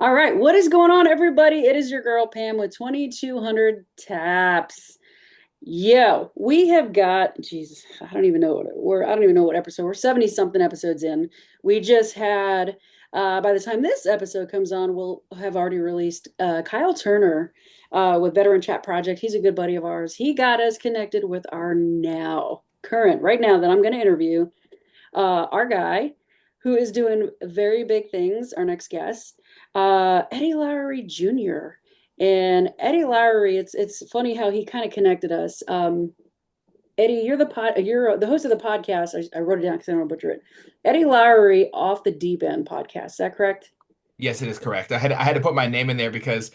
All right, what is going on, everybody? It is your girl Pam with 2200 taps. Yo, we have got, Jesus, I don't even know I don't even know what episode. We're 70 something episodes in. We just had, by the time this episode comes on, we'll have already released Kyle Turner with Veteran Chat Project. He's a good buddy of ours. He got us connected with our right now that I'm going to interview, our guy who is doing very big things, our next guest, Eddie Lowery Jr. And Eddie Lowery, it's funny how he kind of connected us. Eddie, you're the host of the podcast. I wrote it down because I don't want to butcher it. Eddie Lowery off the deep end podcast. Is that correct? Yes, it is correct. I had to put my name in there because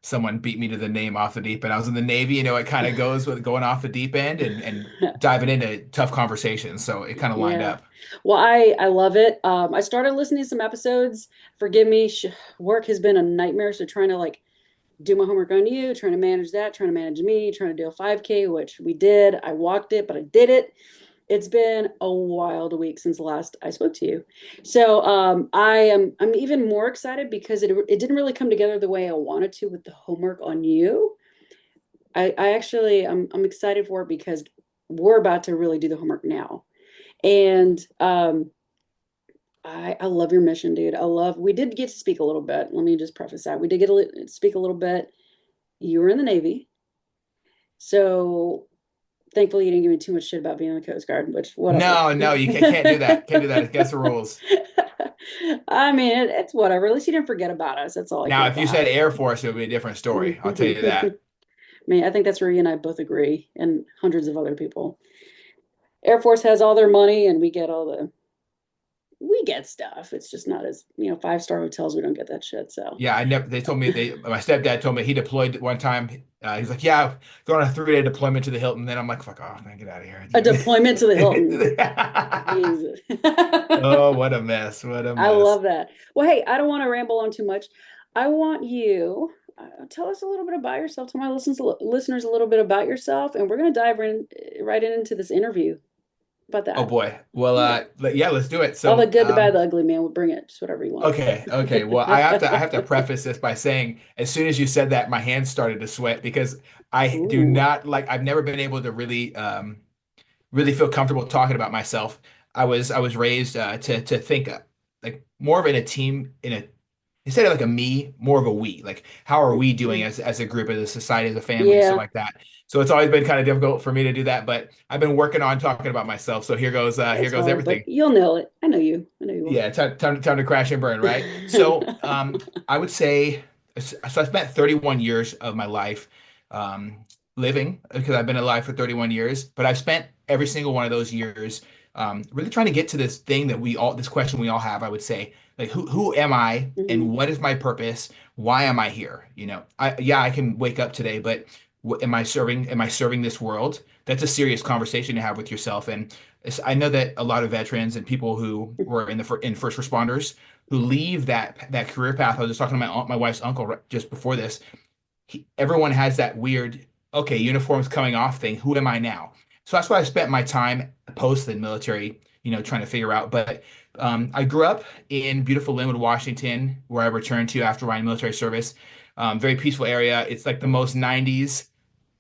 someone beat me to the name off the deep end. I was in the Navy, it kind of goes with going off the deep end and diving into tough conversations. So it kind of lined Yeah. up. Well, I love it. I started listening to some episodes. Forgive me, work has been a nightmare. So trying to like do my homework on you, trying to manage that, trying to manage me, trying to do a 5K, which we did. I walked it, but I did it. It's been a wild week since the last I spoke to you. So I'm even more excited because it didn't really come together the way I wanted to with the homework on you. I actually I'm excited for it because we're about to really do the homework now. And I love your mission, dude. We did get to speak a little bit. Let me just preface that. We did get to speak a little bit. You were in the Navy. So thankfully you didn't give me too much shit about being in the Coast Guard, which whatever. No, no, you can't do that. Can't do that. It's against the rules. I mean, it's whatever. At least you didn't forget about us. That's all I Now, care if you about. said Air Force, it would be a different story. I'll tell you I that. mean, I think that's where you and I both agree, and hundreds of other people. Air Force has all their money, and we get stuff. It's just not as, 5-star hotels. We don't get that shit. So Yeah, I never. They told me My stepdad told me he deployed one time. He's like, "Yeah, going on a 3-day deployment to the Hilton." Then I'm like, "Fuck off, man, get out of a deployment to the Hilton. here." Jesus. Oh, what a mess! What a I mess! love that. Well, hey, I don't want to ramble on too much. I want you tell us a little bit about yourself. Tell my listeners a little bit about yourself, and we're going to dive right into this interview. How about Oh that? boy. Well, Yeah. yeah, let's do it. All the So, good, the bad, the ugly, man. We'll bring it. Just whatever you want. okay. Well, I have to preface this by saying, as soon as you said that, my hands started to sweat because I do Ooh. not like. I've never been able to really feel comfortable talking about myself. I was raised to think like more of in a team in a instead of like a me, more of a we. Like, how are we doing as a group, as a society, as a family, and stuff Yeah, like that. So it's always been kind of difficult for me to do that, but I've been working on talking about myself. So here it's goes hard, but everything. you'll nail it. I know you. I know you will. Yeah, time to crash and burn, right? So, I would say, so I spent 31 years of my life living because I've been alive for 31 years, but I've spent every single one of those years really trying to get to this question we all have, I would say, like, who am I and Mhm. what is my purpose? Why am I here? I can wake up today, but am I serving this world? That's a serious conversation to have with yourself. And I know that a lot of veterans and people who were in first responders who leave that career path. I was just talking to my wife's uncle just before this. Everyone has that weird, okay, uniforms coming off thing. Who am I now? So that's what I spent my time post the military, trying to figure out. But I grew up in beautiful Linwood, Washington, where I returned to after my military service. Very peaceful area. It's like the most 90s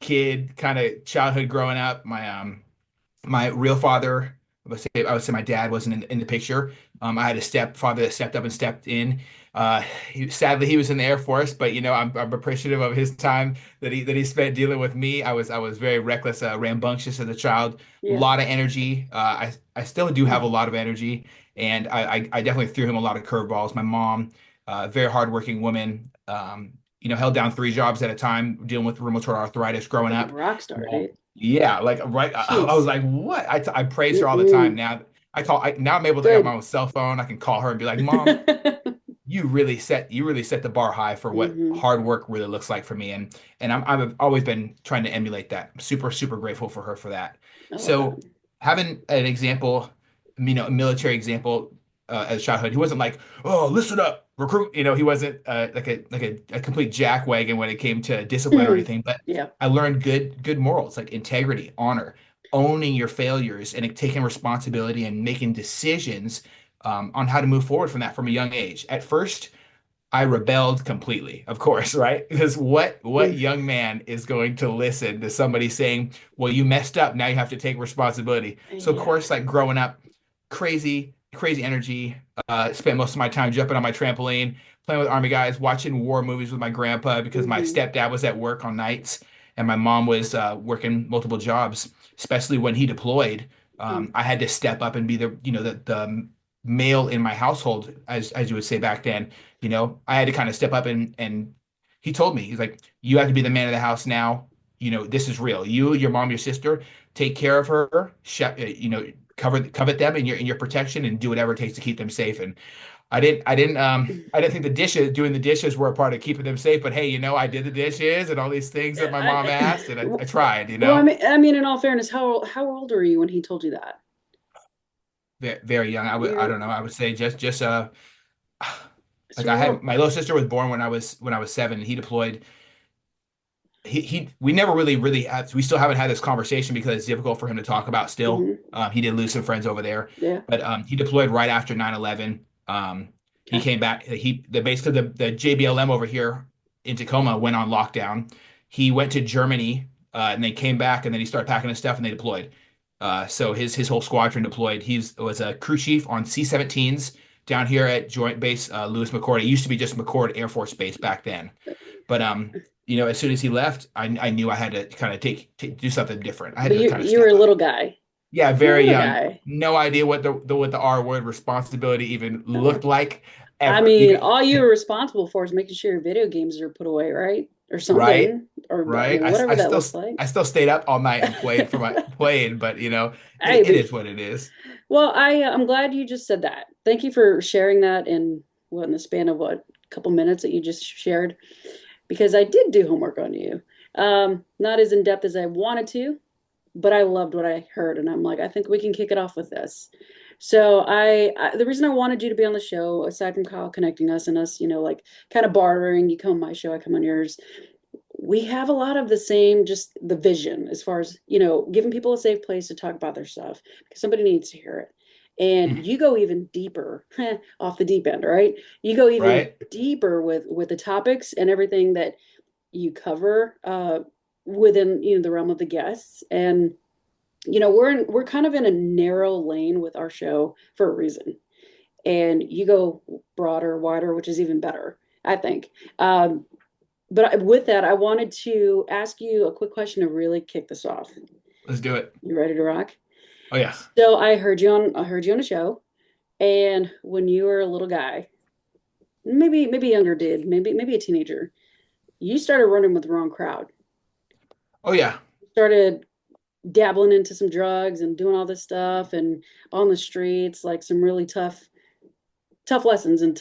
kid kind of childhood growing up. My real father, I would say my dad wasn't in the picture. I had a stepfather that stepped up and stepped in. Sadly, he was in the Air Force, but I'm appreciative of his time that he spent dealing with me. I was very reckless, rambunctious as a child, a Yeah. lot of energy. I still do have a lot of energy, and I definitely threw him a lot of curveballs. My mom, very hardworking woman, held down 3 jobs at a time, dealing with rheumatoid arthritis growing Freaking up. rock star, Well, dude. yeah, like right. I was Jeez. like, what? I praise her all the time. Mm-mm. Now I'm able to get my Good. own cell phone. I can call her and be like, Mom, you really set the bar high for what hmm hard work really looks like for me. And I've always been trying to emulate that. I'm super, super grateful for her for that. I love that. So having an example, a military example as childhood, he wasn't like, oh, listen up, recruit. He wasn't like a complete jackwagon when it came to discipline or anything. But Yeah. I learned good morals like integrity, honor, owning your failures, and taking responsibility and making decisions on how to move forward from that from a young age. At first, I rebelled completely, of course, right? Because what Mm, young man is going to listen to somebody saying, "Well, you messed up, now you have to take responsibility." So of yeah. course, like growing up, crazy energy. Spent most of my time jumping on my trampoline, playing with army guys, watching war movies with my grandpa because my Hmm. stepdad was at work on nights and my mom was working multiple jobs, especially when he deployed. I had to step up and be the male in my household, as you would say back then. I had to kind of step up and he told me, he's like, you have to be the man of the house now. This is real. You, your mom, your sister, take care of her, covet them in your protection and do whatever it takes to keep them safe. And I didn't think doing the dishes were a part of keeping them safe, but hey, I did the dishes and all these things that my mom asked and I tried, Well, I mean, in all fairness, how old were you when he told you that? very, very young. I You're don't know. I would say just so like you're I a had little. my little sister was born when I was 7 and he deployed. He we never really had, we still haven't had this conversation because it's difficult for him to talk about still. Hmm. He did lose some friends over there, Yeah. but he deployed right after 9/11. He Okay. came back. Basically the JBLM over here in Tacoma went on lockdown. He went to Germany and they came back and then he started packing his stuff and they deployed. So his whole squadron deployed. He was a crew chief on C-17s down here at Joint Base Lewis McChord. It used to be just McChord Air Force Base back then. But as soon as he left, I knew I had to kind of do something different. I had But to you kind of you were step a up. little guy. Yeah, You're a very little young. guy. No idea what the R word responsibility even Uh, looked like I ever. mean, all you're responsible for is making sure your video games are put away, right? Or Right, something, or right. I, whatever I that still looks like. I still stayed up all night and played, but Hey, it is what it is. well, I'm glad you just said that. Thank you for sharing that in the span of what, a couple minutes that you just shared, because I did do homework on you. Not as in depth as I wanted to, but I loved what I heard, and I'm like, I think we can kick it off with this. So the reason I wanted you to be on the show, aside from Kyle connecting us and us, like kind of bartering, you come on my show, I come on yours. We have a lot of the same, just the vision as far as, giving people a safe place to talk about their stuff because somebody needs to hear it. And Mm, you go even deeper off the deep end, right? You go even right? deeper with the topics and everything that you cover within the realm of the guests. And we're kind of in a narrow lane with our show for a reason. And you go broader, wider, which is even better, I think. But with that, I wanted to ask you a quick question to really kick this off. Let's do it. You ready to rock? Oh yeah. So I heard you on a show, and when you were a little guy, maybe younger dude, maybe a teenager, you started running with the wrong crowd. Oh yeah. Started dabbling into some drugs and doing all this stuff and on the streets, like some really tough lessons. And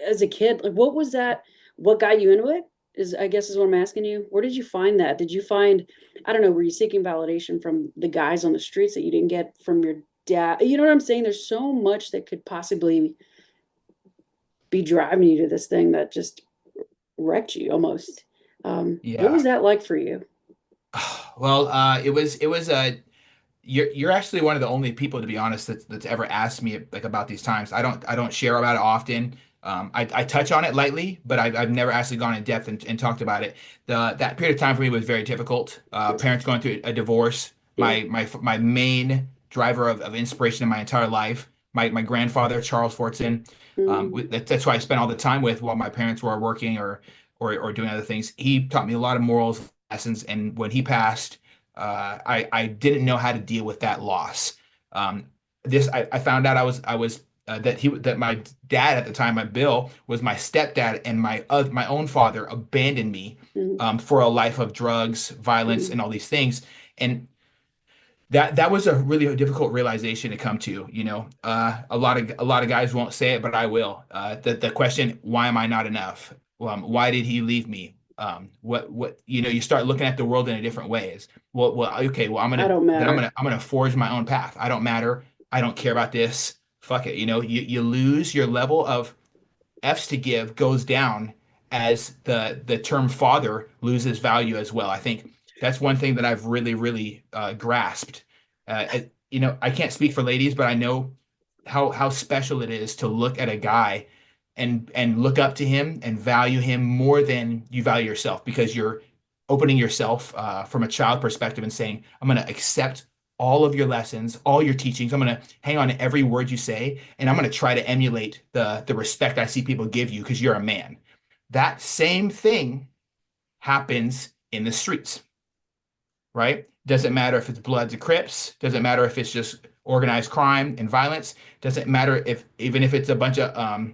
as a kid, like what was that? What got you into it? Is I guess is what I'm asking you. Where did you find that? Did you find, I don't know, were you seeking validation from the guys on the streets that you didn't get from your dad? You know what I'm saying? There's so much that could possibly be driving you to this thing that just wrecked you almost. What was Yeah. that like for you? Well, it was you're actually one of the only people, to be honest, that's ever asked me like about these times. I don't share about it often. I touch on it lightly, but I've never actually gone in depth and talked about it. That period of time for me was very difficult. Parents going through a divorce. Yeah. My main driver of inspiration in my entire life. My grandfather Charles Fortson. Mm, That's who I spent all the time with while my parents were working or doing other things. He taught me a lot of morals lessons, and when he passed I didn't know how to deal with that loss. Um, I found out that my dad at the time, my Bill, was my stepdad, and my own father abandoned me mm, for a life of drugs, violence, mm. and all these things. And that was a really difficult realization to come to. A lot of guys won't say it, but I will. The question, why am I not enough? Why did he leave me? What you start looking at the world in a different ways. Okay. Well, I don't matter. I'm gonna forge my own path. I don't matter. I don't care about this. Fuck it. You lose your level of F's to give goes down as the term father loses value as well. I think that's one thing that I've really grasped. I can't speak for ladies, but I know how special it is to look at a guy and look up to him and value him more than you value yourself because you're opening yourself from a child perspective and saying, I'm going to accept all of your lessons, all your teachings. I'm going to hang on to every word you say, and I'm going to try to emulate the respect I see people give you because you're a man. That same thing happens in the streets, right? Doesn't matter if it's Bloods and Crips, doesn't matter if it's just organized crime and violence, doesn't matter if even if it's a bunch of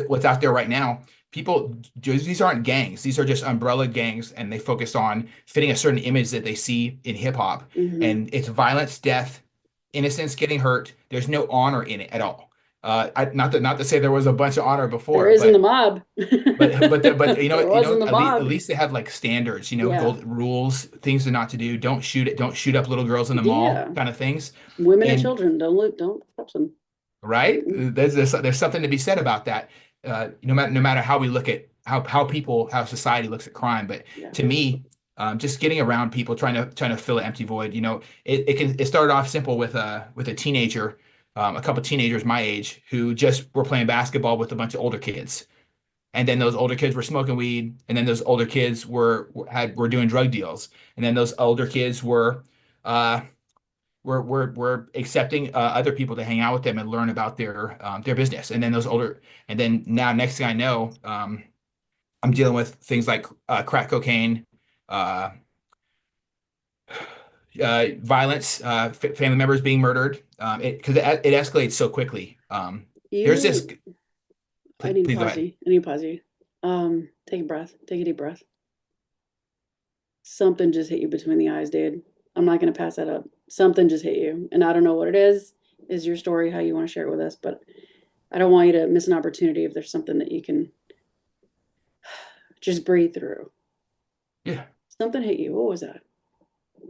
what's out there right now. People, these aren't gangs. These are just umbrella gangs, and they focus on fitting a certain image that they see in hip hop. Hmm. And it's violence, death, innocents getting hurt. There's no honor in it at all. Not to say there was a bunch of honor There before, is in the but mob. There you was in know the at mob. least they have like standards, Yeah. gold rules, things to not to do. Don't shoot it. Don't shoot up little girls in the mall, Yeah. kind of things. Women and And children, don't touch them. right? Mm-mm. There's something to be said about that. No matter how we look at how society looks at crime, but Yeah. to me, just getting around people trying to fill an empty void. It started off simple with a teenager, a couple teenagers my age who just were playing basketball with a bunch of older kids, and then those older kids were smoking weed, and then those older kids were doing drug deals, and then those older kids uh, we're accepting other people to hang out with them and learn about their business. And then now next thing I know, I'm dealing with things like crack cocaine, uh, violence, family members being murdered. It escalates so quickly. There's this. You, I need to Please go pause ahead. you. I need to pause you. Take a breath. Take a deep breath. Something just hit you between the eyes, dude. I'm not gonna pass that up. Something just hit you, and I don't know what it is. Is your story how you want to share it with us? But I don't want you to miss an opportunity if there's something that you can just breathe through. Yeah. Something hit you. What was that?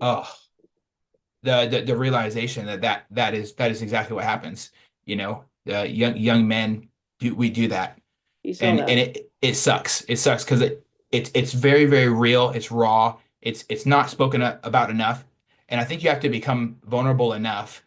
Oh, the realization that is exactly what happens. Young men do that. You saw And that. it sucks. It sucks because it's very, very real. It's raw. It's not spoken about enough. And I think you have to become vulnerable enough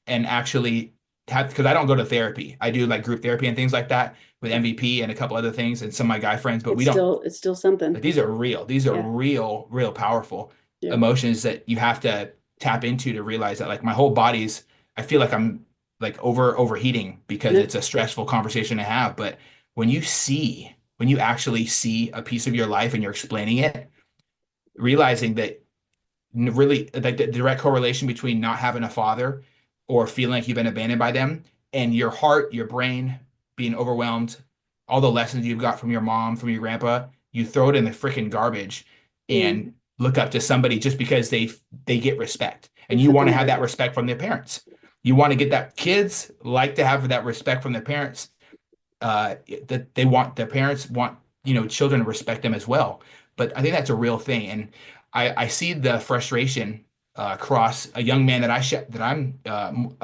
and actually have, because I don't go to therapy. I do like group therapy and things like that with Yeah. MVP and a couple other things and some of my guy friends, but we don't. It's still something. Like, these are real. These are Yeah. real, real powerful Yeah. emotions that you have to tap into to realize that like my whole body's, I feel like I'm like overheating because Yeah. it's a stressful conversation to have. But when you actually see a piece of your life and you're explaining it, realizing that really like the direct correlation between not having a father or feeling like you've been abandoned by them and your heart, your brain being overwhelmed, all the lessons you've got from your mom, from your grandpa, you throw it in the freaking garbage Mm. and look up to somebody just because they get respect. They And you fit the want to have that narrative. respect from their parents. You want to get that kids like to have that respect from their parents. That they want their parents want children to respect them as well. But I think that's a real thing, and I see the frustration across a young man that I'm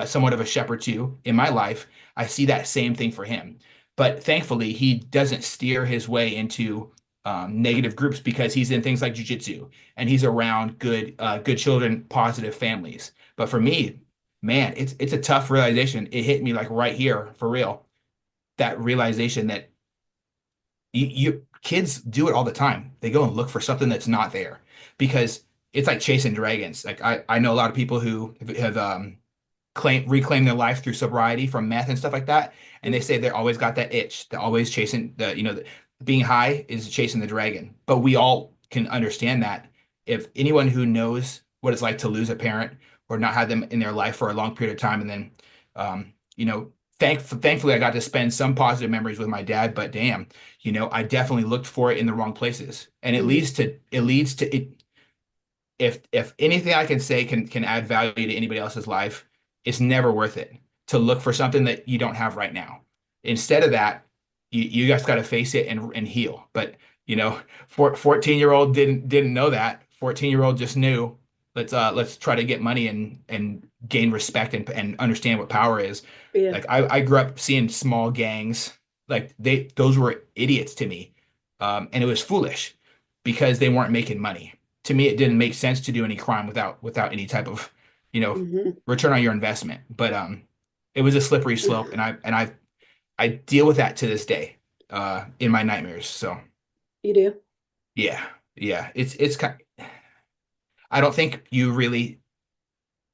somewhat of a shepherd to in my life. I see that same thing for him, but thankfully he doesn't steer his way into negative groups because he's in things like jujitsu and he's around good children, positive families. But for me, man, it's a tough realization. It hit me like right here for real, that realization that you kids do it all the time. They go and look for something that's not there because it's like chasing dragons. Like I know a lot of people who have reclaim their life through sobriety from meth and stuff like that, and they Mm. say they're always got that itch. They're always chasing being high is chasing the dragon. But we all can understand that if anyone who knows what it's like to lose a parent or not have them in their life for a long period of time, and then um, you know, thankfully I got to spend some positive memories with my dad, but damn, I definitely looked for it in the wrong places, and Mm. it leads to it. If anything I can say can add value to anybody else's life, it's never worth it to look for something that you don't have right now. Instead of that, you just got to face it and heal. But 14-year-old didn't know that. 14-year-old just knew let's try to get money and gain respect and understand what power is. Yeah. Like I grew up seeing small gangs, like those were idiots to me. And it was foolish because they weren't making money. To me, it didn't make sense to do any crime without any type of, you know, Hmm. return on your investment. But it was a slippery slope, and I I deal with that to this day, in my nightmares. So You do? yeah, yeah, it's kind. I don't think you really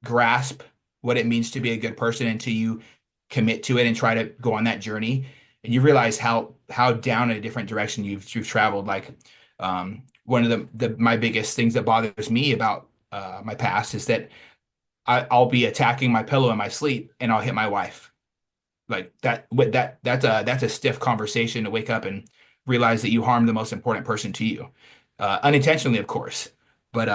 grasp what it means to be a good person until you commit to it and try to go on that journey, and you realize how down in a different direction you've traveled. Like, one of the my biggest things that bothers me about my past is that I'll be attacking my pillow in my sleep and I'll hit my wife. Like that, with that's a stiff conversation to wake up and realize that you harmed the most important person to you, unintentionally, of course. But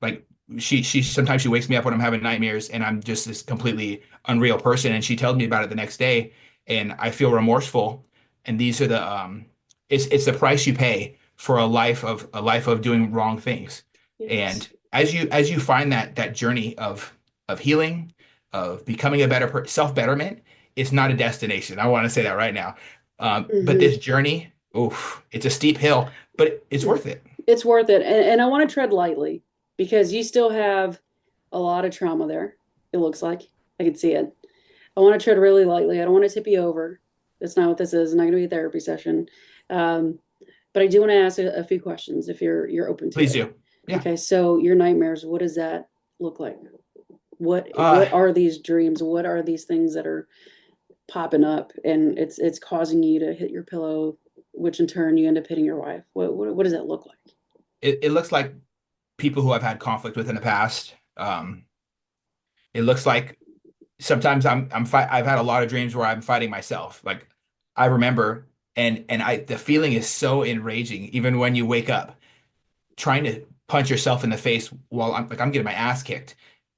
like, she sometimes she wakes me up when I'm having nightmares and I'm just this completely unreal person, and she tells me about it the next day, and I feel remorseful. And these are the it's the price you pay for a life of doing wrong things. Yes. And as you find that journey of healing, of becoming a better self betterment, it's not a destination. I want to say that right now. But Hmm. this journey, oof, it's a steep hill, but it's worth it. It's worth it. And I want to tread lightly because you still have a lot of trauma there. It looks like I can see it. I want to tread really lightly. I don't want to tip you over. That's not what this is. It's not going to be a therapy session. Um, but I do want to ask a few questions if you're open to Please it. do. Yeah. Okay, so your nightmares, what does that look like? Uh, What are these dreams? What are these things that are popping up and it's causing you to hit your pillow, which in turn you end up hitting your wife? What does that look like? it looks like people who I've had conflict with in the past. It looks like sometimes I've had a lot of dreams where I'm fighting myself. Like, I remember, and I the feeling is so enraging, even when you wake up, trying to punch yourself in the face while I'm getting my ass kicked,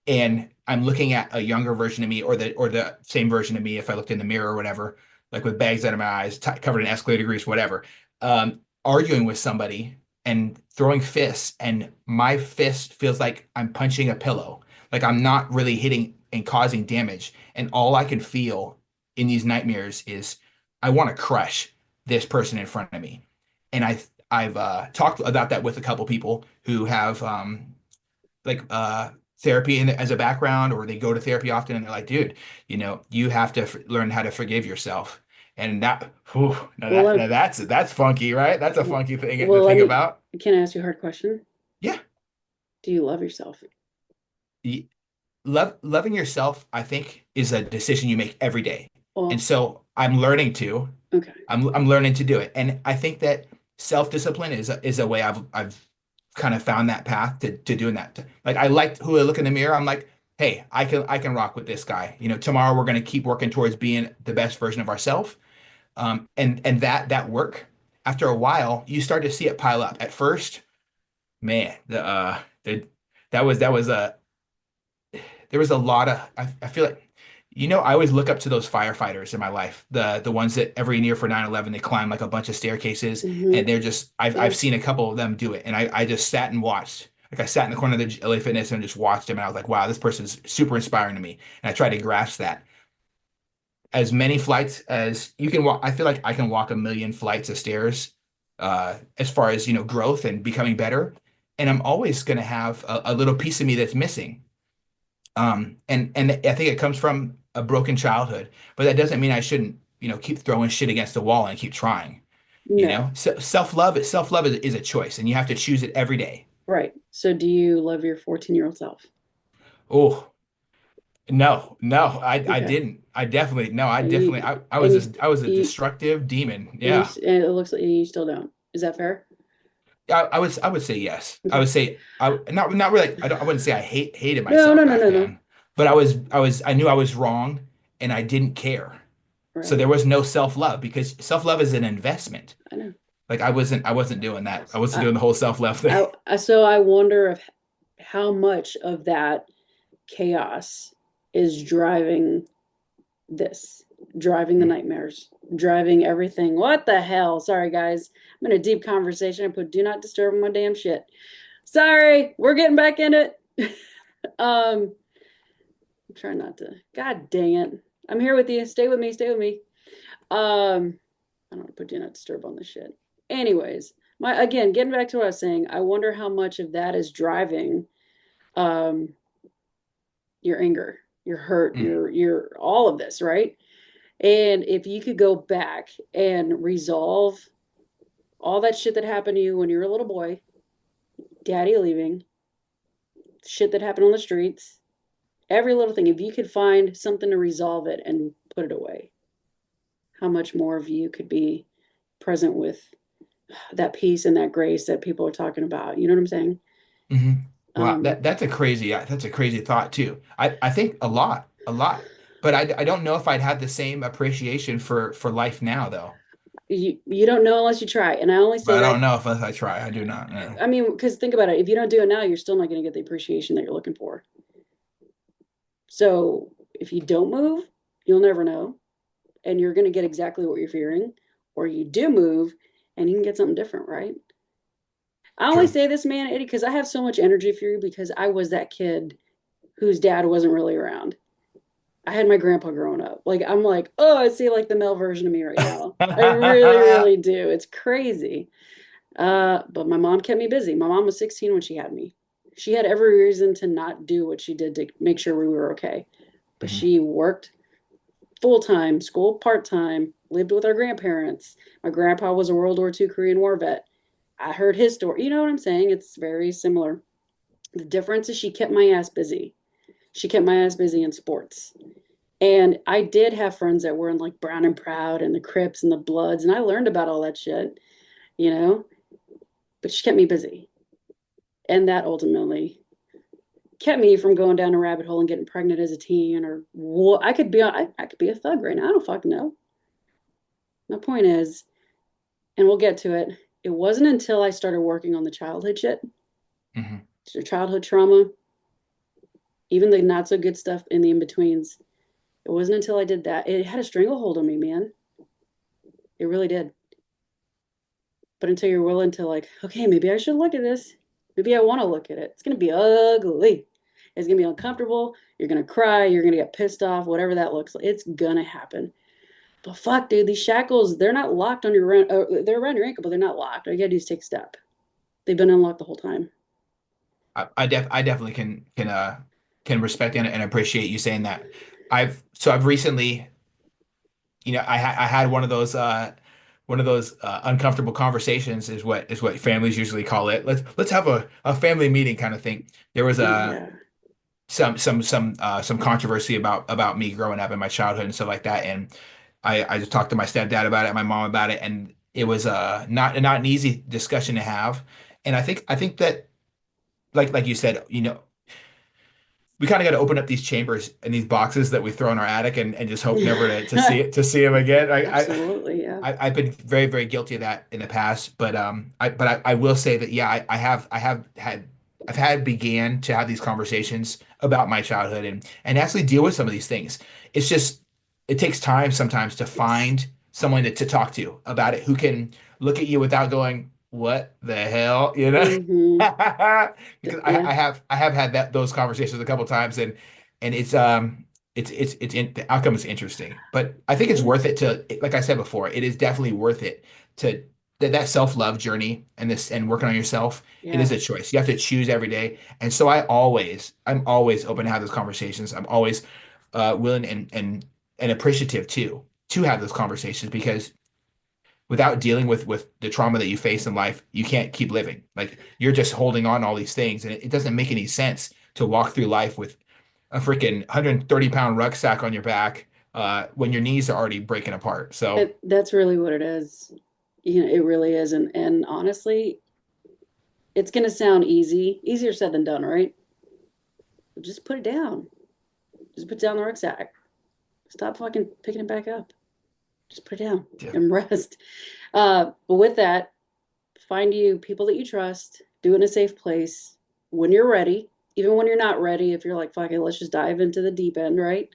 and I'm looking at a younger version of me, or the same version of me if I looked in the mirror or whatever, like with bags under my eyes, covered in escalator grease, whatever, arguing with somebody and throwing fists, and my fist feels like I'm punching a pillow, like I'm not really hitting and causing damage, and all I can feel in these nightmares is I want to crush this person in front of me. And I've talked about that with a couple people who have like therapy as a background, or they go to therapy often, and they're like, dude, you have to learn how to forgive yourself. And that, whew, Well, now that's funky, right? That's a funky thing to well, let think me. about. Can I ask you a hard question? Yeah. Do you love yourself? Loving yourself, I think, is a decision you make every day. And Well, so okay. I'm learning to do it. And I think that self-discipline is a way I've kind of found that path to doing that. Like, I like who I look in the mirror. I'm like, hey, I can rock with this guy. Tomorrow we're gonna keep working towards being the best version of ourselves. And that work, after a while, you start to see it pile up. At first, man, that was a there was a lot of I feel like, I always look up to those firefighters in my life, the ones that every year for 9/11 they climb like a bunch of staircases, Hmm. and they're just I've Yep. seen a couple of them do it, and I just sat and watched. Like, I sat in the corner of the LA Fitness and just watched him, and I was like, wow, this person's super inspiring to me. And I tried to grasp that. As many flights as you can walk, I feel like I can walk a million flights of stairs, as far as, growth and becoming better. And I'm always going to have a little piece of me that's missing. And I think it comes from a broken childhood, but that doesn't mean I shouldn't, keep throwing shit against the wall and keep trying. No. So self love is a choice, and you have to choose it every day. Right. So do you love your 14-year-old self? Oh, no, no, I Okay. didn't. I definitely no, I And definitely you I and was I was a you destructive demon. and you Yeah. and it looks like you still don't. Is that fair? I would say yes. I Okay. would say not really. I wouldn't say I hated No, no, myself no, back no, no. then, but I knew I was wrong, and I didn't care. So there Right. was no self-love, because self-love is an investment. I know. Like, I wasn't doing that. I wasn't I, doing the whole self-love thing. so I wonder if how much of that chaos is driving this, driving the nightmares, driving everything. What the hell? Sorry, guys. I'm in a deep conversation. I put do not disturb on my damn shit. Sorry, we're getting back in it. I'm trying not to. God dang it. I'm here with you. Stay with me. Stay with me. I don't want to put do not disturb on the shit. Anyways, my again, getting back to what I was saying, I wonder how much of that is driving um your anger, your hurt, Mm. your all of this, right? And if you could go back and resolve all that shit that happened to you when you were a little boy, daddy leaving, shit that happened on the streets, every little thing, if you could find something to resolve it and put it away, how much more of you could be present with that peace and that grace that people are talking about. You know what I'm saying? Hmm. Wow, Um, that's a crazy thought too. I think a lot. But I don't know if I'd have the same appreciation for life now though. you don't know unless you try. And I only But say I don't that, know if I try. I do not know. I mean, because think about it. If you don't do it now, you're still not going to get the appreciation that you're looking for. So if you don't move, you'll never know. And you're going to get exactly what you're fearing. Or you do move and you can get something different, right? I only True. say this, man, Eddie, because I have so much energy for you because I was that kid whose dad wasn't really around. I had my grandpa growing up. Like, I'm like, oh, I see like the male version of me right now. I really, really do. It's crazy. But my mom kept me busy. My mom was 16 when she had me. She had every reason to not do what she did to make sure we were okay. But Mhm. she worked full time, school part time, lived with our grandparents. My grandpa was a World War II Korean War vet. I heard his story. You know what I'm saying? It's very similar. The difference is she kept my ass busy. She kept my ass busy in sports. And I did have friends that were in like Brown and Proud and the Crips and the Bloods, and I learned about all that shit, you know, but she kept me busy. And that ultimately kept me from going down a rabbit hole and getting pregnant as a teen or what. I could be a thug right now. I don't fucking know. My point is, and we'll get to it, it wasn't until I started working on the childhood shit, Mhm. your childhood trauma, even the not so good stuff in the in betweens. It wasn't until I did that. It had a stranglehold on me, man. It really did. But until you're willing to, like, okay, maybe I should look at this. Maybe I want to look at it. It's going to be ugly. It's going to be uncomfortable. You're going to cry. You're going to get pissed off, whatever that looks like. It's going to happen. But fuck, dude, these shackles, they're not locked on your, they're around your ankle, but they're not locked. All you got to do is take a step. They've been unlocked the whole time. I definitely can respect and appreciate you saying that. I've recently, I had one of those uncomfortable conversations is what families usually call it. Let's have a family meeting kind of thing. There was Yeah. some controversy about me growing up in my childhood and stuff like that, and I just talked to my stepdad about it, my mom about it, and it was not an easy discussion to have. And I think that like you said, we kind of got to open up these chambers and these boxes that we throw in our attic and just hope never to see them again. Absolutely. Yeah. I've been very, very guilty of that in the past, but I will say that yeah, I've had began to have these conversations about my childhood and actually deal with some of these things. It's just it takes time sometimes to It's, find someone to talk to about it who can look at you without going, "What the hell?" You know? mm-hmm. Because Yeah. I have had those conversations a couple times and the outcome is interesting, but I think it's Yeah. worth it to, like I said before, it is definitely worth it to that self-love journey and this and working on yourself. It is Yeah. a choice. You have to choose every day. And so I'm always open to have those conversations. I'm always willing and appreciative too to have those conversations because without dealing with the trauma that you face in life, you can't keep living. Like you're just holding on all these things, and it doesn't make any sense to walk through life with a freaking 130-pound rucksack on your back when your knees are already breaking apart. So That's really what it is. You know, it really is. And honestly, it's going to sound easier said than done, right? Just put it down. Just put down the rucksack. Stop fucking picking it back up. Just put it down yeah, and rest. But with that, find you people that you trust, do it in a safe place when you're ready. Even when you're not ready, if you're like, fuck it, let's just dive into the deep end, right?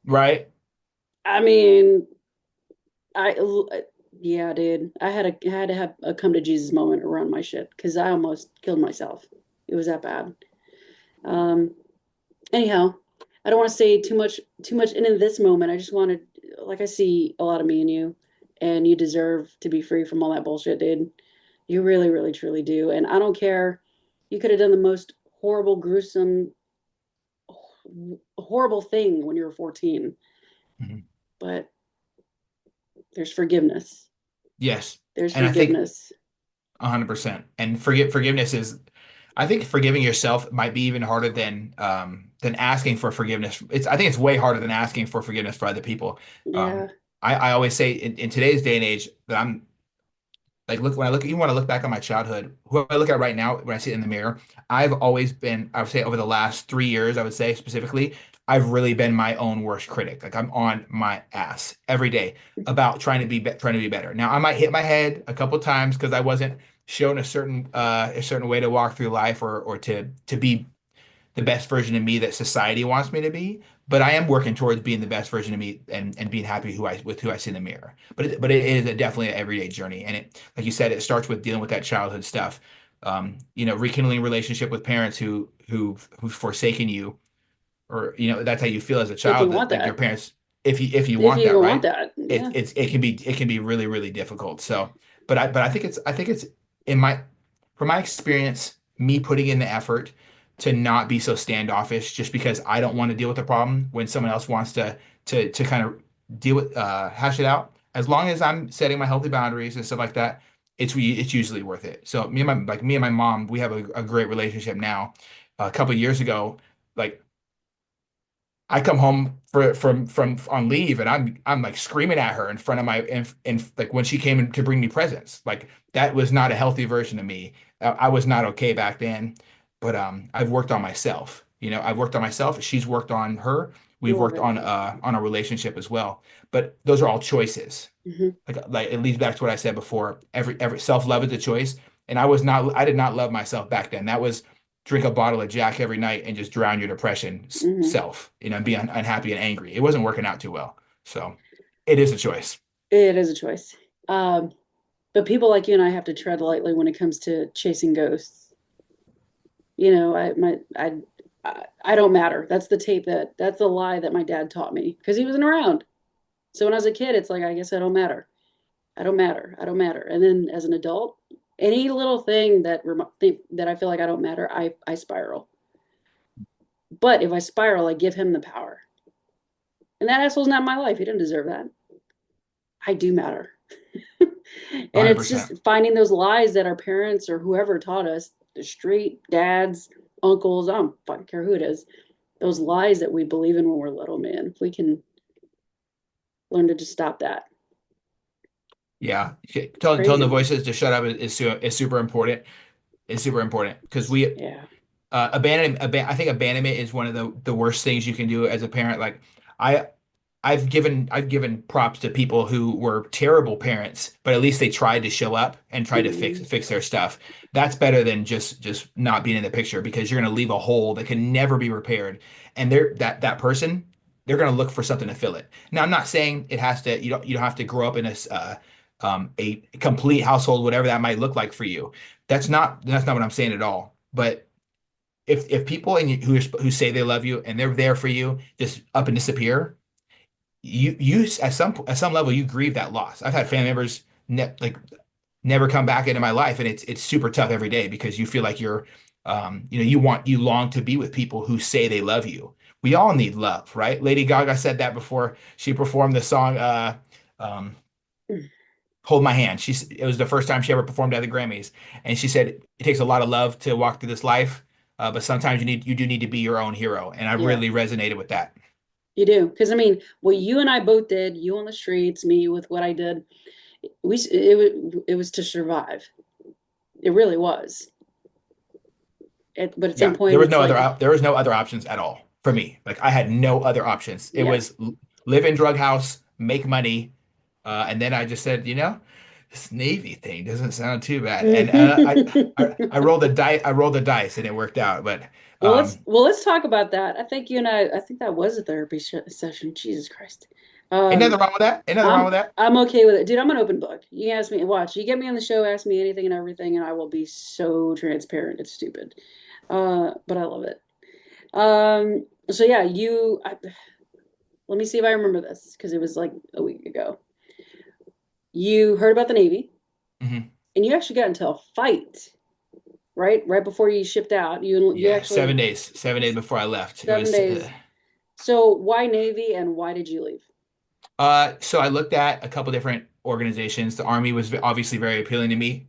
right. I mean, I, yeah, dude, I had to have a come to Jesus moment around my shit because I almost killed myself. It was that bad. Um, anyhow, I don't want to say too much into this moment. I just wanted, like, I see a lot of me in you, and you deserve to be free from all that bullshit, dude. You really, really, truly do. And I don't care. You could have done the most horrible, gruesome, horrible thing when you were 14, Mhm. but There's forgiveness. Yes. There's And I think forgiveness. 100%. And forgiveness is, I think forgiving yourself might be even harder than asking for forgiveness. I think it's way harder than asking for forgiveness for other people. Yeah. Um, I always say in today's day and age that I'm like, look, when I look, even when I look back on my childhood, who I look at right now, when I see it in the mirror, I've always been, I would say over the last 3 years, I would say specifically, I've really been my own worst critic. Like I'm on my ass every day about trying to be better. Now I might hit my head a couple times because I wasn't shown a certain way to walk through life or to be the best version of me that society wants me to be. But I am working towards being the best version of me and being happy with who I see in the mirror. But it is definitely an everyday journey. And it, like you said, it starts with dealing with that childhood stuff. Rekindling relationship with parents who've forsaken you, or that's how you feel as a If you child, want that like your that. parents, if you If want you that, even want right? that. Yeah. It can be really really difficult. So, but I think it's in my from my experience, me putting in the effort to not be so standoffish just because I don't want to deal with the problem when someone else wants to kind of deal with hash it out. As long as I'm setting my healthy boundaries and stuff like that, it's usually worth it. So me and my mom, we have a great relationship now. A couple of years ago, like I come home from on leave and I'm like screaming at her in front of my in like when she came in to bring me presents. Like that was not a healthy version of me. I was not okay back then, but I've worked on myself. I've worked on myself. She's worked on her. We've Love worked it. on a relationship as well. But those are all choices. Hmm. Like it leads back to what I said before. Every self-love is a choice, and I did not love myself back then. That was drink a bottle of Jack every night and just drown your depression Hmm. self, and be unhappy and angry. It wasn't working out too well. So it is a choice. It is a choice. Um, but people like you and I have to tread lightly when it comes to chasing ghosts. I don't matter. That's the lie that my dad taught me because he wasn't around. So when I was a kid, it's like I guess I don't matter. I don't matter. I don't matter. And then as an adult, any little thing that I feel like I don't matter, I spiral. But if I spiral, I give him the power. And that asshole's not my life. He didn't deserve that. I do matter. And it's 100%. just finding those lies that our parents or whoever taught us, the street, dads, uncles, I don't fucking care who it is, those lies that we believe in when we're little, man. If we can learn to just stop that, Yeah. it's Telling the crazy. voices to shut up is super important. It's super important because we Yeah. I think abandonment is one of the worst things you can do as a parent. Like I I've given props to people who were terrible parents, but at least they tried to show up and try to fix Mm-hmm. fix their stuff. That's better than just not being in the picture because you're going to leave a hole that can never be repaired. And that person, they're going to look for something to fill it. Now, I'm not saying it has to you don't have to grow up in a complete household, whatever that might look like for you. That's not what I'm saying at all. But if people who say they love you and they're there for you just up and disappear, you at some level you grieve that loss. I've had family members like never come back into my life, and it's super tough every day because you feel like you long to be with people who say they love you. We all need love, right? Lady Gaga said that before she performed the song um, "Hold My Hand." It was the first time she ever performed at the Grammys, and she said it takes a lot of love to walk through this life, but sometimes you do need to be your own hero, and I Yeah, really resonated with that. you do. Because I mean, what you and I both did, you on the streets, me with what I did, it was to survive. It really was. But at some Yeah, point, it's like, there was no other options at all for me. Like I had no other options. It yeah. was live in drug house, make money, and then I just said, this Navy thing doesn't sound too bad. And I rolled the dice. I rolled the dice, and it worked out. But Well, let's um, well let's talk about that. I think you and I think that was a therapy session. Jesus Christ. ain't Um, nothing wrong with that. Ain't nothing wrong I'm with that. I'm okay with it, dude. I'm an open book. You ask me, watch. You get me on the show, ask me anything and everything, and I will be so transparent. It's stupid, but I love it. So yeah, let me see if I remember this because it was like a week ago. You heard about the Navy, Hmm. and you actually got into a fight, right? Right before you shipped out, you Yeah, actually 7 days before I left. It 7 was days. So why Navy and why did you leave? So I looked at a couple different organizations. The Army was obviously very appealing to me,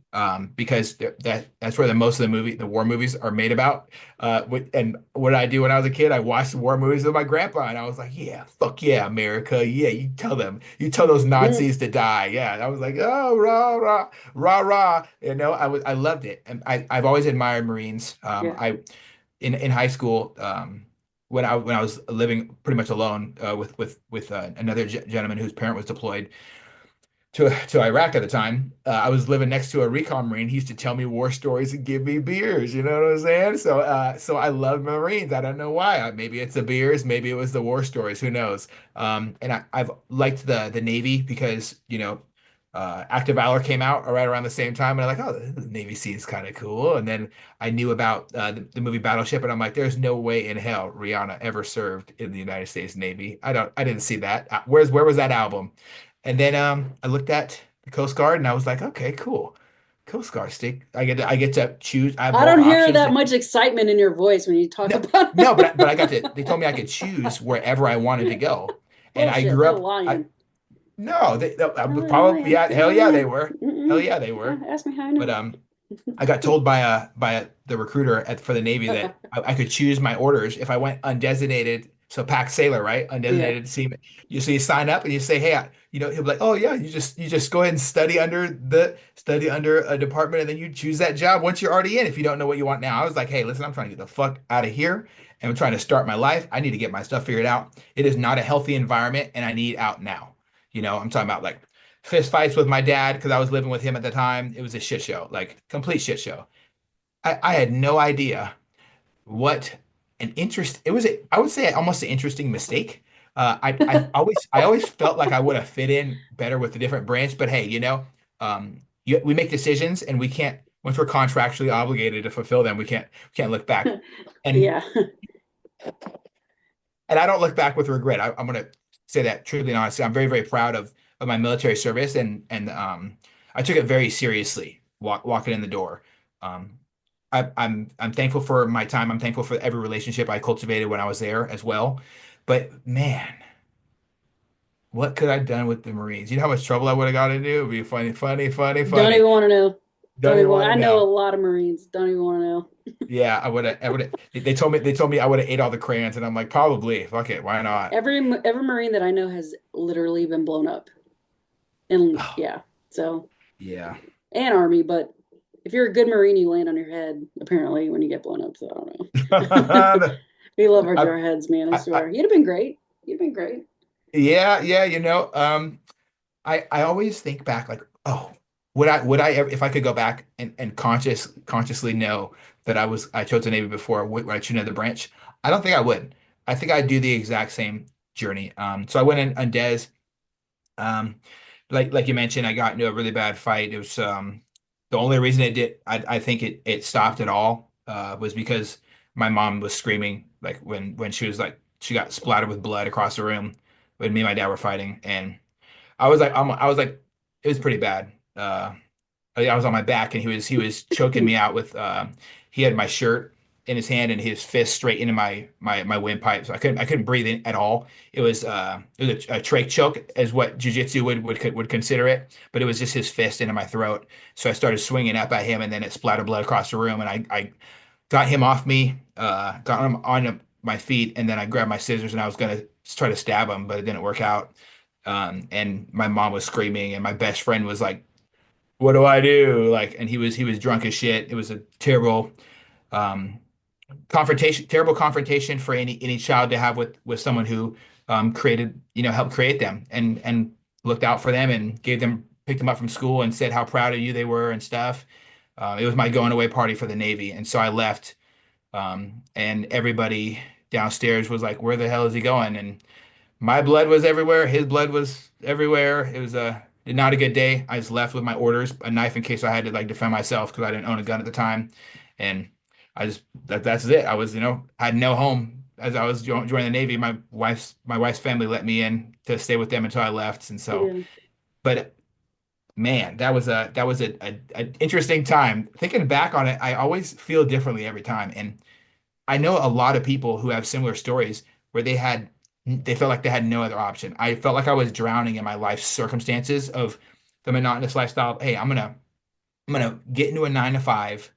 because that's where the most of the war movies are made about. And what did I do when I was a kid? I watched war movies with my grandpa, and I was like, "Yeah, fuck yeah, America! Yeah, you tell those Mm, Nazis to die." Yeah, and I was like, "Oh, rah rah rah rah!" I loved it, and I've always admired Marines. yeah. In high school, when I was living pretty much alone, with another gentleman whose parent was deployed to Iraq at the time. I was living next to a recon Marine. He used to tell me war stories and give me beers. You know what I'm saying? So I love Marines. I don't know why. Maybe it's the beers, maybe it was the war stories. Who knows? And I've liked the Navy because Active Valor came out right around the same time, and I'm like, oh, the Navy seems kind of cool. And then I knew about the movie Battleship, and I'm like, there's no way in hell Rihanna ever served in the United States Navy. I didn't see that. Where was that album? And then I looked at the Coast Guard, and I was like, okay, cool. Coast Guard stick. I get to choose. I have I more don't hear options that than much excitement in your voice when you talk no, about no, but I got to. it. They told me I could choose wherever I wanted to go, and I Bullshit. grew They're up. I lying. no, I No, was they're probably lying. yeah, They're hell yeah, they lying. were. Hell Mm-mm. yeah, they were. Ask me how I But know. I got told by the recruiter for the Navy that I could choose my orders if I went undesignated. So pack sailor, right? Yeah. Undesignated seaman. You sign up and you say, hey, he'll be like, oh yeah, you just go ahead and study under a department, and then you choose that job once you're already in if you don't know what you want now. I was like, hey, listen, I'm trying to get the fuck out of here, and I'm trying to start my life. I need to get my stuff figured out. It is not a healthy environment, and I need out now. I'm talking about like fist fights with my dad because I was living with him at the time. It was a shit show, like complete shit show. I had no idea what an interest. It was, I would say, almost an interesting mistake. I always felt like I would have fit in better with a different branch, but hey, we make decisions, and we can't, once we're contractually obligated to fulfill them, we can't look back. And Yeah. and I don't look back with regret. I'm gonna say that truly and honestly. I'm very, very proud of my military service, and I took it very seriously walking in the door. Um, I'm thankful for my time. I'm thankful for every relationship I cultivated when I was there as well. But man, what could I have done with the Marines? You know how much trouble I would have got into? It would be funny, funny, funny, Don't even funny. want to know. Don't Don't even even want. want I to know a know. lot of Marines. Don't even want to know. Yeah, I would have. They told me I would have ate all the crayons, and I'm like, probably. Fuck it, why not? Every Marine that I know has literally been blown up. And Oh, yeah, so yeah. and Army, but if you're a good Marine, you land on your head apparently when you get blown up. So I don't know. I, We love our I, jarheads, man. I I, swear, you'd have been great. You'd have been great. yeah, yeah. I always think back like, oh, would I ever, if I could go back and consciously know that I chose the Navy before, would I choose another branch? I don't think I would. I think I'd do the exact same journey. So I went in on Des. Um, like you mentioned, I got into a really bad fight. It was the only reason it did. I think it stopped at all was because my mom was screaming like when she got splattered with blood across the room when me and my dad were fighting, and I was like, it was pretty bad. I was on my back, and he was choking me out with he had my shirt in his hand and his fist straight into my windpipe, so I couldn't breathe in at all. It was a trach choke, is what jujitsu would consider it, but it was just his fist into my throat. So I started swinging up at him, and then it splattered blood across the room, and I got him off me, got him on my feet, and then I grabbed my scissors, and I was gonna try to stab him, but it didn't work out. And my mom was screaming, and my best friend was like, "What do I do?" Like, and he was drunk as shit. It was a um, terrible confrontation for any child to have with someone who helped create them and looked out for them and picked them up from school and said how proud of you they were and stuff. It was my going away party for the Navy, and so I left. And everybody downstairs was like, "Where the hell is he going?" And my blood was everywhere. His blood was everywhere. It was not a good day. I just left with my orders, a knife in case I had to like defend myself because I didn't own a gun at the time, and that's it. I was had no home as I was joining the Navy. My wife's family let me in to stay with them until I left, and so. Yeah. But man, that was a interesting time. Thinking back on it, I always feel differently every time, and I know a lot of people who have similar stories where they had they felt like they had no other option. I felt like I was drowning in my life circumstances of the monotonous lifestyle. Hey, I'm gonna get into a 9 to 5,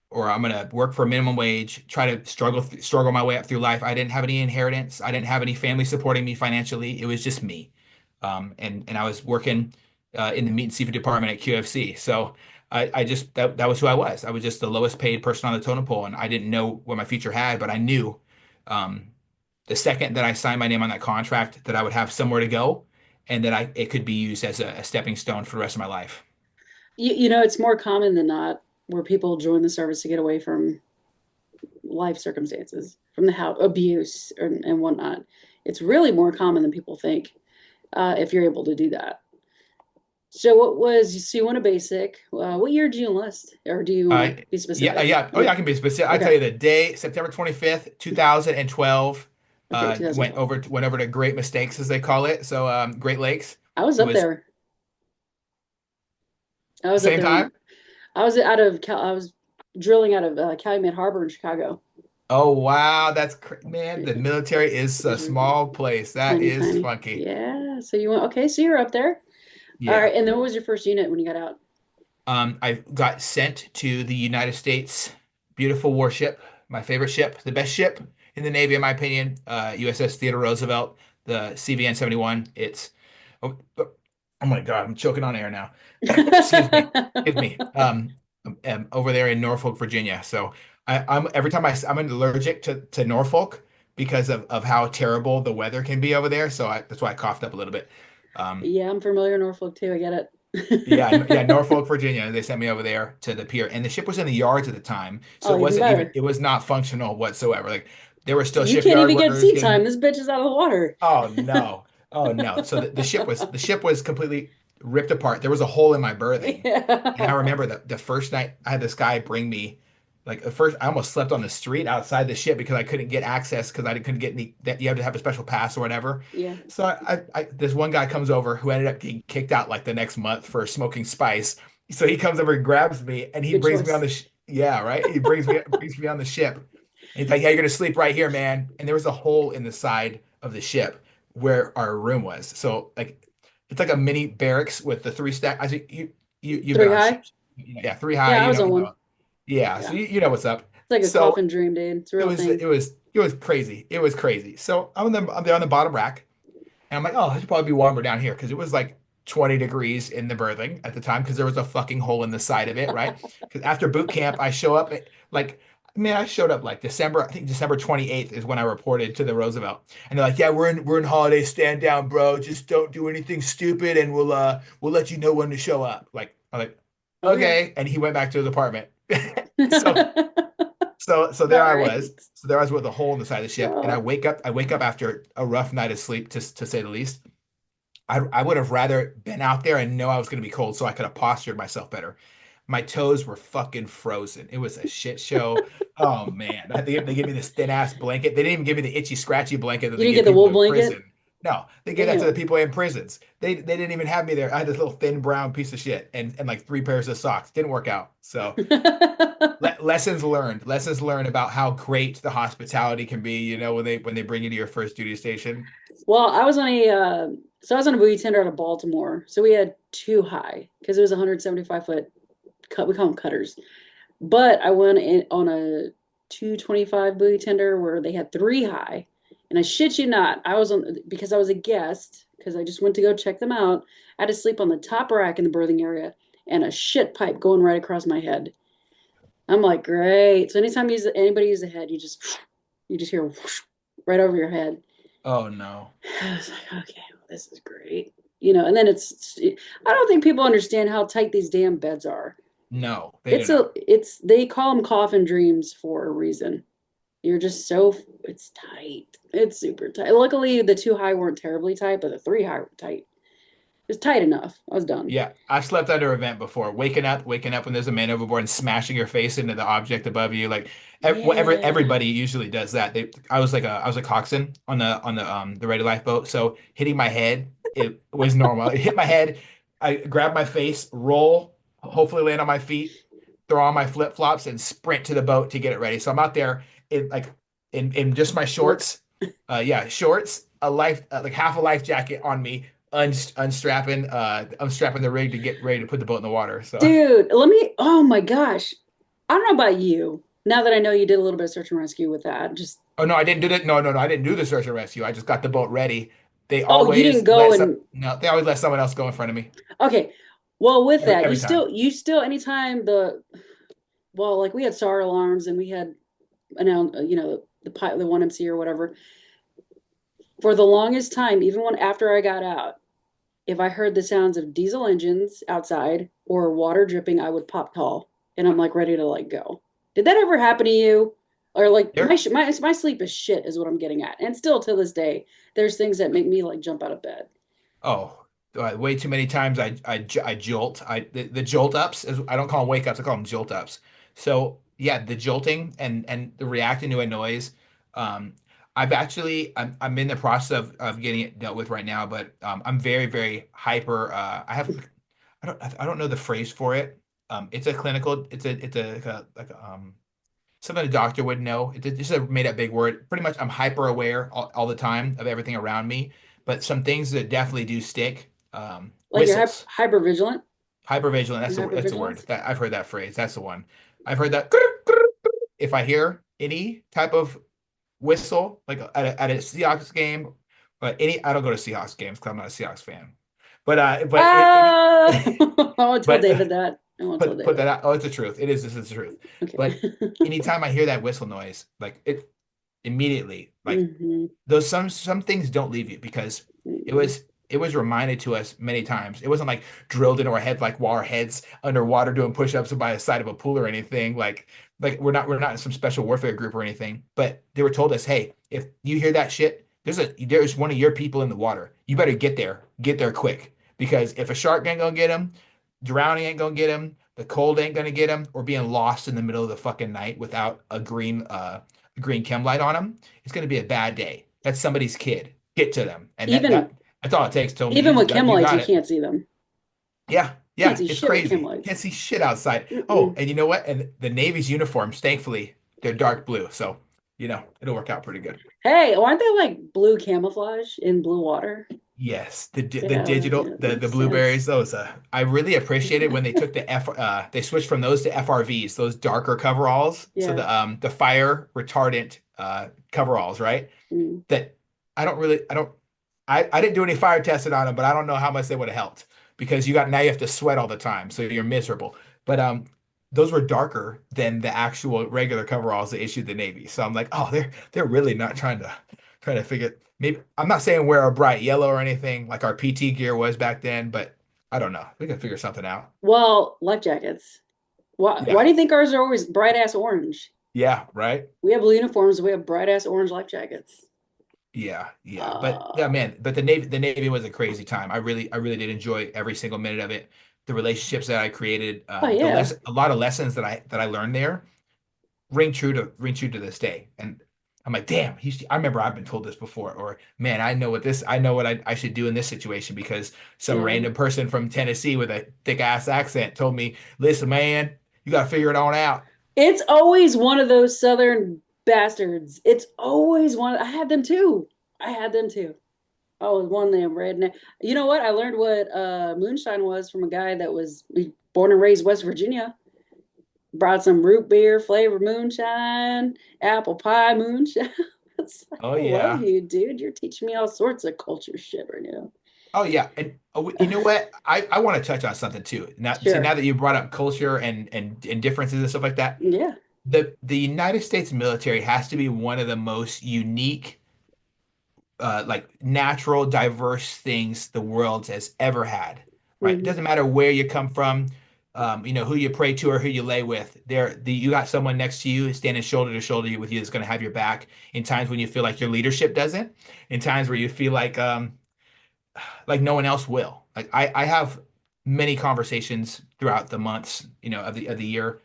or I'm gonna work for a minimum wage, try to struggle my way up through life. I didn't have any inheritance. I didn't have any family supporting me financially. It was just me. And I was working in the meat and seafood department at QFC. So I just that was who I was. I was just the lowest paid person on the totem pole, and I didn't know what my future had, but I knew um, the second that I signed my name on that contract that I would have somewhere to go, and that I it could be used as a stepping stone for the rest of my life. It's more common than not where people join the service to get away from life circumstances, from the house abuse and whatnot. It's really more common than people think if you're able to do that. So you want a basic? What year do you enlist, or do you want Uh, to be yeah, specific? yeah. Oh, yeah, I can be specific. I tell Okay, you the day, September 25th, 2012. okay, Went over to Great Mistakes, as they call it. So, Great Lakes. 2012. I was It up was there. I was up same there when time. I was out of I was drilling out of Calumet Harbor in Chicago. Oh wow, man. The military is a small place. That Tiny, is tiny. funky. Yeah. So you went, okay, so you're up there. All Yeah. right. And then what was your first unit when you got out? I got sent to the United States beautiful warship, my favorite ship, the best ship in the Navy, in my opinion, USS Theodore Roosevelt, the CVN 71. Oh my God, I'm choking on air now. Excuse me. Excuse me. Over there in Norfolk, Virginia. So I'm every time I'm allergic to Norfolk because of how terrible the weather can be over there. So that's why I coughed up a little bit. Um, Yeah, I'm familiar with Norfolk too. I get yeah, it. Norfolk, Virginia. They sent me over there to the pier, and the ship was in the yards at the time, so Oh, even better. it was not functional whatsoever. Like there were still You can't shipyard even get workers seat time. getting. This bitch is out of the water. Oh no, oh no. So the ship was completely ripped apart. There was a hole in my berthing, and I Yeah. remember the first night I had this guy bring me. Like the first, I almost slept on the street outside the ship because I couldn't get access because I couldn't get any. That you had to have a special pass or whatever. Yeah. So this one guy comes over who ended up getting kicked out like the next month for smoking spice. So he comes over and grabs me and he Good brings me on choice. the yeah, right. He brings me on the ship. And he's like, "Yeah, you're gonna sleep right here, man." And there was a hole in the side of the ship where our room was. So like, it's like a mini barracks with the three stack. I think you've been Three on high? ships. Yeah, three high. Yeah, I was on You one. know. Yeah, so Yeah. you know what's up. It's like a So coffin dream, dude. It's a real thing. it was crazy. It was crazy. So I'm there on the bottom rack. And I'm like, oh, it should probably be warmer down here because it was like 20 degrees in the berthing at the time because there was a fucking hole in the side of it, right? Because after boot camp, I show up like, man, I showed up like December, I think December 28th is when I reported to the Roosevelt. And they're like, yeah, we're in holiday stand down, bro. Just don't do anything stupid and we'll let you know when to show up. Like, I'm like, Okay. okay. And he went back to his apartment. So so there All I right. was. So there I was with a hole in the side of the ship. And Oh. I wake up after a rough night of sleep, to say the least. I would have rather been out there and know I was going to be cold so I could have postured myself better. My toes were fucking frozen. It was a shit show. Oh man, they gave me this thin ass blanket. They didn't even give me the itchy scratchy blanket that You they didn't give get the people wool in blanket? prison. No, they gave that to the Damn. people in prisons. They didn't even have me there. I had this little thin brown piece of shit and like three pairs of socks. Didn't work out. So lessons learned about how great the hospitality can be. You know when they bring you to your first duty station. Well, I was on a buoy tender out of Baltimore. So we had two high because it was 175 foot cut. We call them cutters. But I went in on a 225 buoy tender where they had three high. And I shit you not, I was on because I was a guest, because I just went to go check them out. I had to sleep on the top rack in the berthing area and a shit pipe going right across my head. I'm like, great. So anytime anybody use the head, you just hear whoosh, right over your head. Oh no, I was like, okay, well, this is great. And then I don't think people understand how tight these damn beds are. no, they do not. They call them coffin dreams for a reason. It's tight. It's super tight. Luckily, the two high weren't terribly tight, but the three high were tight. It was tight enough. I was done. Yeah, I've slept under a vent before. Waking up when there's a man overboard and smashing your face into the object above you. Like Yeah. everybody usually does that. I was a coxswain on the Ready Life boat, so hitting my head it was normal. It hit my head. I grab my face, roll, hopefully land on my feet, throw on my flip flops, and sprint to the boat to get it ready. So I'm out there in just my Work. shorts. Yeah, shorts, a life like half a life jacket on me, unstrapping the rig to get ready to put the boat in the water. So, Dude, oh my gosh. I don't know about you. Now that I know you did a little bit of search and rescue with that, just, oh no, I didn't do that. No, no, no, I didn't do the search and rescue. I just got the boat ready. oh, you didn't go and, They always let someone else go in front of me okay. Well, with that, every time. anytime like we had SAR alarms and we had the 1MC or whatever. For the longest time, even when after I got out, if I heard the sounds of diesel engines outside or water dripping, I would pop call and I'm like ready to like go. Did that ever happen to you? Or like There, my sleep is shit is what I'm getting at. And still to this day, there's things that make me like jump out of bed. oh, way too many times I jolt. The jolt ups is I don't call them wake ups. I call them jolt ups. So yeah, the jolting and the reacting to a noise. Um, I'm in the process of getting it dealt with right now, but I'm very hyper. I don't know the phrase for it. It's a clinical. It's a something a doctor would know. It's just a made up big word. Pretty much, I'm hyper aware all the time of everything around me. But some things that definitely do stick. Like you're Whistles, hyper vigilant. hyper vigilant. Your hyper That's the word. vigilance. That I've heard that phrase. That's the one. I've heard that. If I hear any type of whistle, like at a Seahawks game, but any, I don't go to Seahawks games because I'm not a Seahawks fan. But I won't tell but David that. I won't tell put David. that out. Oh, it's the truth. It is. This is the truth. Okay. But anytime I hear that whistle noise, like it immediately, like hmm those some things don't leave you because it hmm was it was reminded to us many times. It wasn't like drilled into our head like while our heads underwater doing push-ups by the side of a pool or anything. Like we're not in some special warfare group or anything. But they were told us, hey, if you hear that shit, there's one of your people in the water. You better get there quick because if a shark ain't gonna get him, drowning ain't gonna get him, the cold ain't gonna get him, or being lost in the middle of the fucking night without a green chem light on him, it's gonna be a bad day. That's somebody's kid. Get to them, and Even that's all it takes. Told me even with chem you lights, got you it. can't see them. Yeah, Can't yeah, see it's shit with chem crazy. Can't lights. see shit outside. Oh, Mm-mm. and you know what? And the Navy's uniforms, thankfully, they're dark blue, so it'll work out pretty good. Hey, aren't they like blue camouflage in blue water? Yes, the Yeah, digital, yeah, the makes sense. blueberries, those I really appreciated when they took they switched from those to FRVs, those darker coveralls. So Yeah. the fire retardant coveralls, right? Mm. That I don't I didn't do any fire testing on them, but I don't know how much they would have helped because now you have to sweat all the time, so you're miserable. But those were darker than the actual regular coveralls they issued the Navy. So I'm like, oh, they're really not trying to figure. Maybe I'm not saying wear a bright yellow or anything like our PT gear was back then, but I don't know. We can figure something out. Well, life jackets. Why Yeah, do you think ours are always bright ass orange? yeah, right. We have blue uniforms. We have bright ass orange life jackets. Yeah, yeah, but yeah, Uh, man. But the Navy was a crazy time. I really did enjoy every single minute of it. The relationships that I created, oh yeah. a lot of lessons that I learned there ring true to this day. And I'm like, damn, I remember I've been told this before, or man, I know what I should do in this situation because some Yeah. random person from Tennessee with a thick ass accent told me, listen, man, you got to figure it on out. It's always one of those southern bastards. It's always one. I had them too. I had them too. I was one of them redneck. You know what? I learned what moonshine was from a guy that was born and raised West Virginia. Brought some root beer flavored moonshine, apple pie moonshine. It's like, Oh I love yeah. you, dude. You're teaching me all sorts of culture shit right now. Oh yeah, and you know what? I want to touch on something too. Now Sure. that you brought up culture and differences and stuff like that, Yeah. the United States military has to be one of the most unique, like natural, diverse things the world has ever had. Right? It hmm doesn't matter where you come from, who you pray to or who you lay with. You got someone next to you standing shoulder to shoulder with you that's going to have your back in times when you feel like your leadership doesn't, in times where you feel like no one else will. Like I have many conversations throughout the months, of the year,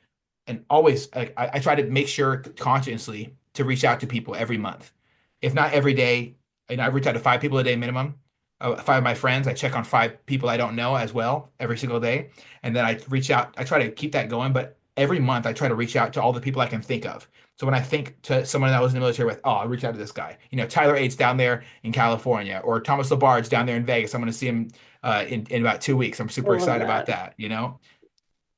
and always I try to make sure consciously to reach out to people every month, if not every day. I reach out to 5 people a day minimum. 5 of my friends. I check on 5 people I don't know as well every single day, and then I reach out. I try to keep that going, but every month I try to reach out to all the people I can think of. So when I think to someone that I was in the military with, oh, I'll reach out to this guy. Tyler Ate's down there in California, or Thomas LaBarge's down there in Vegas. I'm going to see him in about 2 weeks. I'm I super love excited about that. that.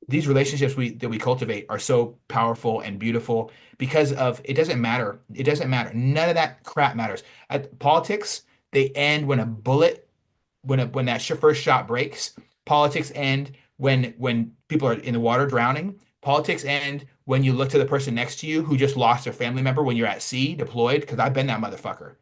These relationships that we cultivate are so powerful and beautiful because of it doesn't matter. It doesn't matter. None of that crap matters. At politics, they end when a bullet when that first shot breaks. Politics end when people are in the water drowning. Politics end when you look to the person next to you who just lost their family member when you're at sea deployed, because I've been that motherfucker.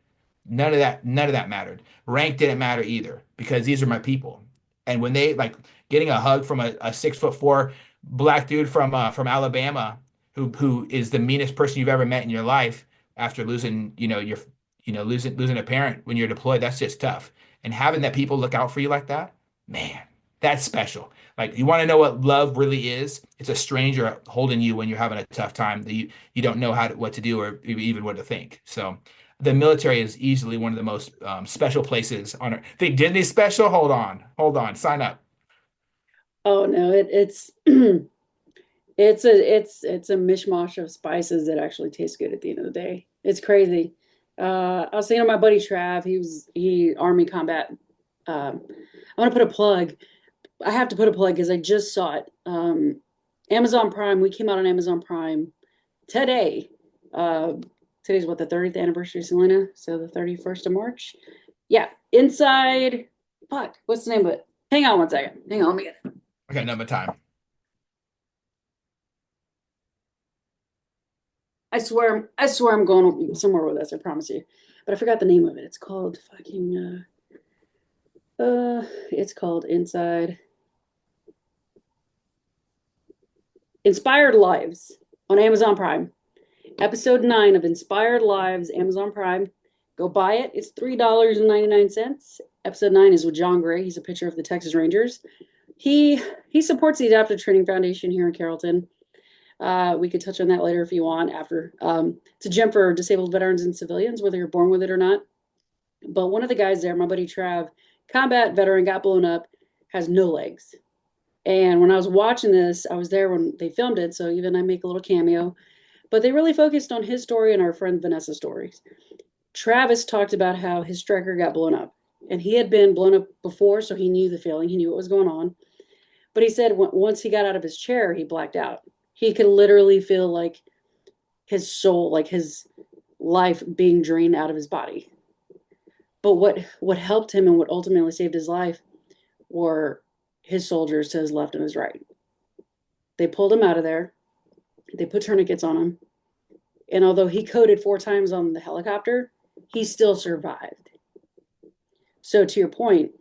None of that mattered. Rank didn't matter either because these are my people. And when they like getting a hug from a 6'4" black dude from Alabama who is the meanest person you've ever met in your life after losing, losing a parent when you're deployed, that's just tough. And having that people look out for you like that, man, that's special. Like you want to know what love really is? It's a stranger holding you when you're having a tough time that you don't know what to do or even what to think. So the military is easily one of the most special places on earth. Think Disney special? Hold on, sign up. Oh no, it's it's a mishmash of spices that actually taste good at the end of the day. It's crazy. I was thinking of my buddy Trav. He Army combat. I want to put a plug. I have to put a plug because I just saw it. Amazon Prime. We came out on Amazon Prime today. Uh, Today's what, the 30th anniversary of Selena, so the 31st of March. Yeah, Inside. Fuck, what's the name of it? Hang on one second. Hang on, let me get it. I got number time. I swear I'm going somewhere with this. I promise you. But I forgot the name of it. It's called fucking. It's called Inspired Lives on Amazon Prime. Episode 9 of Inspired Lives, Amazon Prime. Go buy it. It's $3.99. Episode 9 is with John Gray. He's a pitcher of the Texas Rangers. He supports the Adaptive Training Foundation here in Carrollton. We could touch on that later if you want. After it's a gem for disabled veterans and civilians, whether you're born with it or not. But one of the guys there, my buddy Trav, combat veteran, got blown up, has no legs. And when I was watching this, I was there when they filmed it, so even I make a little cameo. But they really focused on his story and our friend Vanessa's stories. Travis talked about how his striker got blown up, and he had been blown up before, so he knew the feeling, he knew what was going on. But he said once he got out of his chair, he blacked out. He could literally feel like his soul, like his life being drained out of his body. But what helped him and what ultimately saved his life were his soldiers to his left and his right. They pulled him out of there. They put tourniquets on him. And although he coded 4 times on the helicopter, he still survived. So to your point,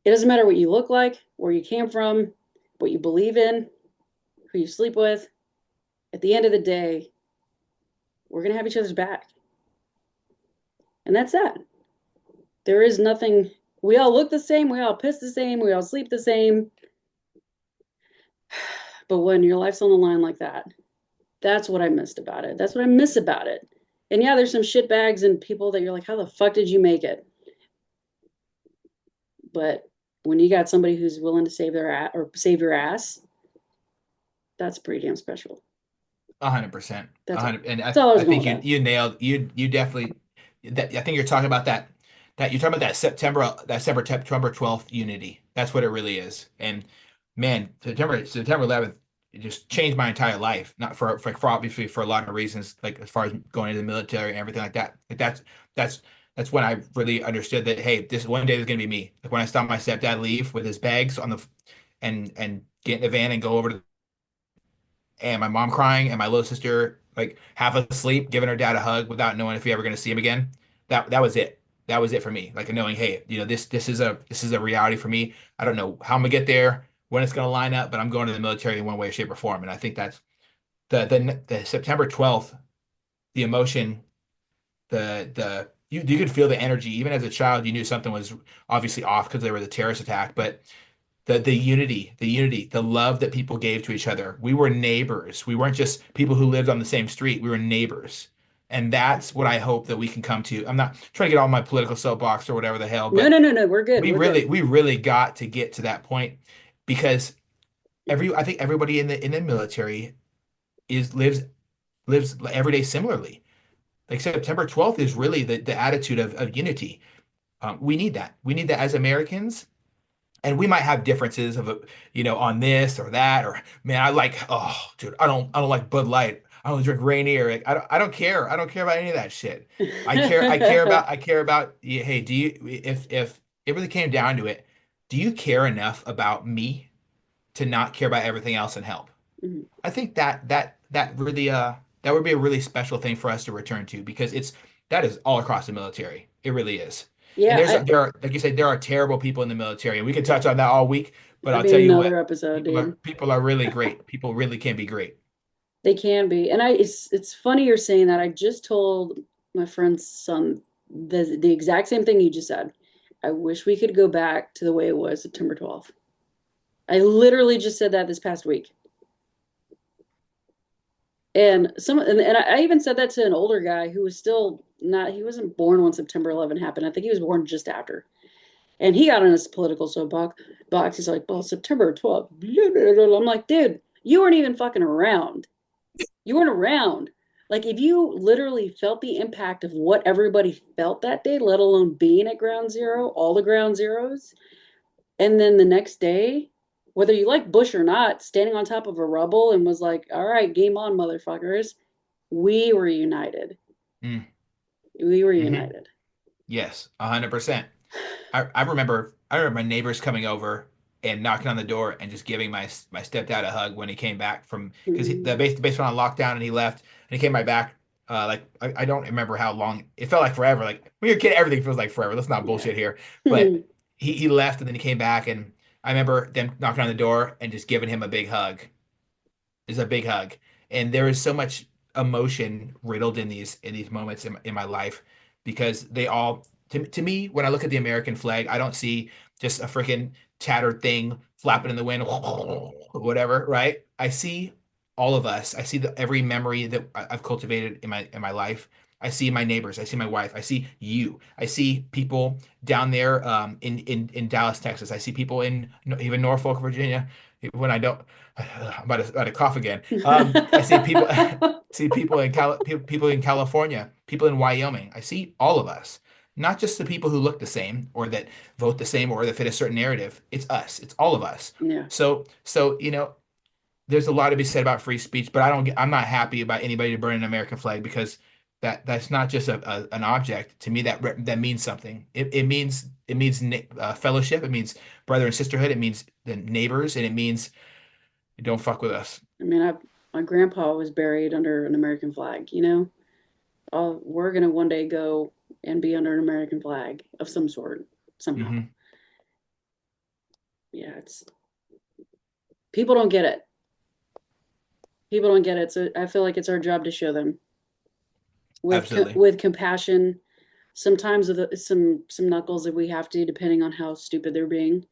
it doesn't matter what you look like, where you came from, what you believe in, who you sleep with. At the end of the day, we're going to have each other's back. And that's that. There is nothing. We all look the same. We all piss the same. We all sleep the same. But when your life's on the line like that, that's what I missed about it. That's what I miss about it. And yeah, there's some shit bags and people that you're like, how the fuck did you make it? But when you got somebody who's willing to save their ass or save your ass, that's pretty damn special. 100%. That's all. 100, and That's all I was I going think with you that. you nailed you definitely that. I think you're talking about that you're talking about that September 12th unity. That's what it really is. And man, September 11th, it just changed my entire life. Not for obviously for a lot of reasons, like as far as going into the military and everything like that. Like that's that's when I really understood that hey, this one day is gonna be me. Like when I saw my stepdad leave with his bags on the and get in the van and go over to and my mom crying and my little sister like half asleep, giving her dad a hug without knowing if we ever going to see him again. That was it. That was it for me. Like knowing, hey, this is a reality for me. I don't know how I'm gonna get there, when it's gonna line up, but I'm going to the military in one way, shape, or form. And I think that's the September 12th, the emotion, you could feel the energy. Even as a child, you knew something was obviously off because they were the terrorist attack, but the unity, the love that people gave to each other. We were neighbors. We weren't just people who lived on the same street. We were neighbors. And that's what I hope that we can come to. I'm not trying to get on my political soapbox or whatever the hell, No, but no, no, no. We're good. we We're really good. we really got to get to that point because I think everybody in the military is lives every day similarly. Like September 12th is really the attitude of unity. We need that. We need that as Americans. And we might have differences of, on this or that, or man, oh, dude, I don't like Bud Light. I don't drink Rainier. Like, I don't care. I don't care about any of that shit. I care about, yeah, hey, if it really came down to it, do you care enough about me to not care about everything else and help? Mhm. I think that really that would be a really special thing for us to return to because that is all across the military. It really is. And Yeah, there are, like you said, there are terrible people in the military, and we could touch on that all week. But that'd I'll be tell you what, another episode, dude. people are really great. People really can be great. They can be. And it's funny you're saying that. I just told my friend's son the exact same thing you just said. I wish we could go back to the way it was September 12th. I literally just said that this past week. And I even said that to an older guy who was still not, he wasn't born when September 11 happened. I think he was born just after. And he got on his political soapbox. He's like, well, September 12th. Blah, blah, blah. I'm like, dude, you weren't even fucking around. You weren't around. Like, if you literally felt the impact of what everybody felt that day, let alone being at ground zero, all the ground zeros, and then the next day, whether you like Bush or not, standing on top of a rubble and was like, all right, game on, motherfuckers. We were united. Mm, We were hmm united. Yes, 100%. I remember my neighbors coming over and knocking on the door and just giving my stepdad a hug when he came back from because Mm, the base went on lockdown and he left and he came right back. Like I don't remember how long it felt like forever. Like when you're a kid, everything feels like forever. Let's not yeah. bullshit here. But he left and then he came back and I remember them knocking on the door and just giving him a big hug is a big hug. And there is so much emotion riddled in these moments in my life because they all to me when I look at the American flag, I don't see just a freaking tattered thing flapping in the wind, whatever, right? I see all of us. I see every memory that I've cultivated in my life. I see my neighbors. I see my wife. I see you. I see people down there in Dallas, Texas. I see people in even Norfolk, Virginia. When I don't, I'm about to cough again. I see people, see people in California, people in Wyoming. I see all of us, not just the people who look the same or that vote the same or that fit a certain narrative. It's us. It's all of us. Yeah. So there's a lot to be said about free speech, but I'm not happy about anybody burning an American flag because that's not just an object. To me, that means something. It means fellowship. It means brother and sisterhood. It means the neighbors, and it means don't fuck with us. I mean, my grandpa was buried under an American flag, you know? We're going to one day go and be under an American flag of some sort, somehow. Hmm. Yeah, it's people don't get it. People don't get it. So I feel like it's our job to show them Absolutely. with compassion, sometimes with some knuckles if we have to, depending on how stupid they're being.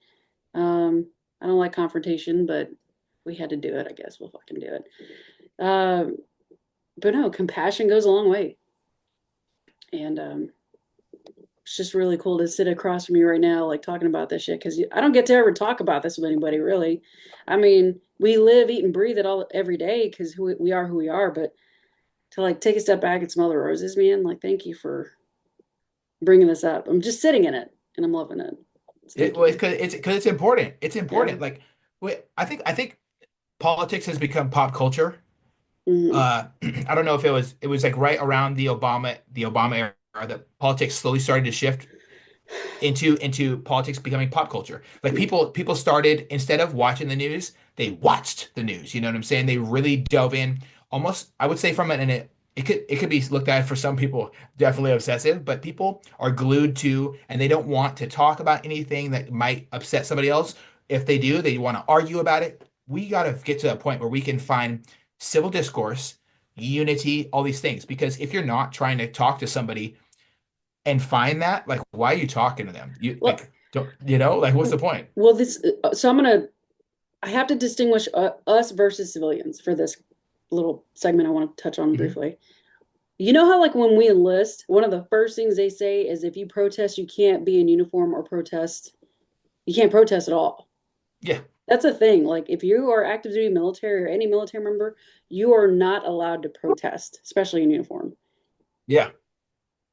I don't like confrontation, but we had to do it. I guess we'll fucking do it. Um, but no, compassion goes a long way, and it's just really cool to sit across from you right now, like talking about this shit, because I don't get to ever talk about this with anybody, really. I mean, we live, eat, and breathe it all every day because we are who we are. But to like take a step back and smell the roses, man, like thank you for bringing this up. I'm just sitting in it and I'm loving it. So thank Well, you. it's because it's important. It's Yeah. important. Like, I think politics has become pop culture. Hmm. I don't know if it was like right around the Obama era that politics slowly started to shift into politics becoming pop culture. Like Yeah. people started instead of watching the news, they watched the news. You know what I'm saying? They really dove in. Almost, I would say from it, and it could be looked at for some people definitely obsessive, but people are glued to, and they don't want to talk about anything that might upset somebody else. If they do, they want to argue about it. We got to get to a point where we can find civil discourse, unity, all these things. Because if you're not trying to talk to somebody and find that, like, why are you talking to them? You Well, like, don't like, what's the point? well, this. So I'm gonna. I have to distinguish us versus civilians for this little segment. I want to touch on Hmm. briefly. You know how, like, when we enlist, one of the first things they say is if you protest, you can't be in uniform or protest. You can't protest at all. Yeah. That's a thing. Like if you are active duty military or any military member, you are not allowed to protest, especially in uniform. Yeah.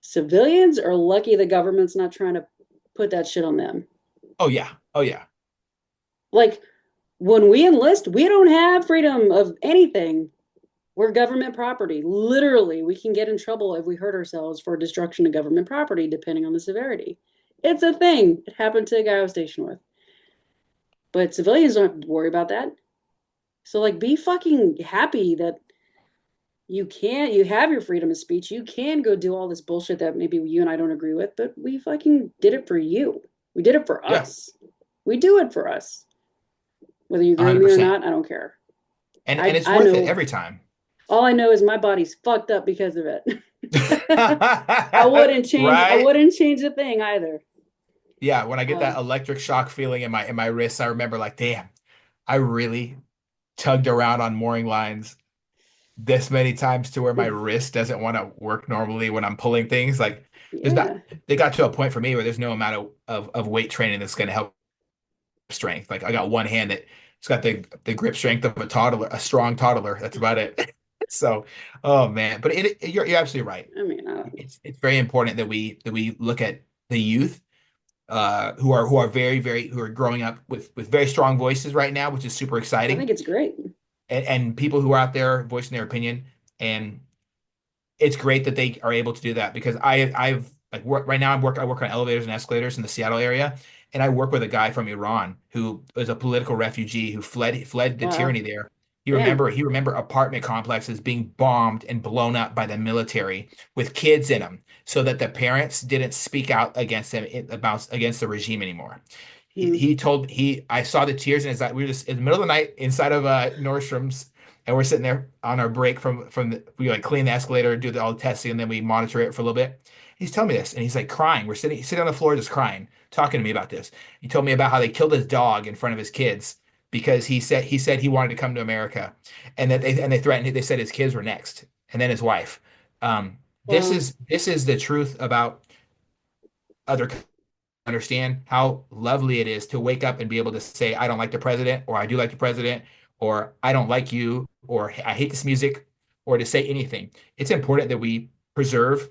Civilians are lucky the government's not trying to put that shit on them. Oh yeah. Oh yeah. Like when we enlist, we don't have freedom of anything. We're government property. Literally, we can get in trouble if we hurt ourselves for destruction of government property, depending on the severity. It's a thing. It happened to a guy I was stationed with. But civilians don't have to worry about that. So, like, be fucking happy that you have your freedom of speech. You can go do all this bullshit that maybe you and I don't agree with, but we fucking did it for you. We did it for Yeah. us. We do it for us. Whether you agree with me or 100%. not, I don't care. And I it's I worth it know every time. all I know is my body's fucked up because of it. I Right? wouldn't change a thing either. Yeah, when I get that Um, electric shock feeling in my wrists, I remember like, damn, I really tugged around on mooring lines this many times to where my wrist doesn't want to work normally when I'm pulling things. Like there's not yeah. they got to a point for me where there's no amount of weight training that's gonna help strength. Like I got one hand that it's got the grip strength of a toddler, a strong toddler. That's about it. So, oh man, but you're absolutely right. I mean, It's very important that we look at the youth who are who are growing up with very strong voices right now, which is super I think exciting, it's great. and people who are out there voicing their opinion. And it's great that they are able to do that because I've like work right now I work on elevators and escalators in the Seattle area, and I work with a guy from Iran who is a political refugee who fled the Wow. tyranny there. Damn. He remember apartment complexes being bombed and blown up by the military with kids in them so that the parents didn't speak out against them about against the regime anymore. Hmm. I saw the tears in his eye. We were just in the middle of the night inside of Nordstrom's, and we're sitting there on our break we like clean the escalator, do all the testing, and then we monitor it for a little bit. He's telling me this, and he's like crying. He's sitting on the floor just crying, talking to me about this. He told me about how they killed his dog in front of his kids because he said he wanted to come to America, and that they threatened. They said his kids were next, and then his wife. Wow. This is the truth about other understand how lovely it is to wake up and be able to say, I don't like the president, or I do like the president, or I don't like you, or I hate this music, or to say anything. It's important that we preserve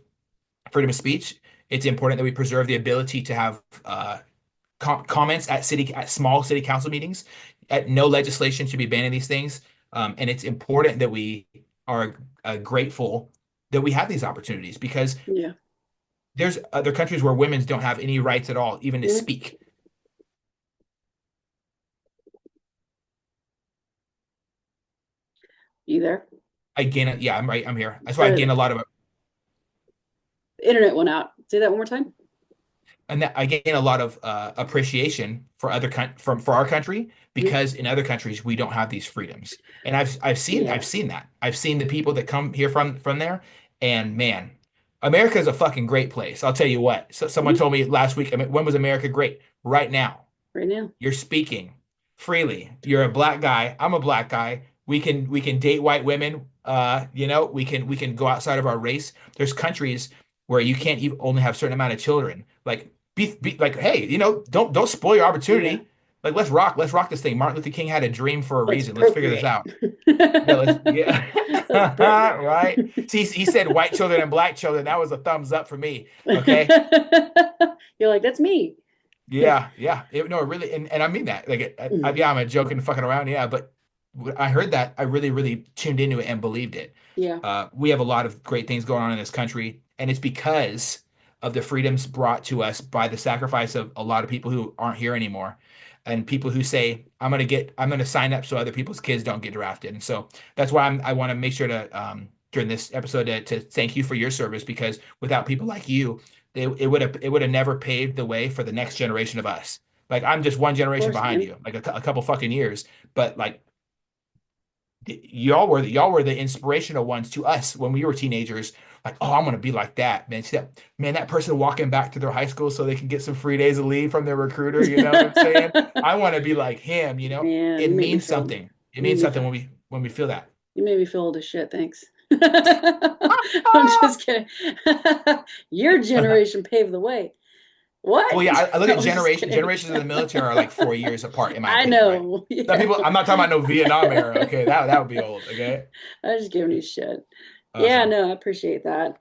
freedom of speech. It's important that we preserve the ability to have comments at small city council meetings. At no legislation should be banning these things, and it's important that we are grateful that we have these opportunities because Yeah. there's other countries where women don't have any rights at all, even to Hmm. speak. You there? I gain it. Yeah, I'm right. I'm here. That's why I gain The a lot of internet went out. Say that one more time. and that I gain a lot of appreciation for for our country Hmm. because in other countries we don't have these freedoms. And Yeah. I've seen that. I've seen the people that come here from there, and man, America is a fucking great place. I'll tell you what. So someone Hmm. told me last week, I mean, when was America great? Right now. Right now. You're speaking freely. You're a black guy. I'm a black guy. We can date white women. You know, we can go outside of our race. There's countries where you can't even only have a certain amount of children. Like be like, hey, you know, don't spoil your Yeah. opportunity. Like let's rock this thing. Martin Luther King had a dream for a Let's reason. Let's figure this procreate. out. Yeah, yeah. Let's procreate. Right. See, he said white children and black children. That was a thumbs up for me. Okay. You're like, that's me. Yeah, yeah. No, it really, and I mean that. Like, yeah, I'm a joking, fucking around. Yeah, but when I heard that, I really, really tuned into it and believed it. Yeah. We have a lot of great things going on in this country, and it's because of the freedoms brought to us by the sacrifice of a lot of people who aren't here anymore, and people who say, I'm gonna sign up so other people's kids don't get drafted." And so that's why I want to make sure to during this episode to thank you for your service because without people like you it would have never paved the way for the next generation of us. Like I'm just one Of generation course, behind man. you, like a couple fucking years, but like y'all were the inspirational ones to us when we were teenagers. Like, oh, I'm gonna be like that, man. See that man, that person walking back to their high school so they can get some free days of leave from their recruiter. You know what I'm saying? I want to be like him. You know, Man, it you make me means feel something. It you made means me something feel when we feel that. you made me feel old as shit, thanks. I'm just kidding. Your generation paved the way. Well, What? yeah, I look I at was just kidding. generations in the military are like 4 years apart, in my I opinion, right? know. Some Yeah. people, I'm not talking about no Vietnam era. Okay, that would be old. Okay, I was just giving you shit. Yeah, awesome. no, I appreciate that.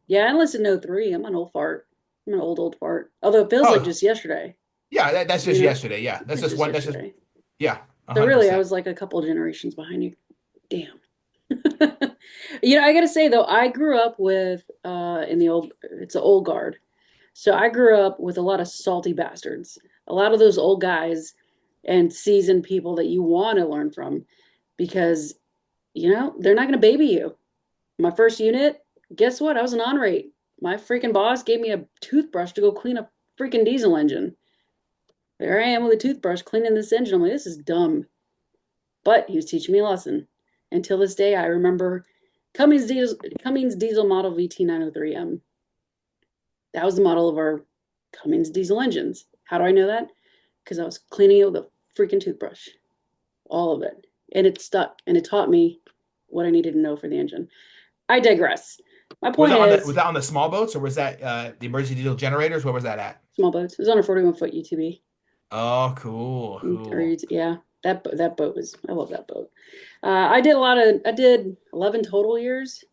Yeah, I enlisted in '03. I'm an old fart. I'm an old fart. Although it feels like Oh, just yesterday, yeah, that's you just know? yesterday. Yeah, that's It's just just one. That's just yesterday. yeah, So really, I 100%. was like a couple of generations behind you. Damn. You know, I gotta say though, I grew up with in the old it's the old guard. So I grew up with a lot of salty bastards. A lot of those old guys and seasoned people that you want to learn from because you know, they're not gonna baby you. My first unit, guess what? I was an on rate. My freaking boss gave me a toothbrush to go clean a freaking diesel engine. There I am with a toothbrush cleaning this engine. I'm like, this is dumb. But he was teaching me a lesson. Until this day, I remember Cummins diesel model VT903M. That was the model of our Cummins diesel engines. How do I know that? Because I was cleaning it with a freaking toothbrush, all of it. And it stuck and it taught me what I needed to know for the engine. I digress. My point Was is that on the small boats or was that the emergency diesel generators? Where was that at? small boats. It was on a 41-foot UTV. Oh, cool, Or cool. yeah, that boat was. I love that boat. I did 11 total years,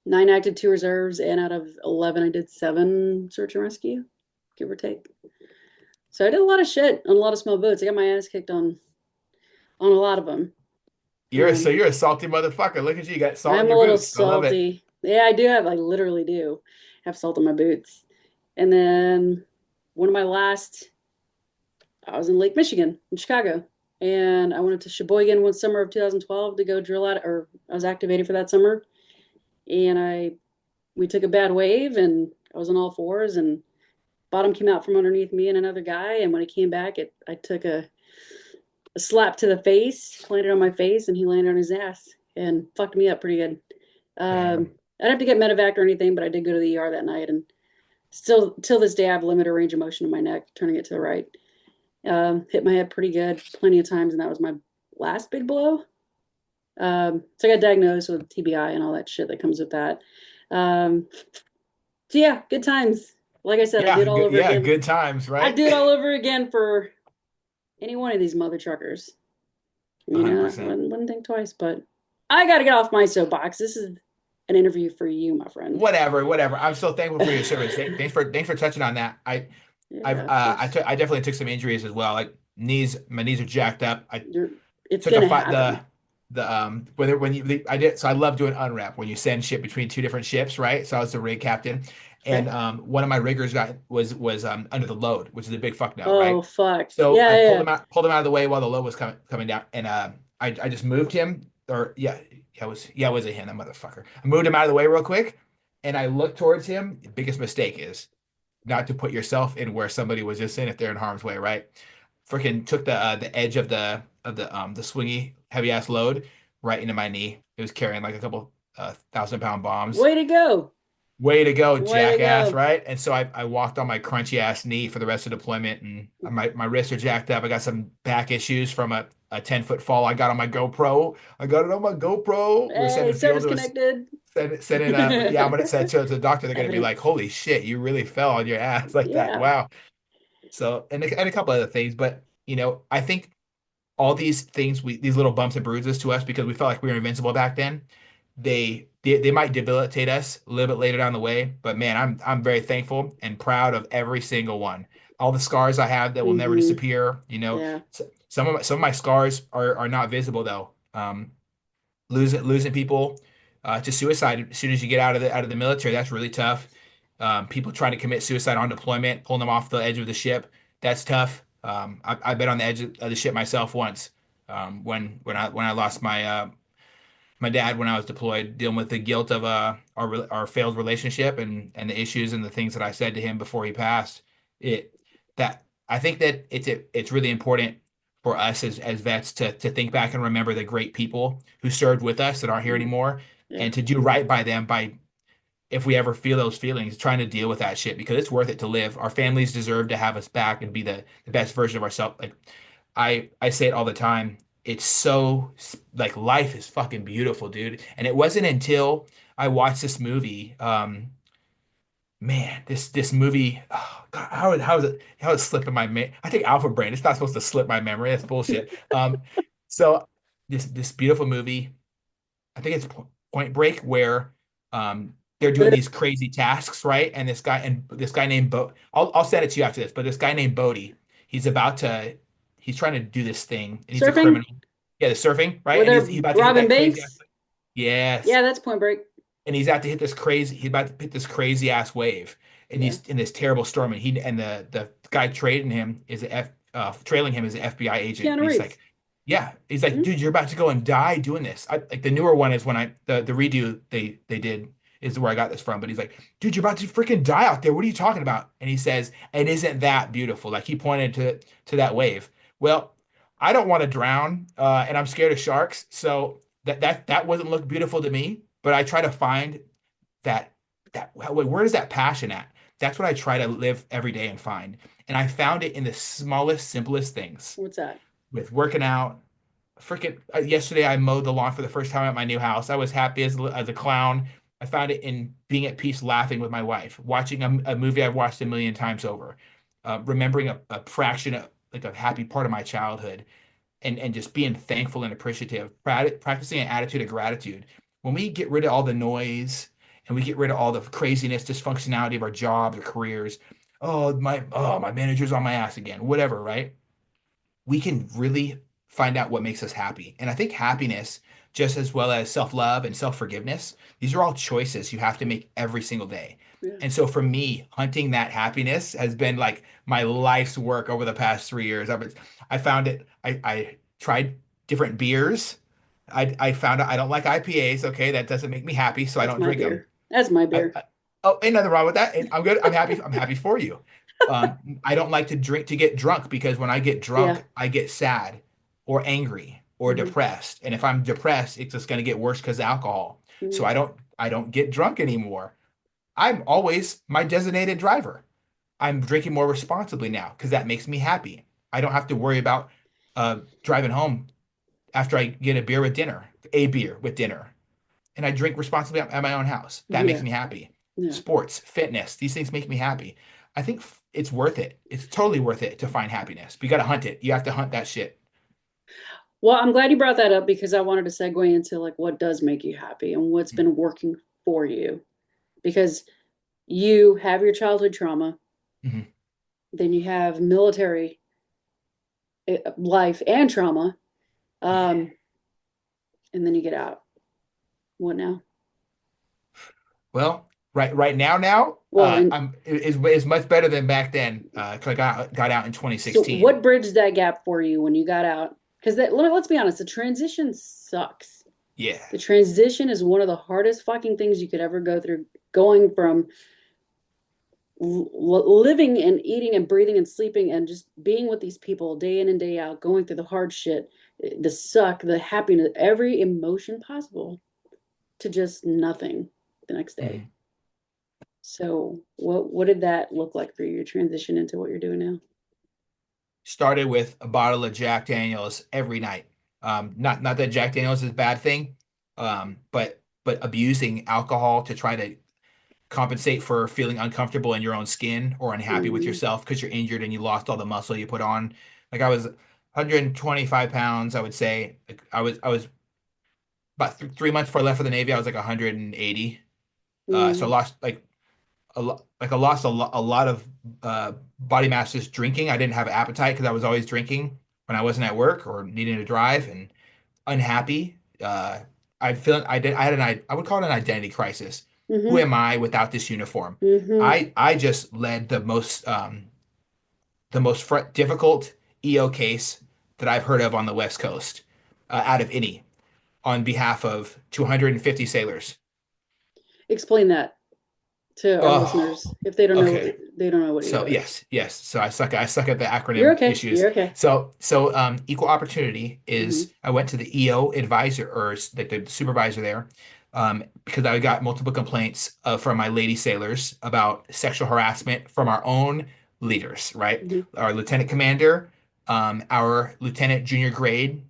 9 active, 2 reserves, and out of 11, I did 7 search and rescue, give or take. So I did a lot of shit on a lot of small boats. I got my ass kicked on a lot of them. Um, You're a salty motherfucker. Look at you, you got salt in I'm a your little boots. I love it. salty. Yeah, I do have. I literally do have salt in my boots. And then one of my last, I was in Lake Michigan in Chicago, and I went to Sheboygan one summer of 2012 to go drill out, or I was activated for that summer. And we took a bad wave, and I was on all fours, and bottom came out from underneath me and another guy. And when I came back, I took a slap to the face, landed on my face, and he landed on his ass and fucked me up pretty good. Damn. I didn't have to get medevac or anything, but I did go to the ER that night, and still till this day I have limited range of motion in my neck, turning it to the right. Hit my head pretty good, plenty of times, and that was my last big blow. So I got diagnosed with TBI and all that shit that comes with that. Um, so yeah, good times. Like I said, I do Yeah, it all over yeah, again. good times, I'd right? do it all over again for any one of these mother truckers. You know, I 100%. wouldn't think twice, but I got to get off my soapbox. This is an interview for you, my friend. Whatever, whatever. I'm so thankful for your service. Thanks for touching on that. Yeah, of course. I definitely took some injuries as well. Like my knees are jacked up. I You're, it's took a gonna fight happen. when you I did so I love doing unwrap when you send ship between two different ships, right? So I was the rig captain, and Okay. one of my riggers got was under the load, which is a big fuck no, Oh right? fuck. So Yeah, I yeah, pulled him out of the way while the load was coming down, and I just moved him, or yeah, it was a him, that motherfucker. I moved him out of the way real quick, and I looked towards him. The biggest mistake is not to put yourself in where somebody was just in if they're in harm's way, right? Freaking took the edge of the swingy heavy ass load right into my knee. It was carrying like a couple 1,000 pound yeah. bombs. Way to go. Way to go, Way to jackass, go. right? And so I walked on my crunchy ass knee for the rest of deployment, and my wrists are jacked up. I got some back issues from a 10-foot fall I got on my GoPro. I got it on my GoPro. We were Hey, sending field service to us, connected. sending yeah, I'm gonna send it to the doctor. They're gonna be like, Evidence. holy shit, you really fell on your ass like that. Yeah. Wow. So and a couple other things, but I think all these things these little bumps and bruises to us because we felt like we were invincible back then. They might debilitate us a little bit later down the way, but man, I'm very thankful and proud of every single one. All the scars I have that will never Mm-hmm. disappear. Yeah. Some of my scars are not visible though. Losing people to suicide as soon as you get out of the military, that's really tough. People trying to commit suicide on deployment, pulling them off the edge of the ship, that's tough. I've been on the edge of the ship myself once when I lost my dad when I was deployed, dealing with the guilt of our failed relationship and the issues and the things that I said to him before he passed. It that I think that it's really important for us as vets to think back and remember the great people who served with us that aren't here Mm. anymore, Yeah. and to do right by them by if we ever feel those feelings, trying to deal with that shit because it's worth it to live. Our families deserve to have us back and be the best version of ourselves. Like I say it all the time. It's so like life is fucking beautiful, dude. And it wasn't until I watched this movie. man, this movie, oh God, how it slipping my I think alpha brain. It's not supposed to slip my memory. That's bullshit. So this beautiful movie, I think it's Point Break, where they're doing these crazy tasks, right? And this guy named I'll send it to you after this, but this guy named Bodie, he's about to he's trying to do this thing and he's a Surfing criminal. Yeah, the surfing, right? where And they're he's about to hit robbing that crazy ass. banks. Yes, Yeah, that's Point Break. and he's about to hit this crazy he's about to hit this crazy ass wave, and Yeah, he's in this terrible storm, and he and the guy trading him is a F trailing him is an FBI agent, Keanu and he's Reeves. like, yeah, he's like, Hmm? dude, you're about to go and die doing this. Like the newer one is when the redo they did is where I got this from, but he's like, dude, you're about to freaking die out there, what are you talking about? And he says, and isn't that beautiful? Like he pointed to that wave. Well, I don't want to drown, and I'm scared of sharks, so that wasn't look beautiful to me. But I try to find that where is that passion at? That's what I try to live every day and find. And I found it in the smallest, simplest things. What's that? With working out. Freaking yesterday I mowed the lawn for the first time at my new house. I was happy as a clown. I found it in being at peace laughing with my wife, watching a movie I've watched a million times over, remembering a fraction of like a happy part of my childhood, and just being thankful and appreciative, practicing an attitude of gratitude. When we get rid of all the noise and we get rid of all the craziness, dysfunctionality of our jobs or careers, my manager's on my ass again, whatever, right? We can really find out what makes us happy. And I think happiness, just as well as self-love and self-forgiveness, these are all choices you have to make every single day. Yeah. And so for me, hunting that happiness has been like my life's work over the past 3 years. I found it, I tried different beers. I found out I don't like IPAs. Okay, that doesn't make me happy, so I That's don't my drink them. beer. That's my I, beer. I, oh, ain't nothing wrong with that. I'm good. I'm happy. I'm happy for you. I don't like to drink to get drunk because when I get Yeah. drunk, I get sad or angry or Hmm. depressed. And if I'm depressed, it's just going to get worse because of alcohol. So Hmm. I don't get drunk anymore. I'm always my designated driver. I'm drinking more responsibly now because that makes me happy. I don't have to worry about driving home after I get a beer with dinner, and I drink responsibly at my own house. That makes Yeah. me happy. Yeah. Sports, fitness, these things make me happy. I think it's worth it. It's totally worth it to find happiness. But you got to hunt it. You have to hunt that shit. Well, I'm glad you brought that up because I wanted to segue into like what does make you happy and what's been working for you. Because you have your childhood trauma, Mm-hmm. then you have military life and trauma, Yeah. um, and then you get out. What now? Well, right now, Well, and I'm is much better than back then. 'Cause I got out in so 2016. what bridged that gap for you when you got out? Because let's be honest, the transition sucks. Yeah. The transition is one of the hardest fucking things you could ever go through. Going from living and eating and breathing and sleeping and just being with these people day in and day out, going through the hard shit, the suck, the happiness, every emotion possible to just nothing the next day. Mhm. So what did that look like for you, your transition into what you're doing now? Started with a bottle of Jack Daniels every night. Not that Jack Daniels is a bad thing, but abusing alcohol to try to compensate for feeling uncomfortable in your own skin or unhappy with Mm-hmm. yourself because you're injured and you lost all the muscle you put on. Like I was 125 pounds, I would say. Like I was about 3 months before I left for the Navy, I was like 180. So I Mm-hmm. lost like I lost a lot of body mass just drinking. I didn't have appetite because I was always drinking when I wasn't at work or needing to drive and unhappy. I had I would call it an identity crisis. Who Mm-hmm. am I without this uniform? Mm-hmm. I just led the most difficult EO case that I've heard of on the West Coast, out of any, on behalf of 250 sailors. Explain that to our Oh, listeners if they don't know okay. they don't know what EO So is. yes. So I suck at the You're acronym okay. issues. You're okay. So equal opportunity Mm-hmm. is I went to the EO advisor or like the supervisor there, because I got multiple complaints from my lady sailors about sexual harassment from our own leaders, right? Mm-hmm. Our lieutenant commander, our lieutenant junior grade,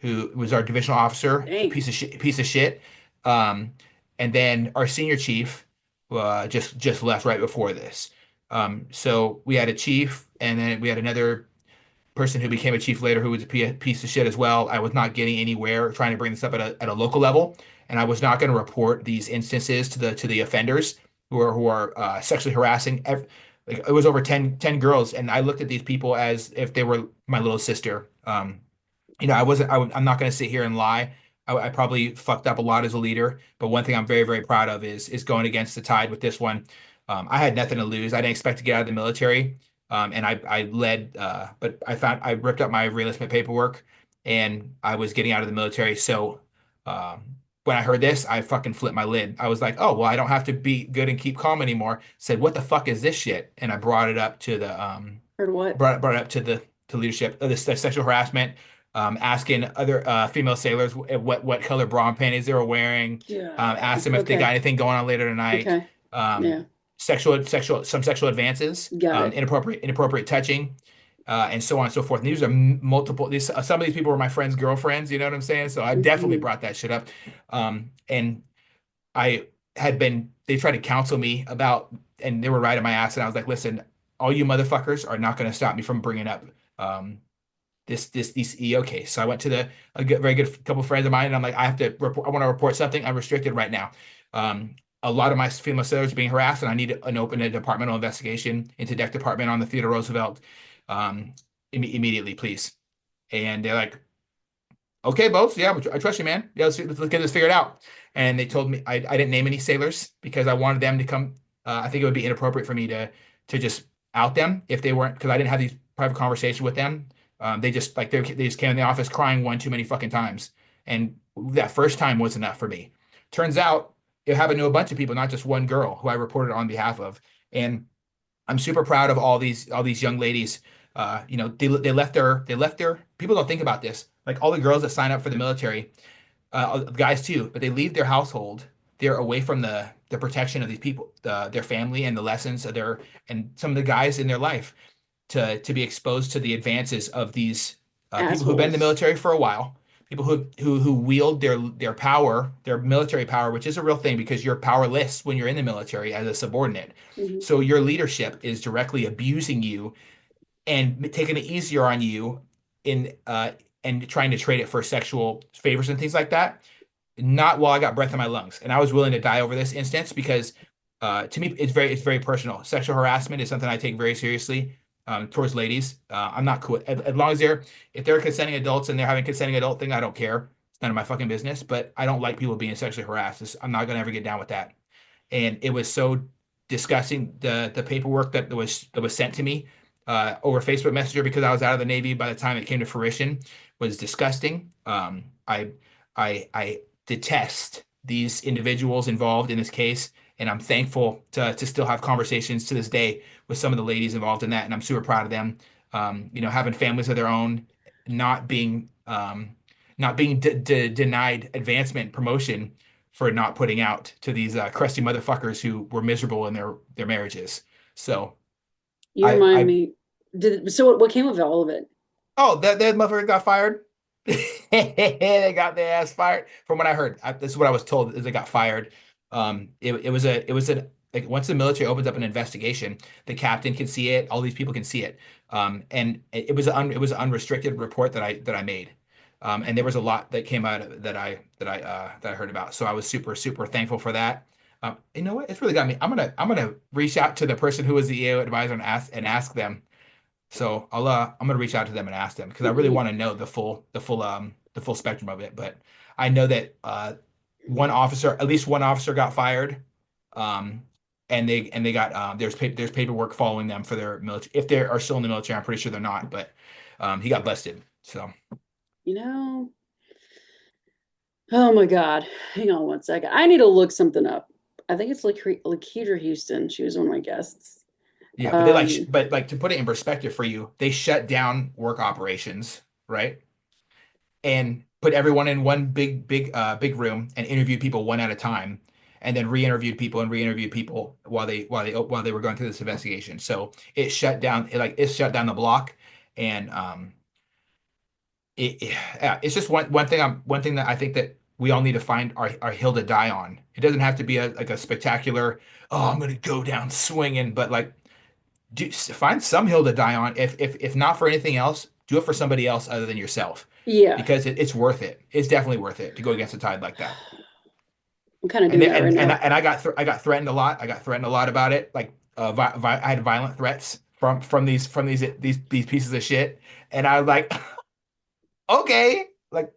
who was our divisional officer, Dang. piece of shit, um, and then our senior chief. just left right before this. So we had a chief, and then we had another person who became a chief later who was a piece of shit as well. I was not getting anywhere trying to bring this up at a local level, and I was not going to report these instances to the offenders who are sexually harassing. Like it was over 10 girls, and I looked at these people as if they were my little sister. I wasn't. I'm not going to sit here and lie. I probably fucked up a lot as a leader, but one thing I'm very, very proud of is going against the tide with this one. I had nothing to lose. I didn't expect to get out of the military, and I led. But I ripped up my reenlistment paperwork, and I was getting out of the military. So when I heard this, I fucking flipped my lid. I was like, oh well, I don't have to be good and keep calm anymore. Said, what the fuck is this shit? And I brought it up to the Heard what? brought it up to the to leadership. The sexual harassment, asking other female sailors what color bra and panties they were wearing. Asked God. them if they got Okay. anything going on later tonight. Okay. Um, Yeah. sexual advances, Got it. inappropriate touching, and so on and so forth. And these are multiple. These some of these people were my friends' girlfriends. You know what I'm saying? So I definitely Hmm. brought that shit up. And I had been. They tried to counsel me about, and they were right in my ass. And I was like, listen, all you motherfuckers are not going to stop me from bringing up um, this EO case. So I went to very good couple of friends of mine, and I'm like, I have to report. I want to report something. I'm restricted right now. A lot of my female sailors are being harassed, and I need an open a departmental investigation into deck department on the Theodore Roosevelt immediately, please. And they're like, okay, boats. Yeah, I trust you, man. Yeah, let's get this figured out. And they told me I didn't name any sailors because I wanted them to come. I think it would be inappropriate for me to just out them if they weren't, because I didn't have these private conversations with them. They just they just came in the office crying one too many fucking times, and that first time was enough for me. Turns out it happened to a bunch of people, not just one girl who I reported on behalf of. And I'm super proud of all these young ladies. They left their people don't think about this. Like all the girls that sign up for the military, guys too, but they leave their household. They're away from the protection of these people, their family, and the lessons of their and some of the guys in their life to be exposed to the advances of these people who've been in the Assholes. military for a while, people who wield their power, their military power, which is a real thing because you're powerless when you're in the military as a subordinate. Hmm. So your leadership is directly abusing you and taking it easier on you in and trying to trade it for sexual favors and things like that. Not while I got breath in my lungs. And I was willing to die over this instance because to me it's very personal. Sexual harassment is something I take very seriously towards ladies. I'm not cool as long as if they're consenting adults and they're having consenting adult thing, I don't care. It's none of my fucking business. But I don't like people being sexually harassed. I'm not gonna ever get down with that. And it was so disgusting the paperwork that was sent to me over Facebook Messenger because I was out of the Navy by the time it came to fruition was disgusting. I detest these individuals involved in this case, and I'm thankful to still have conversations to this day with some of the ladies involved in that, and I'm super proud of them. Having families of their own, not being not being denied advancement, promotion for not putting out to these crusty motherfuckers who were miserable in their marriages. So You remind I me. So what came of all of it? oh, that motherfucker got fired. They got their ass fired. From what I heard, this is what I was told is they got fired. It was a like once the military opens up an investigation, the captain can see it. All these people can see it. And it was an unrestricted report that I made. And there was a lot that came out of it that I heard about. So I was super super thankful for that. You know what? It's really got me. I'm gonna reach out to the person who was the EO advisor and ask them so I'm gonna reach out to them and ask them because I really You, want to know the full spectrum of it. But I know that at least one officer got fired, um, and they got there's paperwork following them for their military. If they are still in the military, I'm pretty sure they're not, but he got busted. So you know. Oh my God. Hang on one second. I need to look something up. I think it's Lakeisha Houston. She was one of my guests. yeah, but Um, but like to put it in perspective for you, they shut down work operations, right? And put everyone in one big room and interviewed people one at a time and then re-interviewed people while they were going through this investigation. So it shut down the block and yeah, it's just one thing that I think that we all need to find our hill to die on. It doesn't have to be like a spectacular, oh, I'm gonna go down swinging, but like find some hill to die on. If not for anything else, do it for somebody else other than yourself, Yeah, because it's worth it. It's definitely worth it to go against the tide like that. I'm kind of And doing then, that right now. I got I got threatened a lot. I got threatened a lot about it. Like I had violent threats from these pieces of shit, and I was like, okay, like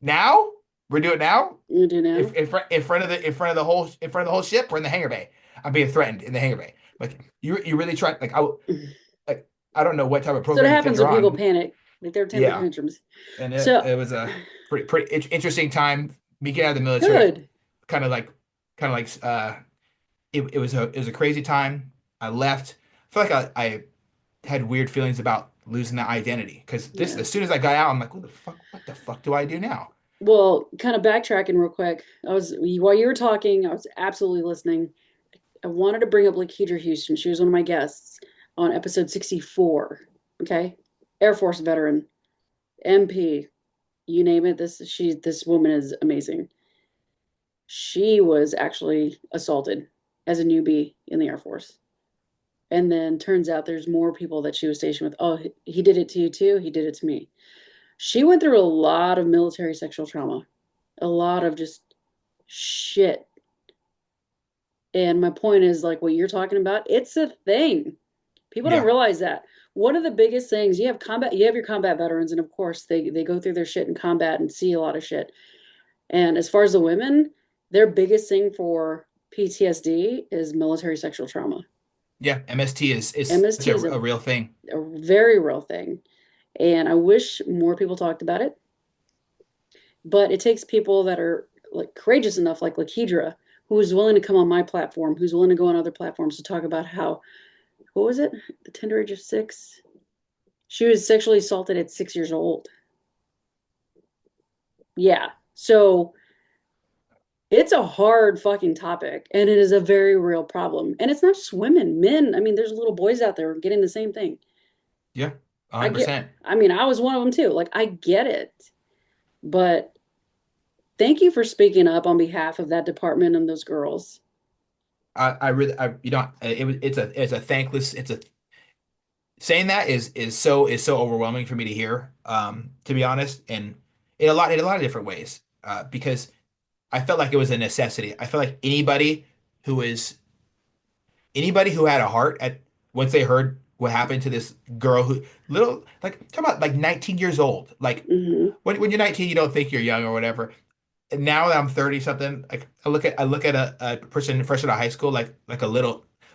now we're doing it now. You do If now. in front of the whole ship, we're in the hangar bay. I'm being threatened in the hangar bay. Like you really try like like I don't know what type of So it program you think happens you're when people on. panic, like their temper Yeah, tantrums. and So it was a pretty interesting time. Me getting out of the military, good. kind of like kind of like it was a crazy time. I left. I feel like I had weird feelings about losing that identity because this Yeah. as soon as I got out, I'm like, what the fuck do I do now? Well, kind of backtracking real quick. I was while you were talking, I was absolutely listening. I wanted to bring up Lakeisha Houston. She was one of my guests on episode 64. Okay. Air Force veteran, MP, you name it. This woman is amazing. She was actually assaulted as a newbie in the Air Force. And then turns out there's more people that she was stationed with. Oh, he did it to you too. He did it to me. She went through a lot of military sexual trauma, a lot of just shit. And my point is like what you're talking about, it's a thing. People don't Yeah, realize that. One of the biggest things, you have your combat veterans, and of course they go through their shit in combat and see a lot of shit. And as far as the women, their biggest thing for PTSD is military sexual trauma. yeah. MST is such MST is a real thing. a very real thing. And I wish more people talked about it. But it takes people that are like courageous enough, like Lakidra, who's willing to come on my platform, who's willing to go on other platforms to talk about how, what was it? The tender age of 6? She was sexually assaulted at 6 years old. Yeah. So it's a hard fucking topic and it is a very real problem. And it's not just women, men. I mean, there's little boys out there getting the same thing. Yeah, I get, 100%. I mean, I was one of them too. Like, I get it. But thank you for speaking up on behalf of that department and those girls. I really you know it's a thankless it's a saying that is so overwhelming for me to hear, to be honest, and in a lot of different ways, because I felt like it was a necessity. I felt like who is anybody who had a heart at once they heard what happened to this girl who little like talk about like 19 years old, like Hmm. when you're 19 you don't think you're young or whatever. And now that I'm 30 something, like I look at a person fresh out of high school, like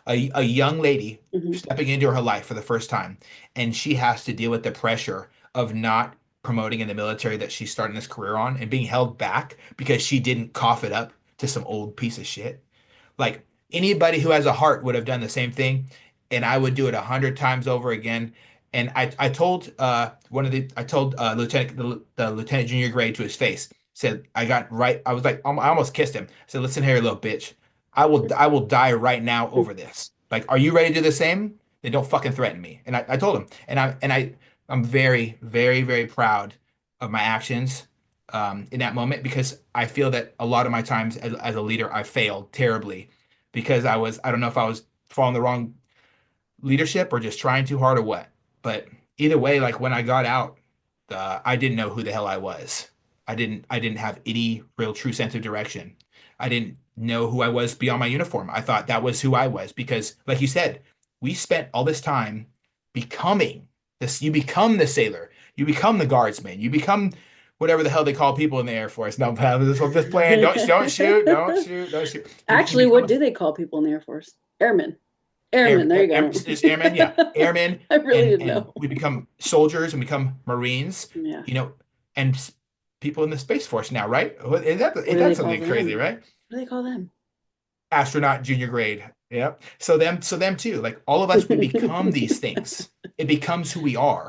a young lady Hmm. stepping into her life for the first time, and she has to deal with the pressure of not promoting in the military that she's starting this career on and being held back because she didn't cough it up to some old piece of shit. Like anybody who has a heart would have done the same thing, and I would do it 100 times over again. And I told I told the lieutenant junior grade to his face, said I got right. I was like I almost kissed him. I said, listen here, little bitch, I will die right now over this. Like, are you ready to do the same? Then don't fucking threaten me. And I told him, I'm very very proud of my actions, in that moment, because I feel that a lot of my times as a leader, I failed terribly because I don't know if I was following the wrong leadership or just trying too hard or what. But either way, like when I got out, I didn't know who the hell I was. I didn't have any real true sense of direction. I didn't know who I was beyond my uniform. I thought that was who I was because, like you said, we spent all this time becoming this. You become the sailor. You become the guardsman. You become whatever the hell they call people in the Air Force. No, this plan. Don't shoot. Don't shoot. Don't shoot. You Actually, what become do they call people in the Air Force? Airmen. Airmen. There you It's airmen, yeah, go. airmen, I really didn't and know. we become soldiers and become Marines, Yeah. you know, and people in the Space Force now, right? What Is do that they call something crazy, them? right? What do they call them? Astronaut junior grade. Yep. So them too. Like all of us, we become these things. It becomes who we are.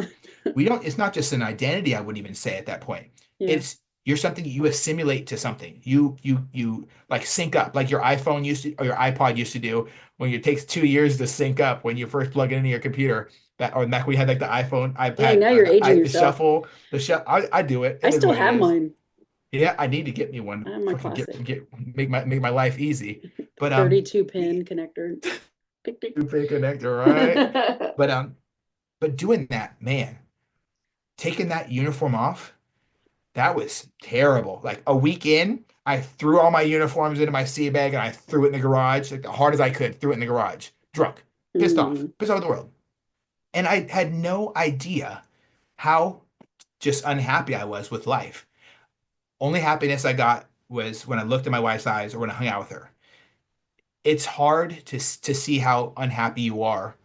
We don't, it's not just an identity, I wouldn't even say at that point. Yeah. It's you're something you assimilate to something. You like sync up like your iPhone used to or your iPod used to do when it takes 2 years to sync up when you first plug it into your computer. That or back we had like the iPhone, Dang, iPad, now you're aging the yourself. shuffle, I do it. I It is still what it have is. mine. Yeah, I need to get me one. I have my Fucking classic make my life easy. But 32 pin connector. Tick, tick. two pin connector, right? But but doing that, man, taking that uniform off, that was terrible. Like a week in, I threw all my uniforms into my sea bag and I threw it in the garage, like the hard as I could, threw it in the garage. Drunk, Mm. pissed off at the world. And I had no idea how just unhappy I was with life. Only happiness I got was when I looked in my wife's eyes or when I hung out with her. It's hard to see how unhappy you are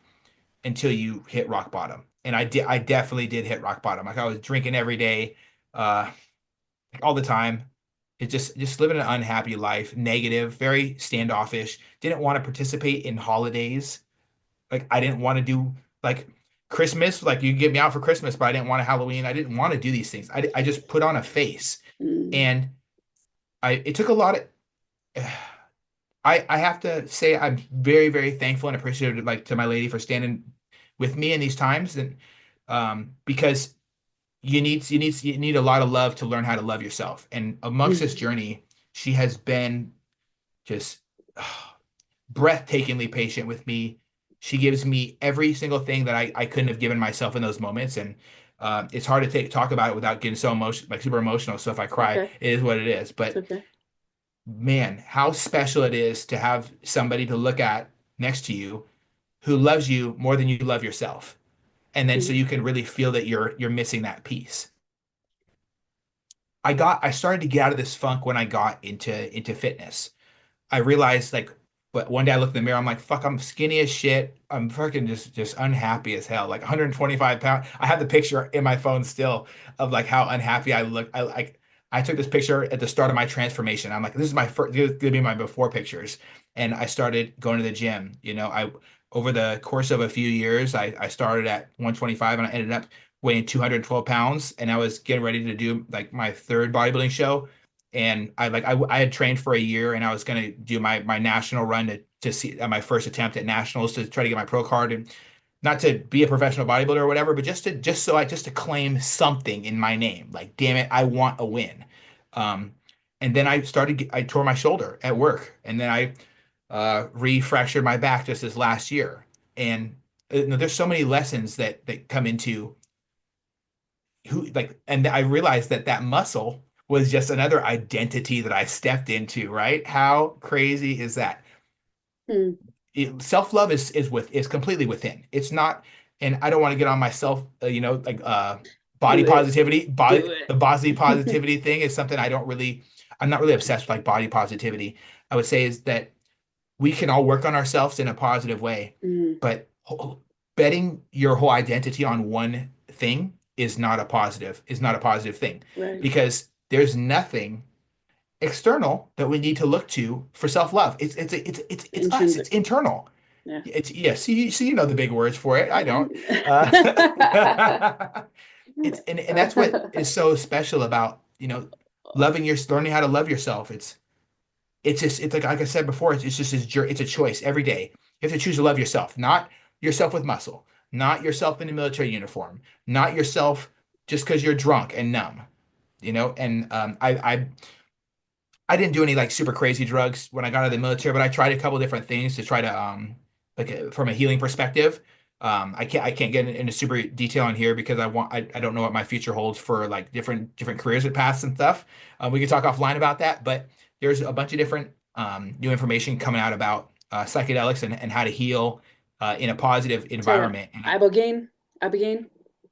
until you hit rock bottom. And I definitely did hit rock bottom. Like I was drinking every day, uh, all the time. It just living an unhappy life, negative, very standoffish. Didn't want to participate in holidays. Like I didn't want to do like Christmas. Like you get me out for Christmas, but I didn't want a Halloween. I didn't want to do these things. I just put on a face, Mm. and I it took a lot of. I have to say I'm very thankful and appreciative like to my lady for standing with me in these times and because you need a lot of love to learn how to love yourself. And amongst this journey, she has been just breathtakingly patient with me. She gives me every single thing that I couldn't have given myself in those moments. And it's hard to talk about it without getting so emotional, like super emotional. So if I cry, Okay. it is what it is. It's But okay. man, how special it is to have somebody to look at next to you who loves you more than you love yourself. And then so Mm. you can really feel that you're missing that piece. I started to get out of this funk when I got into fitness. I realized like, but one day I looked in the mirror, I'm like, fuck, I'm skinny as shit. I'm fucking just unhappy as hell. Like 125 pounds. I have the picture in my phone still of like how unhappy I look. I took this picture at the start of my transformation. I'm like, this is my first, this is gonna be my before pictures. And I started going to the gym. You know, I over the course of a few years, I started at 125 and I ended up weighing 212 pounds. And I was getting ready to do like my third bodybuilding show and I had trained for a year and I was going to do my national run to see my first attempt at nationals to try to get my pro card and not to be a professional bodybuilder or whatever, but just to claim something in my name. Like, damn it, I want a win. Um, and then I tore my shoulder at work, and then I re-fractured my back just this last year. And there's so many lessons that come into who like and I realized that that muscle was just another identity that I stepped into, right? How crazy is that? Mm. Self-love is completely within. It's not, and I don't want to get on myself, body Do it. positivity, Do the it. body positivity thing is something I'm not really obsessed with like body positivity. I would say is that we can all work on ourselves in a positive way, Mm. but betting your whole identity on one thing is not a positive thing Right. because there's nothing external that we need to look to for self-love. It's us. It's Intrinsic. internal. Yeah. It's yes. You know the big words for it. I don't. Uh, and that's what is so special about learning how to love yourself. It's like I said before, it's just it's a choice every day. You have to choose to love yourself, not yourself with muscle, not yourself in a military uniform, not yourself just because you're drunk and numb, And I didn't do any like super crazy drugs when I got out of the military, but I tried a couple different things to try to from a healing perspective. I can't get into super detail on here because I don't know what my future holds for like different careers and paths and stuff. We can talk offline about that, but there's a bunch of different new information coming out about psychedelics and how to heal in a positive To environment. And ibogaine, ibogaine,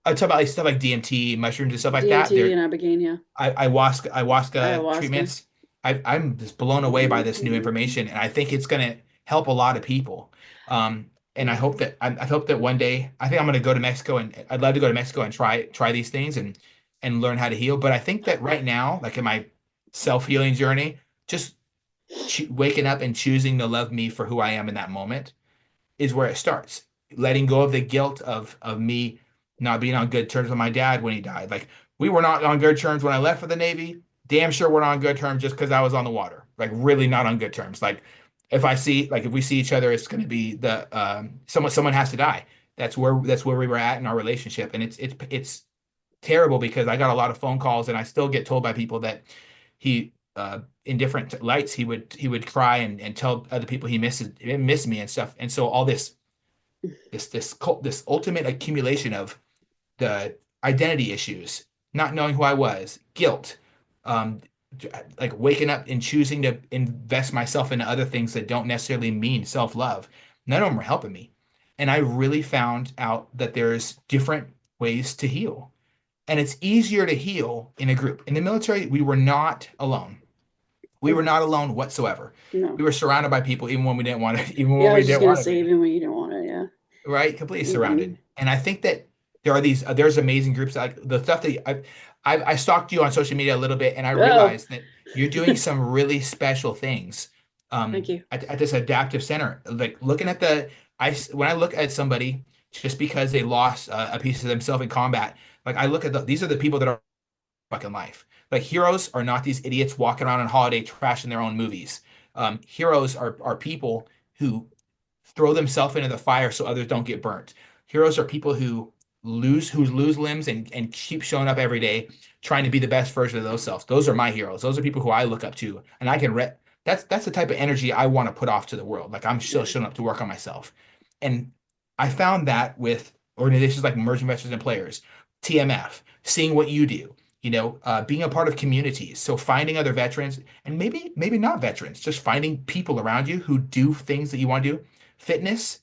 I talk about like stuff like DMT, mushrooms and stuff like that. DMT, They're and ibogaine. Yeah, ayahuasca ayahuasca. treatments. I'm just blown away by this new Hmm. information, and I think it's going to help a lot of people. And Yeah. I hope that one day I think I'm going to go to Mexico, and I'd love to go to Mexico and try these things and learn how to heal. But I think that right now, like in my self healing journey, just waking up and choosing to love me for who I am in that moment is where it starts. Letting go of the guilt of me not being on good terms with my dad when he died. Like we were not on good terms when I left for the Navy. Damn sure we're not on good terms just because I was on the water. Like really not on good terms. Like if we see each other, it's going to be the someone has to die. That's where we were at in our relationship, and it's terrible because I got a lot of phone calls and I still get told by people that he in different lights he would cry and tell other people he missed me and stuff. And so all this ultimate accumulation of the identity issues, not knowing who I was, guilt, um, like waking up and choosing to invest myself into other things that don't necessarily mean self-love. None of them were helping me. And I really found out that there's different ways to heal. And it's easier to heal in a group. In the military, we were not alone. We were Okay. not alone whatsoever. No. We were surrounded by people even when we didn't want to, even when Yeah, I we was just didn't gonna want to say be, even when you didn't want to, yeah. right? Completely Mm-mm. surrounded. And I think that there's amazing groups like the stuff that I stalked you on social media a little bit, and I Oh, realized that you're doing some really special things thank you. at this adaptive center. Like looking at when I look at somebody just because they lost a piece of themselves in combat, like I look at these are the people that are fucking life. Like heroes are not these idiots walking around on holiday trashing their own movies. Heroes are people who throw themselves into the fire so others don't get burnt. Heroes are people who lose limbs and keep showing up every day trying to be the best version of those selves. Those are my heroes. Those are people who I look up to, and I can that's the type of energy I want to put off to the world. Like I'm still Yeah. showing up to work on myself, and I found that with organizations like Emerging Veterans and Players, TMF, seeing what you do. Being a part of communities. So finding other veterans and maybe not veterans, just finding people around you who do things that you want to do. Fitness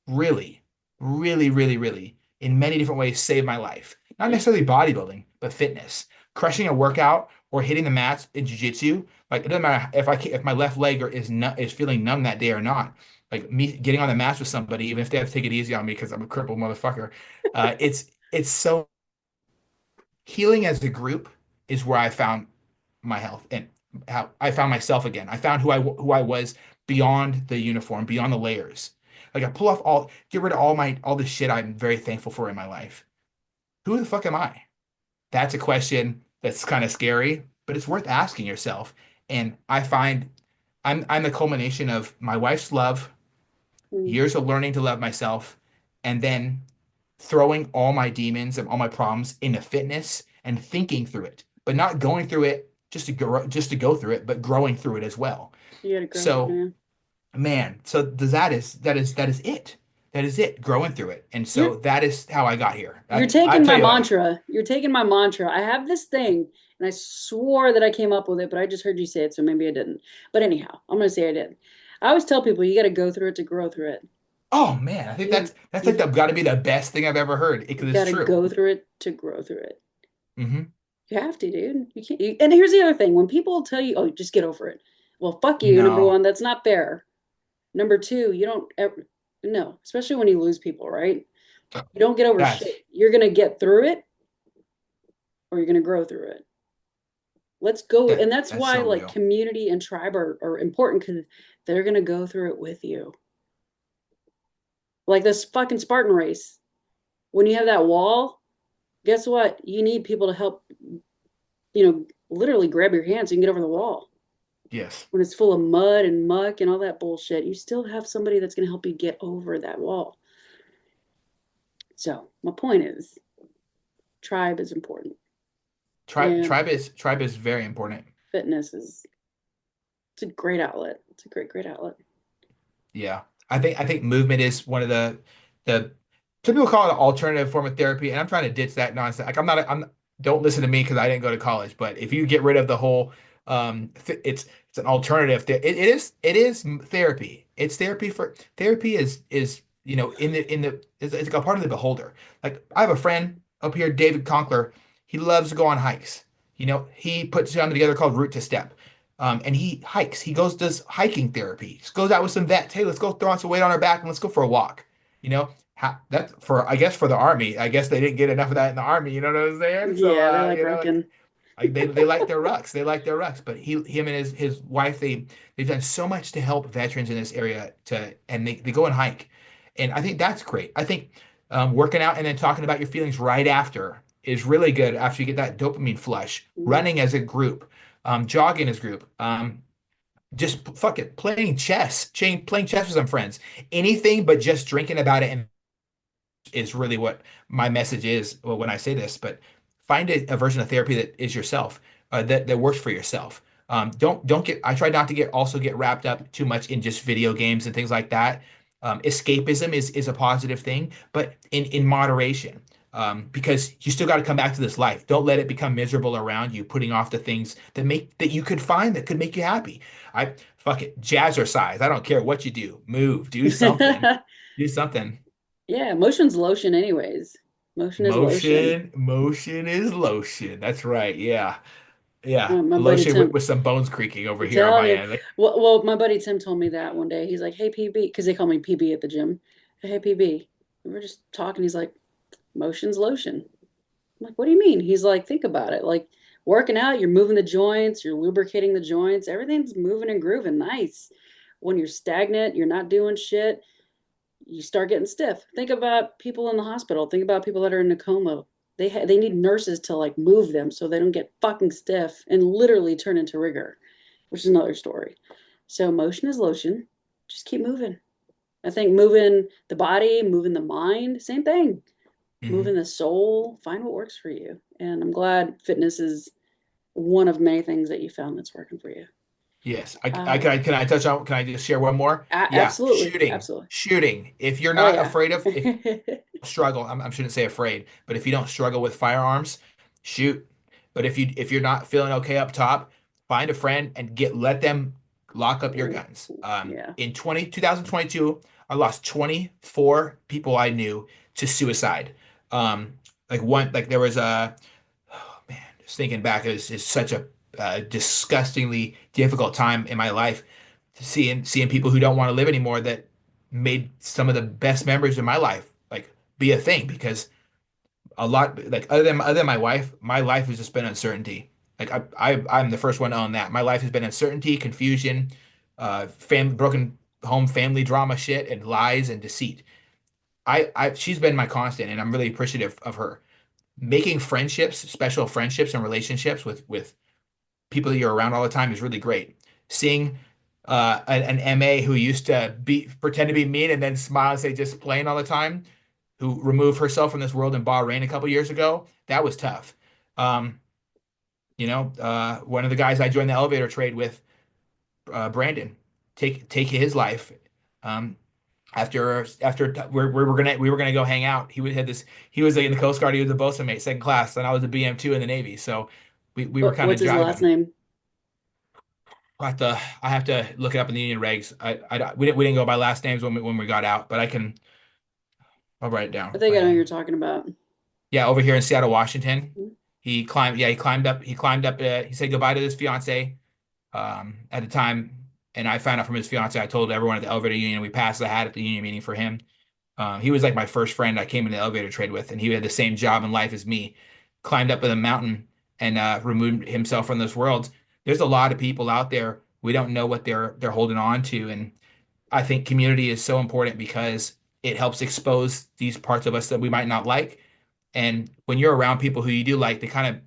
really, really, really, really, in many different ways, saved my life. Not Yeah. necessarily bodybuilding, but fitness. Crushing a workout or hitting the mats in jiu-jitsu, like it doesn't matter if my left leg is feeling numb that day or not. Like me getting on the mats with somebody, even if they have to take it easy on me because I'm a crippled motherfucker. It's so healing as a group is where I found my health and how I found myself again. I found who I was beyond the uniform, beyond the layers. Like I get rid of all the shit I'm very thankful for in my life. Who the fuck am I? That's a question that's kind of scary, but it's worth asking yourself. And I find I'm the culmination of my wife's love, Mm. years of learning to love myself, and then throwing all my demons and all my problems into fitness and thinking through it, but not going through it just to go through it, but growing through it as well. You gotta grow it, So, man. man, so that is it. That is it, growing through it. And You're so that is how I got here. you're I taking tell my you what, mantra. You're taking my mantra. I have this thing, and I swore that I came up with it, but I just heard you say it, so maybe I didn't. But anyhow, I'm gonna say I did. I always tell people you gotta go through it to grow through it. oh man, I think You that's like you've got to be the best thing I've ever heard because it's gotta true. go through it to grow through it. Hmm. You have to, dude. You can't. And here's the other thing: when people tell you, "Oh, just get over it," well, fuck you. Number No, one, that's not fair. Number two, you don't ever, no, especially when you lose people, right? You don't get over that's shit. You're gonna get through it, or you're gonna grow through it. Let's go. And that's that's why so like real. community and tribe are important because they're gonna go through it with you. Like this fucking Spartan race. When you have that wall, guess what? You need people to help, literally grab your hand so you can get over the wall. Yes. When it's full of mud and muck and all that bullshit, you still have somebody that's gonna help you get over that wall. So my point is tribe is important. And Tribe is very important. fitness is it's a great outlet. It's a great outlet. Yeah. I think movement is one of the some people call it an alternative form of therapy, and I'm trying to ditch that nonsense. Like don't listen to me because I didn't go to college, but if you get rid of the whole it's an alternative. It is therapy. It's therapy is it's like a part of the beholder. Like I have a friend up here, David Conkler. He loves to go on hikes. He puts something together called Route to Step. And he hikes. He does hiking therapy. Just goes out with some vets. Hey, let's go throw on some weight on our back and let's go for a walk. That's I guess for the army. I guess they didn't get enough of that in the army. You know what I'm saying? So, Yeah, they like like, Ruckin. they like their rucks. They like their rucks. But him and his wife, they've done so much to help veterans in this area and they go and hike. And I think that's great. I think working out and then talking about your feelings right after is really good after you get that dopamine flush. Mm. Running as a group, jogging as a group, just fuck it, playing chess with some friends. Anything but just drinking about it and is really what my message is when I say this. But find a version of therapy that is yourself. that works for yourself. Don't get. I try not to get wrapped up too much in just video games and things like that. Escapism is a positive thing, but in moderation. Because you still got to come back to this life. Don't let it become miserable around you, putting off the things that you could find that could make you happy. I fuck it, jazzercise. I don't care what you do. Move, do something. Yeah, motion's lotion anyways. Motion is lotion. Motion is lotion. That's right. Yeah. Yeah. My buddy Lotion with, Tim, with some bones creaking over here on tell my you. end. Like, My buddy Tim told me that one day. He's like, "Hey PB," because they call me PB at the gym. Hey PB, we were just talking. He's like, "Motion's lotion." I'm like, "What do you mean?" He's like, "Think about it. Like working out, you're moving the joints, you're lubricating the joints, everything's moving and grooving nice. When you're stagnant, you're not doing shit. You start getting stiff. Think about people in the hospital. Think about people that are in a coma. They need nurses to like move them so they don't get fucking stiff and literally turn into rigor, which is another story. So motion is lotion. Just keep moving. I think moving the body, moving the mind, same thing. Moving mhm. the soul, find what works for you. And I'm glad fitness is one of many things that you found that's working for you. Yes. Um, Can I touch on, can I just share one more? Yeah. Absolutely, absolutely. Shooting. If you're Oh not yeah. afraid of, if struggle, I shouldn't say afraid, but if you don't struggle with firearms, shoot. But if you're not feeling okay up top, find a friend and let them lock up your guns. Yeah. In 2022, I lost 24 people I knew to suicide. Like there was a, oh man, just thinking back, it's such a disgustingly difficult time in my life, seeing people who don't want to live anymore that made some of the best memories of my life like be a thing because a lot like other than my life has just been uncertainty. Like I'm the first one to own that. My life has been uncertainty, confusion, broken home family drama shit and lies and deceit. I she's been my constant and I'm really appreciative of her. Making friendships, special friendships and relationships with people that you're around all the time is really great. Seeing an MA who used to pretend to be mean and then smile and say just plain all the time, who removed herself from this world in Bahrain a couple years ago, that was tough. Um, one of the guys I joined the elevator trade with, Brandon, take his life. Um, after we were gonna go hang out. He was in the Coast Guard. He was a bosun mate, second class, and I was a BM2 in the Navy. So we were kind of What's his last jiving. name? I have to look it up in the union regs. We didn't go by last names when we got out, but I'll write it I down. think I But know who you're talking about. yeah, over here in Seattle, Washington, he climbed up. He said goodbye to his fiance at the time, and I found out from his fiance. I told everyone at the elevator union. We passed the hat at the union meeting for him. He was like my first friend I came in the elevator trade with, and he had the same job in life as me. Climbed up a mountain and removed himself from this world. There's a lot of people out there. We don't know what they're holding on to, and I think community is so important because it helps expose these parts of us that we might not like. And when you're around people who you do like, they kind of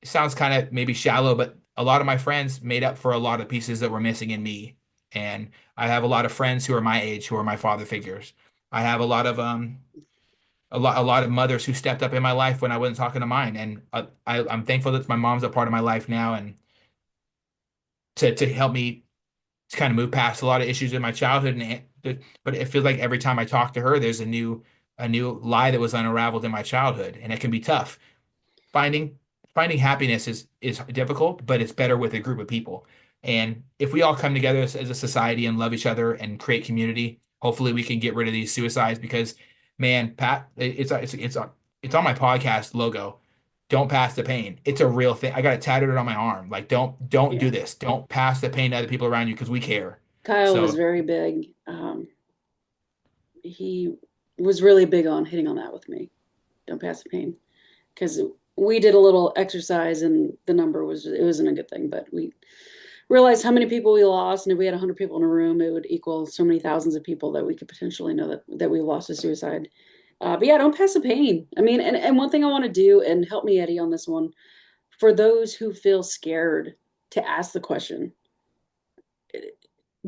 it sounds kind of maybe shallow, but a lot of my friends made up for a lot of pieces that were missing in me. And I have a lot of friends who are my age, who are my father figures. I have a lot of mothers who stepped up in my life when I wasn't talking to mine, and I'm thankful that my mom's a part of my life now, and to help me to kind of move past a lot of issues in my childhood. But it feels like every time I talk to her, there's a new lie that was unraveled in my childhood, and it can be tough. Finding finding happiness is difficult, but it's better with a group of people. And if we all come together as a society and love each other and create community, hopefully we can get rid of these suicides because, man, Pat, it's on my podcast logo. Don't pass the pain. It's a real thing. I got it tattooed on my arm. Like, don't Yeah. do this. Don't pass the pain to other people around you because we care. Kyle was So very big. He was really big on hitting on that with me. Don't pass the pain. Because we did a little exercise and the number was, it wasn't a good thing, but we realized how many people we lost. And if we had 100 people in a room, it would equal so many thousands of people that we could potentially know that we lost to suicide. But yeah, don't pass the pain. I mean, and one thing I want to do, and help me, Eddie, on this one, for those who feel scared to ask the question,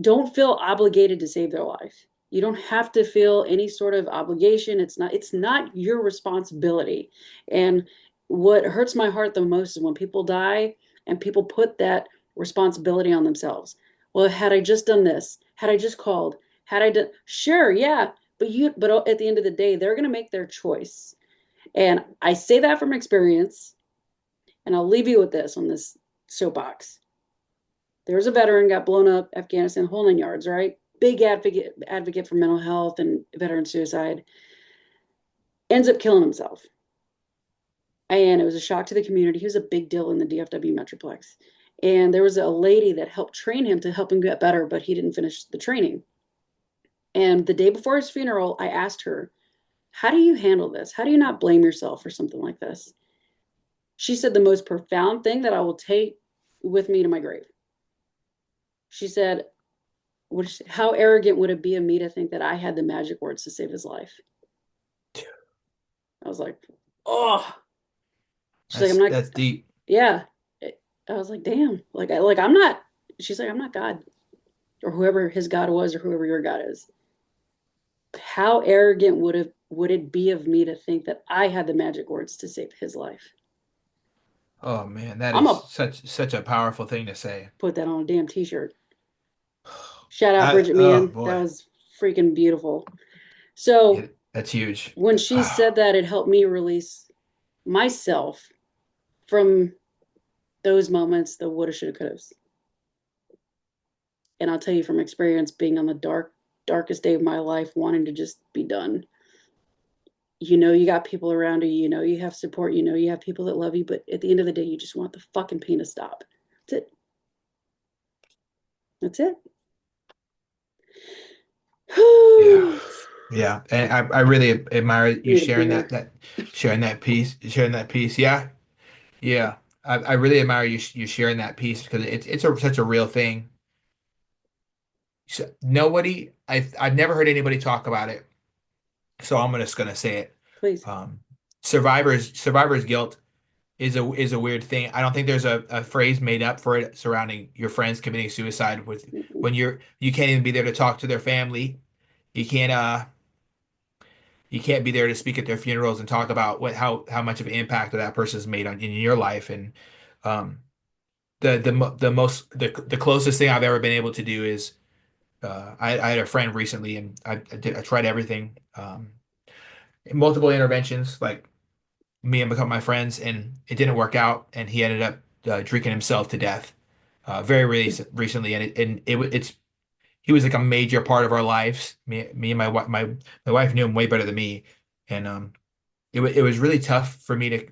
don't feel obligated to save their life. You don't have to feel any sort of obligation. It's not your responsibility. And what hurts my heart the most is when people die and people put that responsibility on themselves. Well, had I just done this, had I just called, had I done, sure, yeah, but at the end of the day, they're going to make their choice. And I say that from experience, and I'll leave you with this on this soapbox. There was a veteran got blown up, Afghanistan, whole 9 yards, right? Big advocate for mental health and veteran suicide. Ends up killing himself. And it was a shock to the community. He was a big deal in the DFW Metroplex. And there was a lady that helped train him to help him get better, but he didn't finish the training. And the day before his funeral, I asked her, how do you handle this? How do you not blame yourself for something like this? She said the most profound thing that I will take with me to my grave. She said, how arrogant would it be of me to think that I had the magic words to save his life? I was like, oh. She's like, I'm not. That's deep. Yeah. I was like, damn. I'm not. She's like, I'm not God or whoever his God was or whoever your God is. How arrogant would it be of me to think that I had the magic words to save his life? Oh man, that I'm is gonna such a powerful thing to say. put that on a damn t-shirt. Shout out I Bridget oh Meehan. That boy, was freaking beautiful. So that's huge. when she said that, it helped me release myself from those moments, the woulda, shoulda, coulda. And I'll tell you from experience, being on the darkest day of my life, wanting to just be done. You got people around you, you have support, you have people that love you, but at the end of the day, you just want the fucking pain to stop. That's it. That's it. Yeah. Yeah, and I really admire you Need a sharing beer. that sharing that piece. Yeah, yeah. I really admire you sharing that piece because such a real thing. So, nobody I've never heard anybody talk about it, so I'm just gonna say it. Please. Um, survivor's guilt is a weird thing. I don't think there's a phrase made up for it surrounding your friends committing suicide with Mm-mm. when you can't even be there to talk to their family. You can't you can't be there to speak at their funerals and talk about how much of an impact that person's made on in your life. And um the closest thing I've ever been able to do is I had a friend recently and I tried everything multiple interventions like me and become my friends and it didn't work out and he ended up drinking himself to death very recently and it's he was like a major part of our lives. Me and my wife knew him way better than me, and it was really tough for me to,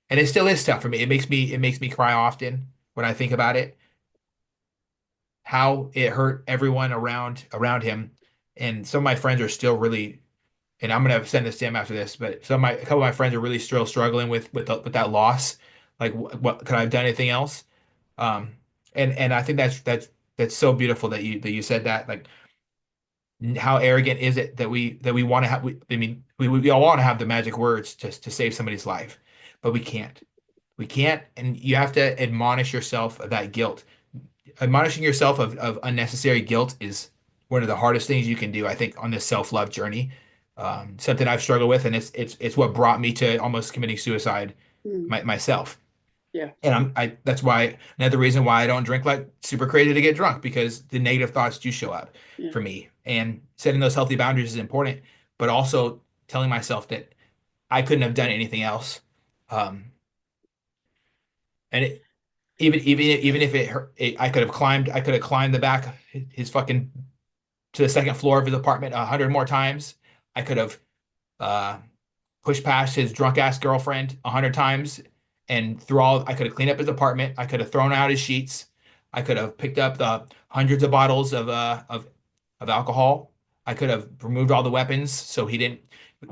and it still is tough for me. It makes me cry often when I think about it, how it hurt everyone around him, and some of my friends are still really, and I'm gonna send this to him after this, but a couple of my friends are really still struggling with that loss. Like, what could I have done anything else? Um, and I think that's so beautiful that you said that. Like how arrogant is it that we want to have I mean we all want to have the magic words to save somebody's life, but we can't, and you have to admonish yourself of that guilt. Admonishing yourself of unnecessary guilt is one of the hardest things you can do, I think, on this self-love journey. Something I've struggled with, and it's what brought me to almost committing suicide Mm. myself. Yeah. And I that's why another reason why I don't drink like super crazy to get drunk because the negative thoughts do show up Yeah. for me. And setting those healthy boundaries is important, but also telling myself that I couldn't have done anything else. Um, and even if it hurt, I could have climbed the back his fucking to the second floor of his apartment 100 more times. I could have uh pushed past his drunk ass girlfriend 100 times and through all I could have cleaned up his apartment. I could have thrown out his sheets. I could have picked up the hundreds of bottles of alcohol. I could have removed all the weapons so he didn't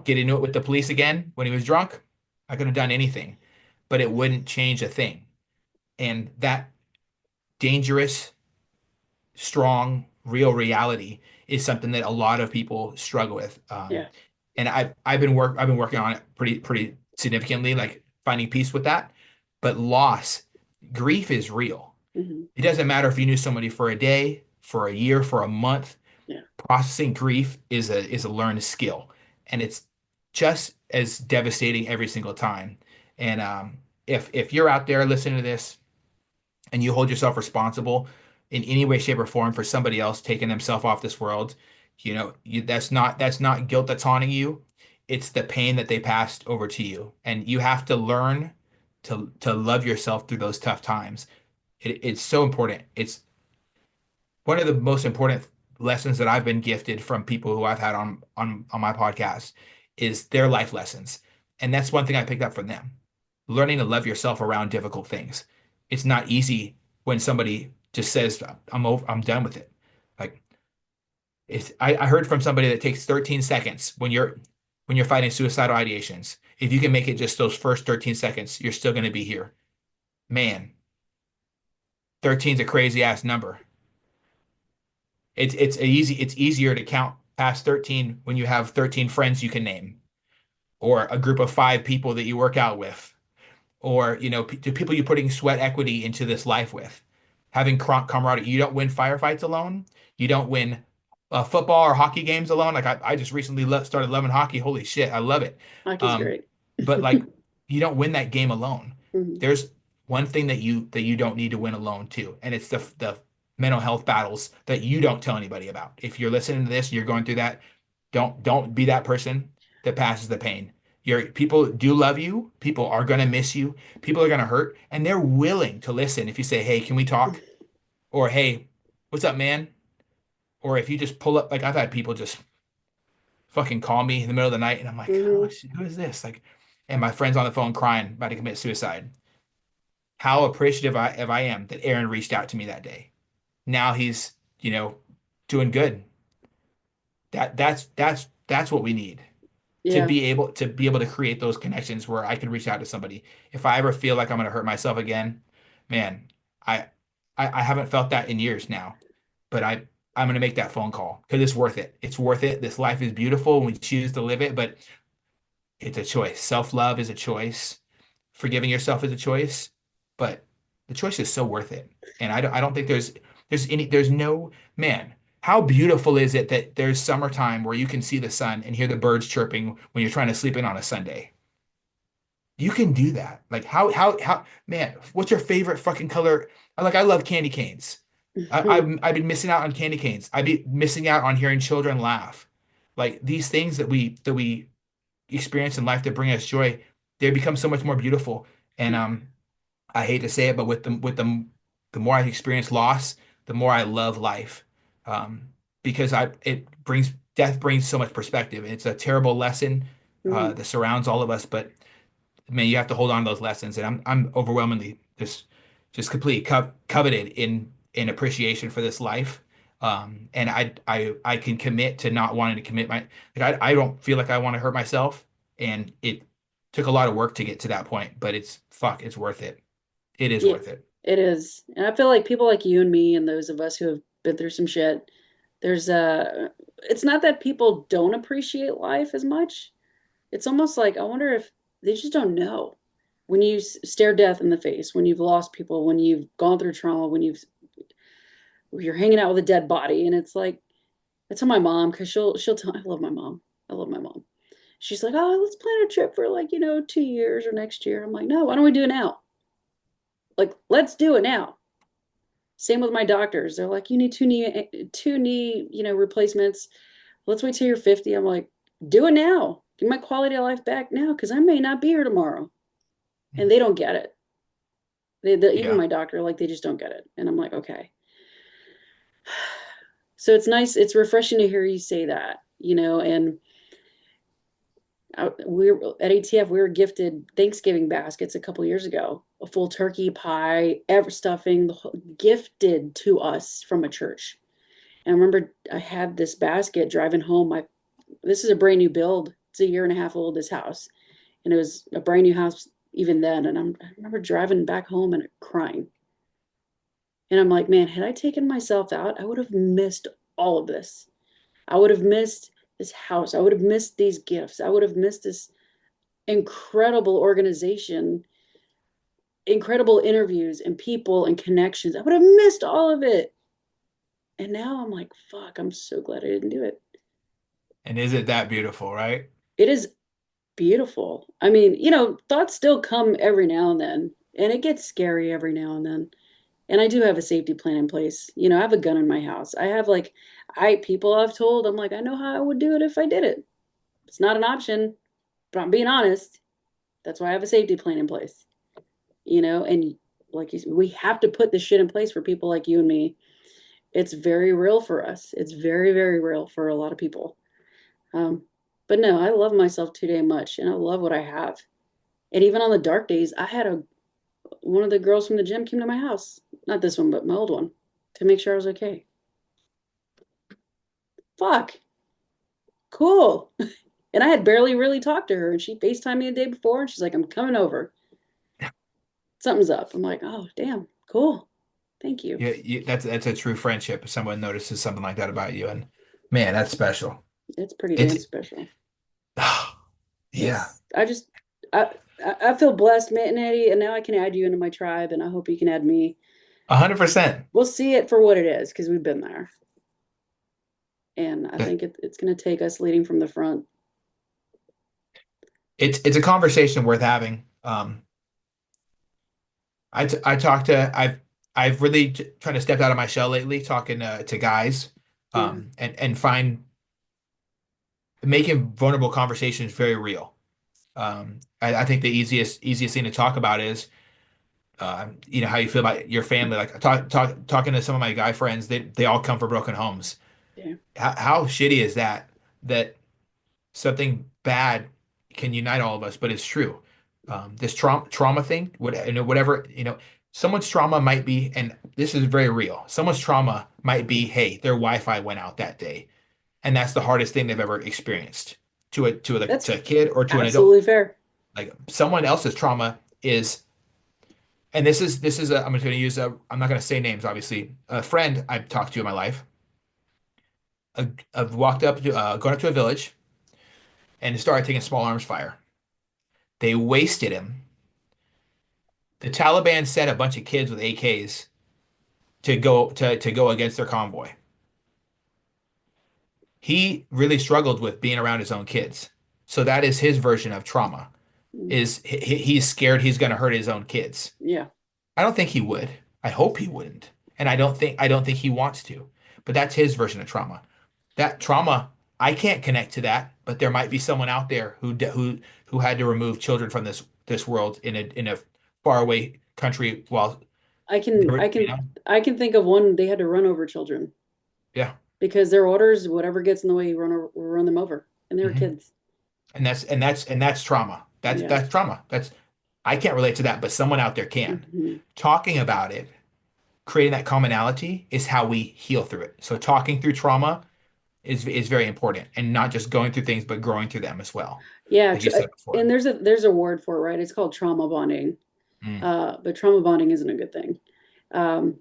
get into it with the police again when he was drunk. I could have done anything, but it wouldn't change a thing. And that dangerous, strong, real reality is something that a lot of people struggle with. Yeah. And I've been working on it pretty significantly, like finding peace with that. But loss, grief is real. Hmm. It doesn't matter if you knew somebody for a day, for a year, for a month. Yeah. Processing grief is a learned skill, and it's just as devastating every single time. And if you're out there listening to this and you hold yourself responsible in any way, shape, or form for somebody else taking themselves off this world, that's not guilt that's haunting you. It's the pain that they passed over to you, and you have to learn to love yourself through those tough times. It's so important. It's one of the most important lessons that I've been gifted from people who I've had on my podcast is their life lessons. And that's one thing I picked up from them. Learning to love yourself around difficult things. It's not easy when somebody just says, I'm done with it. Like I heard from somebody that takes 13 seconds when you're fighting suicidal ideations. If you can make it just those first 13 seconds, you're still going to be here. Man, 13 is a crazy ass number. It's easier to count past 13 when you have 13 friends you can name, or a group of 5 people that you work out with, or to people you're putting sweat equity into this life with, having camaraderie. You don't win firefights alone. You don't win football or hockey games alone. Like I just recently started loving hockey. Holy shit, I love it. Hockey's Um, great. but like you don't win that game alone. Mhm. There's one thing that you don't need to win alone too, and it's the mental health battles that you don't tell anybody about. If you're listening to this, you're going through that. Don't be that person that passes the pain. Your people do love you. People are gonna miss you. People are gonna hurt, and they're willing to listen if you say, "Hey, can we talk?" Or "Hey, what's up, man?" Or if you just pull up, like I've had people just fucking call me in the middle of the night, and I'm like, "Oh, Hmm. shit, who is this?" Like, and my friend's on the phone crying, about to commit suicide. How appreciative I am that Aaron reached out to me that day. Now he's, doing good. That's what we need to Yeah. be able to create those connections where I can reach out to somebody. If I ever feel like I'm gonna hurt myself again, man, I I haven't felt that in years now, but I'm gonna make that phone call because it's worth it. It's worth it. This life is beautiful when we choose to live it, but it's a choice. Self-love is a choice. Forgiving yourself is a choice, but the choice is so worth it. And I don't think there's no man. How beautiful is it that there's summertime where you can see the sun and hear the birds chirping when you're trying to sleep in on a Sunday? You can do that. Like how man, what's your favorite fucking color? I love candy canes. I've been missing out on candy canes. I've been missing out on hearing children laugh. Like these things that we experience in life that bring us joy, they become so much more beautiful. And I hate to say it, but the more I experience loss, the more I love life. Um, because it brings death brings so much perspective. It's a terrible lesson Hmm. that surrounds all of us, but man, you have to hold on to those lessons. And I'm overwhelmingly just completely coveted in appreciation for this life. And I can commit to not wanting to commit I don't feel like I want to hurt myself. And it took a lot of work to get to that point, but it's worth it. It is Yeah, worth it. it is. And I feel like people like you and me and those of us who have been through some shit, there's it's not that people don't appreciate life as much. It's almost like I wonder if they just don't know. When you stare death in the face, when you've lost people, when you've gone through trauma, you're hanging out with a dead body, and it's like I tell my mom because she'll tell I love my mom. I love my mom. She's like, oh, let's plan a trip for like 2 years or next year. I'm like, no, why don't we do it now? Like, let's do it now. Same with my doctors. They're like, you need two knee replacements. Let's wait till you're 50. I'm like, do it now. Get my quality of life back now because I may not be here tomorrow. And they don't get it. Even Yeah. my doctor, like, they just don't get it. And I'm like, okay. So it's nice. It's refreshing to hear you say that. And we at ATF, we were gifted Thanksgiving baskets a couple years ago, a full turkey pie, ever stuffing, gifted to us from a church. And I remember I had this basket driving home. This is a brand new build. It's a year and a half old, this house. And it was a brand new house even then. And I remember driving back home and crying. And I'm like, man, had I taken myself out, I would have missed all of this. I would have missed this house. I would have missed these gifts. I would have missed this incredible organization, incredible interviews and people and connections. I would have missed all of it. And now I'm like, fuck, I'm so glad I didn't do it. And is it that beautiful, right? It is beautiful. I mean, thoughts still come every now and then, and it gets scary every now and then. And I do have a safety plan in place. I have a gun in my house. I have like, people I've told, I'm like, I know how I would do it if I did it. It's not an option, but I'm being honest. That's why I have a safety plan in place. And like we have to put this shit in place for people like you and me. It's very real for us. It's very, very real for a lot of people. Um, but no, I love myself too damn much, and I love what I have. And even on the dark days, I had a one of the girls from the gym came to my house, not this one, but my old one, to make sure I was okay. Fuck, cool. And I had barely really talked to her, and she FaceTimed me the day before, and she's like, "I'm coming over. Something's up." I'm like, "Oh, damn, cool. Thank you." Yeah, that's a true friendship if someone notices something like that about you. And man, that's special. It's pretty It's damn special. yeah, It's I just I I feel blessed, man, Eddie, and now I can add you into my tribe, and I hope you can add me. 100%. We'll see it for what it is because we've been there, and I think it's going to take us leading from the front. It's a conversation worth having. I talk to I've really tried to step out of my shell lately, talking to guys, Yeah, and find making vulnerable conversations very real. I think the easiest thing to talk about is how you feel about your family. Like talking to some of my guy friends, they all come from broken homes. yeah. How shitty is that? That something bad can unite all of us, but it's true. This trauma thing, whatever, someone's trauma might be, and this is very real. Someone's trauma might be, hey, their Wi-Fi went out that day, and that's the hardest thing they've ever experienced That's to a kid or to an adult. absolutely fair. Like someone else's trauma is, and I'm just going to use I'm not going to say names, obviously. A friend I've talked to in my life, I've walked up to, gone up to a village and started taking small arms fire. They wasted him. The Taliban sent a bunch of kids with AKs to go against their convoy. He really struggled with being around his own kids. So that is his version of trauma. Mm, Is he's scared he's going to hurt his own kids. yeah, I don't think he would. I hope he wouldn't. And I don't think he wants to. But that's his version of trauma. That trauma, I can't connect to that, but there might be someone out there who had to remove children from this world in a faraway country while I they can were, I can I can think of one they had to run over children yeah. because their orders, whatever gets in the way, you run them over, and they were Hmm. kids. And that's trauma. That's Yeah. that's trauma. That's I can't relate to that, but someone out there can. Hmm. Talking about it, creating that commonality is how we heal through it. So talking through trauma is very important, and not just going through things, but growing through them as well, Yeah, like you said before. and there's a word for it, right? It's called trauma bonding. Mm. But trauma bonding isn't a good thing. Um,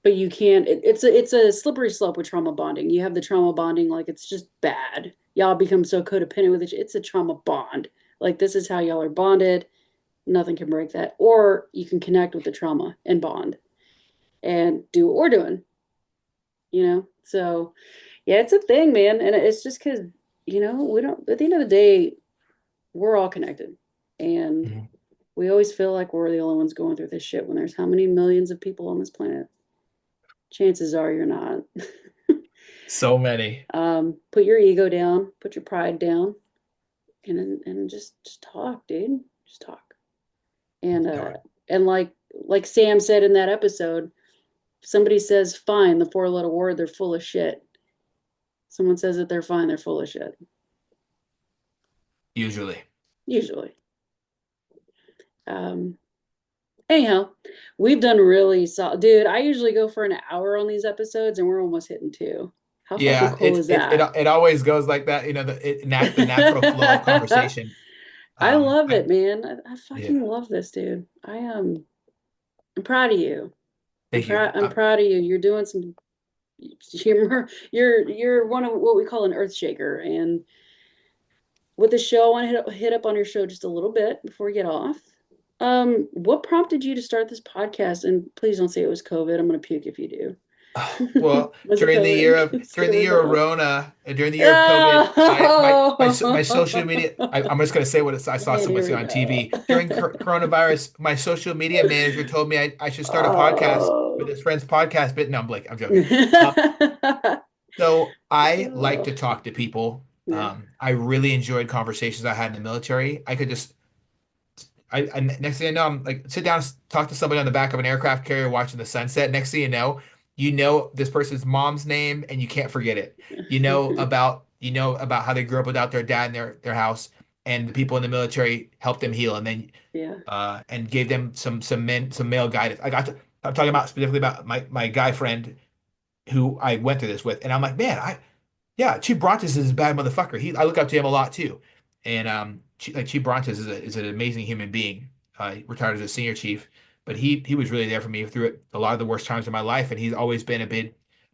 but you can't. It's a slippery slope with trauma bonding. You have the trauma bonding like it's just bad. Y'all become so codependent with it. It's a trauma bond. Like this is how y'all are bonded. Nothing can break that. Or you can connect with the trauma and bond and do what we're doing. So yeah, it's a thing, man. And it's just because we don't. At the end of the day, we're all connected, and Mhm. we always feel like we're the only ones going through this shit when there's how many millions of people on this planet? Chances are you're not. So many. Put your ego down, put your pride down, and just talk, dude. Just talk. And Or and like Sam said in that episode, if somebody says fine, the four-letter word, they're full of shit. Someone says that they're fine, they're full of shit. usually. Usually. Um, Anyhow, we've done really solid. Dude, I usually go for an hour on these episodes and we're almost hitting two. How fucking Yeah, cool is that? it always goes like that, the natural flow of conversation. I love I it, man. I Yeah, fucking love this, dude. I'm proud of you. I'm thank you. proud I'm proud of you. You're doing some you're one of what we call an earth shaker. And with the show, I want to hit up on your show just a little bit before we get off. What prompted you to start this podcast? And please don't say it was COVID. I'm gonna puke if you do. Oh, well, Was it COVID? Let's get during the rid of year of those. Rona, and during the year of COVID, my social Oh, media. I'm just gonna say what I saw and here somebody say we on go. TV during coronavirus. My social media manager told me I should start a podcast with Oh. his friend's podcast. But no, I'm joking. Um, so I like Oh, to talk to people. yeah. I really enjoyed conversations I had in the military. I could just next thing I know, I'm like sit down, talk to somebody on the back of an aircraft carrier watching the sunset. Next thing you know this person's mom's name and you can't forget it. You know about how they grew up without their dad in their house, and the people in the military helped them heal, and then Yeah. and gave them some male guidance. I'm talking about specifically about my guy friend who I went through this with, and I'm like, man, yeah, Chief Brontes is a bad motherfucker. I look up to him a lot too. And Chief Brontes is an amazing human being. He retired as a senior chief, but he was really there for me through a lot of the worst times of my life. And he's always been a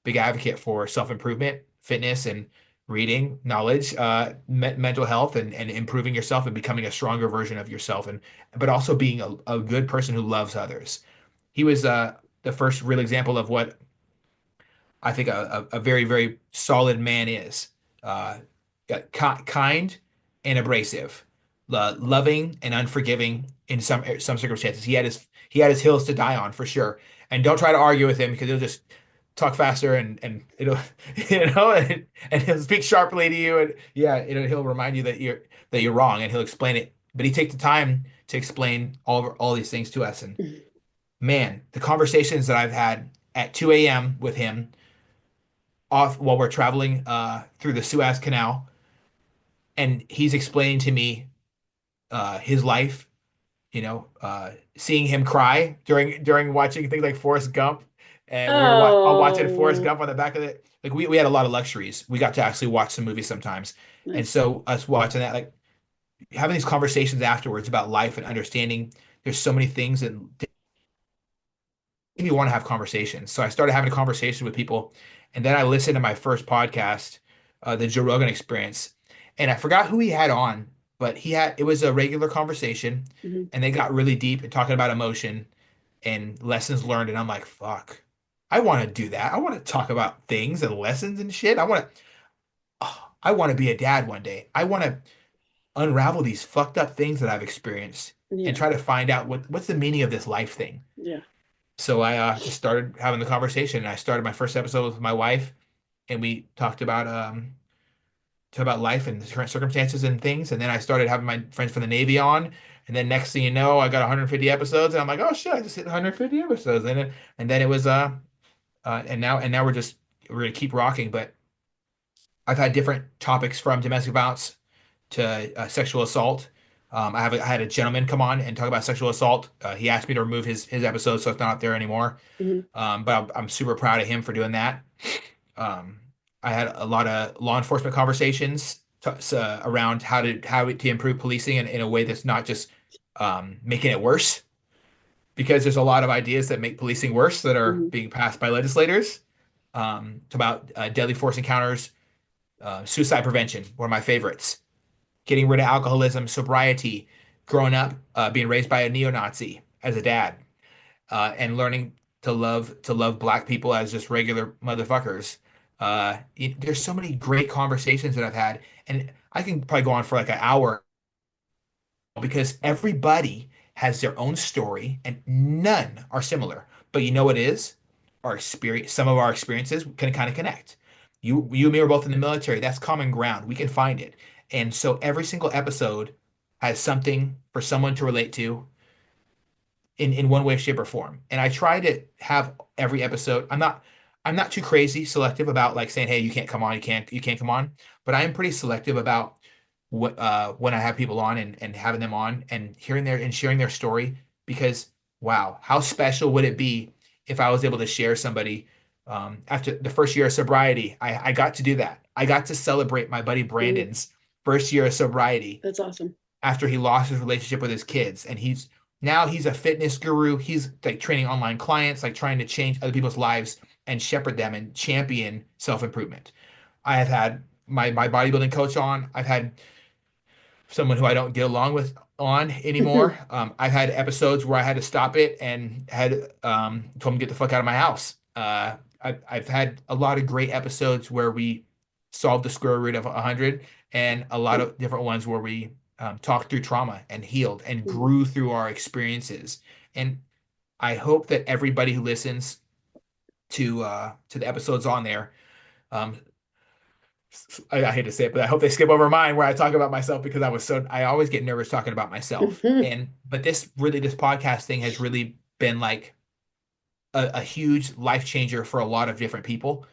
big advocate for self-improvement, fitness, and reading, knowledge, mental health, and improving yourself and becoming a stronger version of yourself, and but also being a good person who loves others. He was the first real example of what I think a very, very solid man is uh, kind and abrasive, loving and unforgiving in some circumstances. He had his hills to die on for sure. And don't try to argue with him because he'll just talk faster and it'll and he'll speak sharply to you and yeah, he'll remind you that you're wrong and he'll explain it. But he takes the time to explain all these things to us. And man, the conversations that I've had at 2 a.m. with him off while we're traveling through the Suez Canal, and he's explaining to me his life. Seeing him cry during watching things like Forrest Gump, and we were all watching Forrest Oh, Gump on the back of it. Like we had a lot of luxuries. We got to actually watch some movies sometimes, and nice. so us watching that, like having these conversations afterwards about life and understanding. There's so many things that you want to have conversations. So I started having a conversation with people, and then I listened to my first podcast, the Joe Rogan Experience, and I forgot who he had on, but it was a regular conversation, Hmm. and they got really deep and talking about emotion and lessons learned, and I'm like, fuck, I want to do that. I want to talk about things and lessons and shit. I want to be a dad one day. I want to unravel these fucked up things that I've experienced and Yeah. try to find out what's the meaning of this life thing. Yeah. So I just started having the conversation, and I started my first episode with my wife, and we talked about life and the current circumstances and things. And then I started having my friends from the Navy on, and then next thing you know, I got 150 episodes, and I'm like, oh shit, I just hit 150 episodes, and then it was and now we're gonna keep rocking. But I've had different topics from domestic violence to sexual assault. I had a gentleman come on and talk about sexual assault. He asked me to remove his episode, so it's not up there anymore. Hmm. But I'm super proud of him for doing that. Um, I had a lot of law enforcement conversations around how to improve policing in a way that's not just making it worse, because there's a lot of ideas that make policing worse that are Hmm. being passed by legislators. It's about deadly force encounters, suicide prevention, one of my favorites. Getting rid of alcoholism, sobriety, growing up, being raised by a neo-Nazi as a dad, and learning to love black people as just regular motherfuckers. There's so many great conversations that I've had, and I can probably go on for like an hour because everybody has their own story and none are similar. But you know what it is? Our experience, some of our experiences can kind of connect. You and me were both in the military. That's common ground. We can find it. And so every single episode has something for someone to relate to in one way, shape, or form. And I try to have every episode. I'm not too crazy selective about like saying, hey, you can't come on, you can't come on. But I am pretty selective about what when I have people on and having them on and hearing their and sharing their story because wow, how special would it be if I was able to share somebody after the first year of sobriety? I got to do that. I got to celebrate my buddy Hmm. Brandon's first year of sobriety That's awesome. after he lost his relationship with his kids. And now he's a fitness guru. He's like training online clients, like trying to change other people's lives and shepherd them and champion self-improvement. I have had my bodybuilding coach on. I've had someone who I don't get along with on anymore. I've had episodes where I had to stop it and had told him to get the fuck out of my house. I've had a lot of great episodes where we solved the square root of 100, and a lot of different ones where we talked through trauma and healed and Mhm. grew through our experiences. And I hope that everybody who listens to the episodes on there, um, I hate to say it, but I hope they skip over mine where I talk about myself because I always get nervous talking about myself. Mhm. And but this podcast thing has really been like a huge life changer for a lot of different people,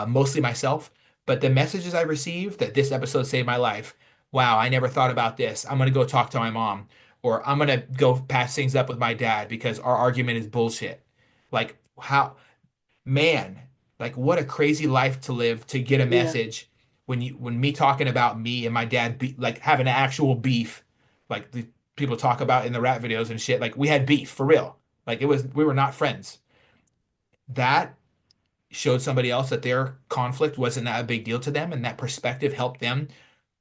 mostly myself. But the messages I received that this episode saved my life. Wow, I never thought about this. I'm gonna go talk to my mom, or I'm gonna go patch things up with my dad because our argument is bullshit. Like how man, like what a crazy life to live to get a Yeah. message when me talking about me and my dad like having an actual beef, like the people talk about in the rap videos and shit. Like we had beef for real. Like we were not friends. That showed somebody else that their conflict wasn't that a big deal to them, and that perspective helped them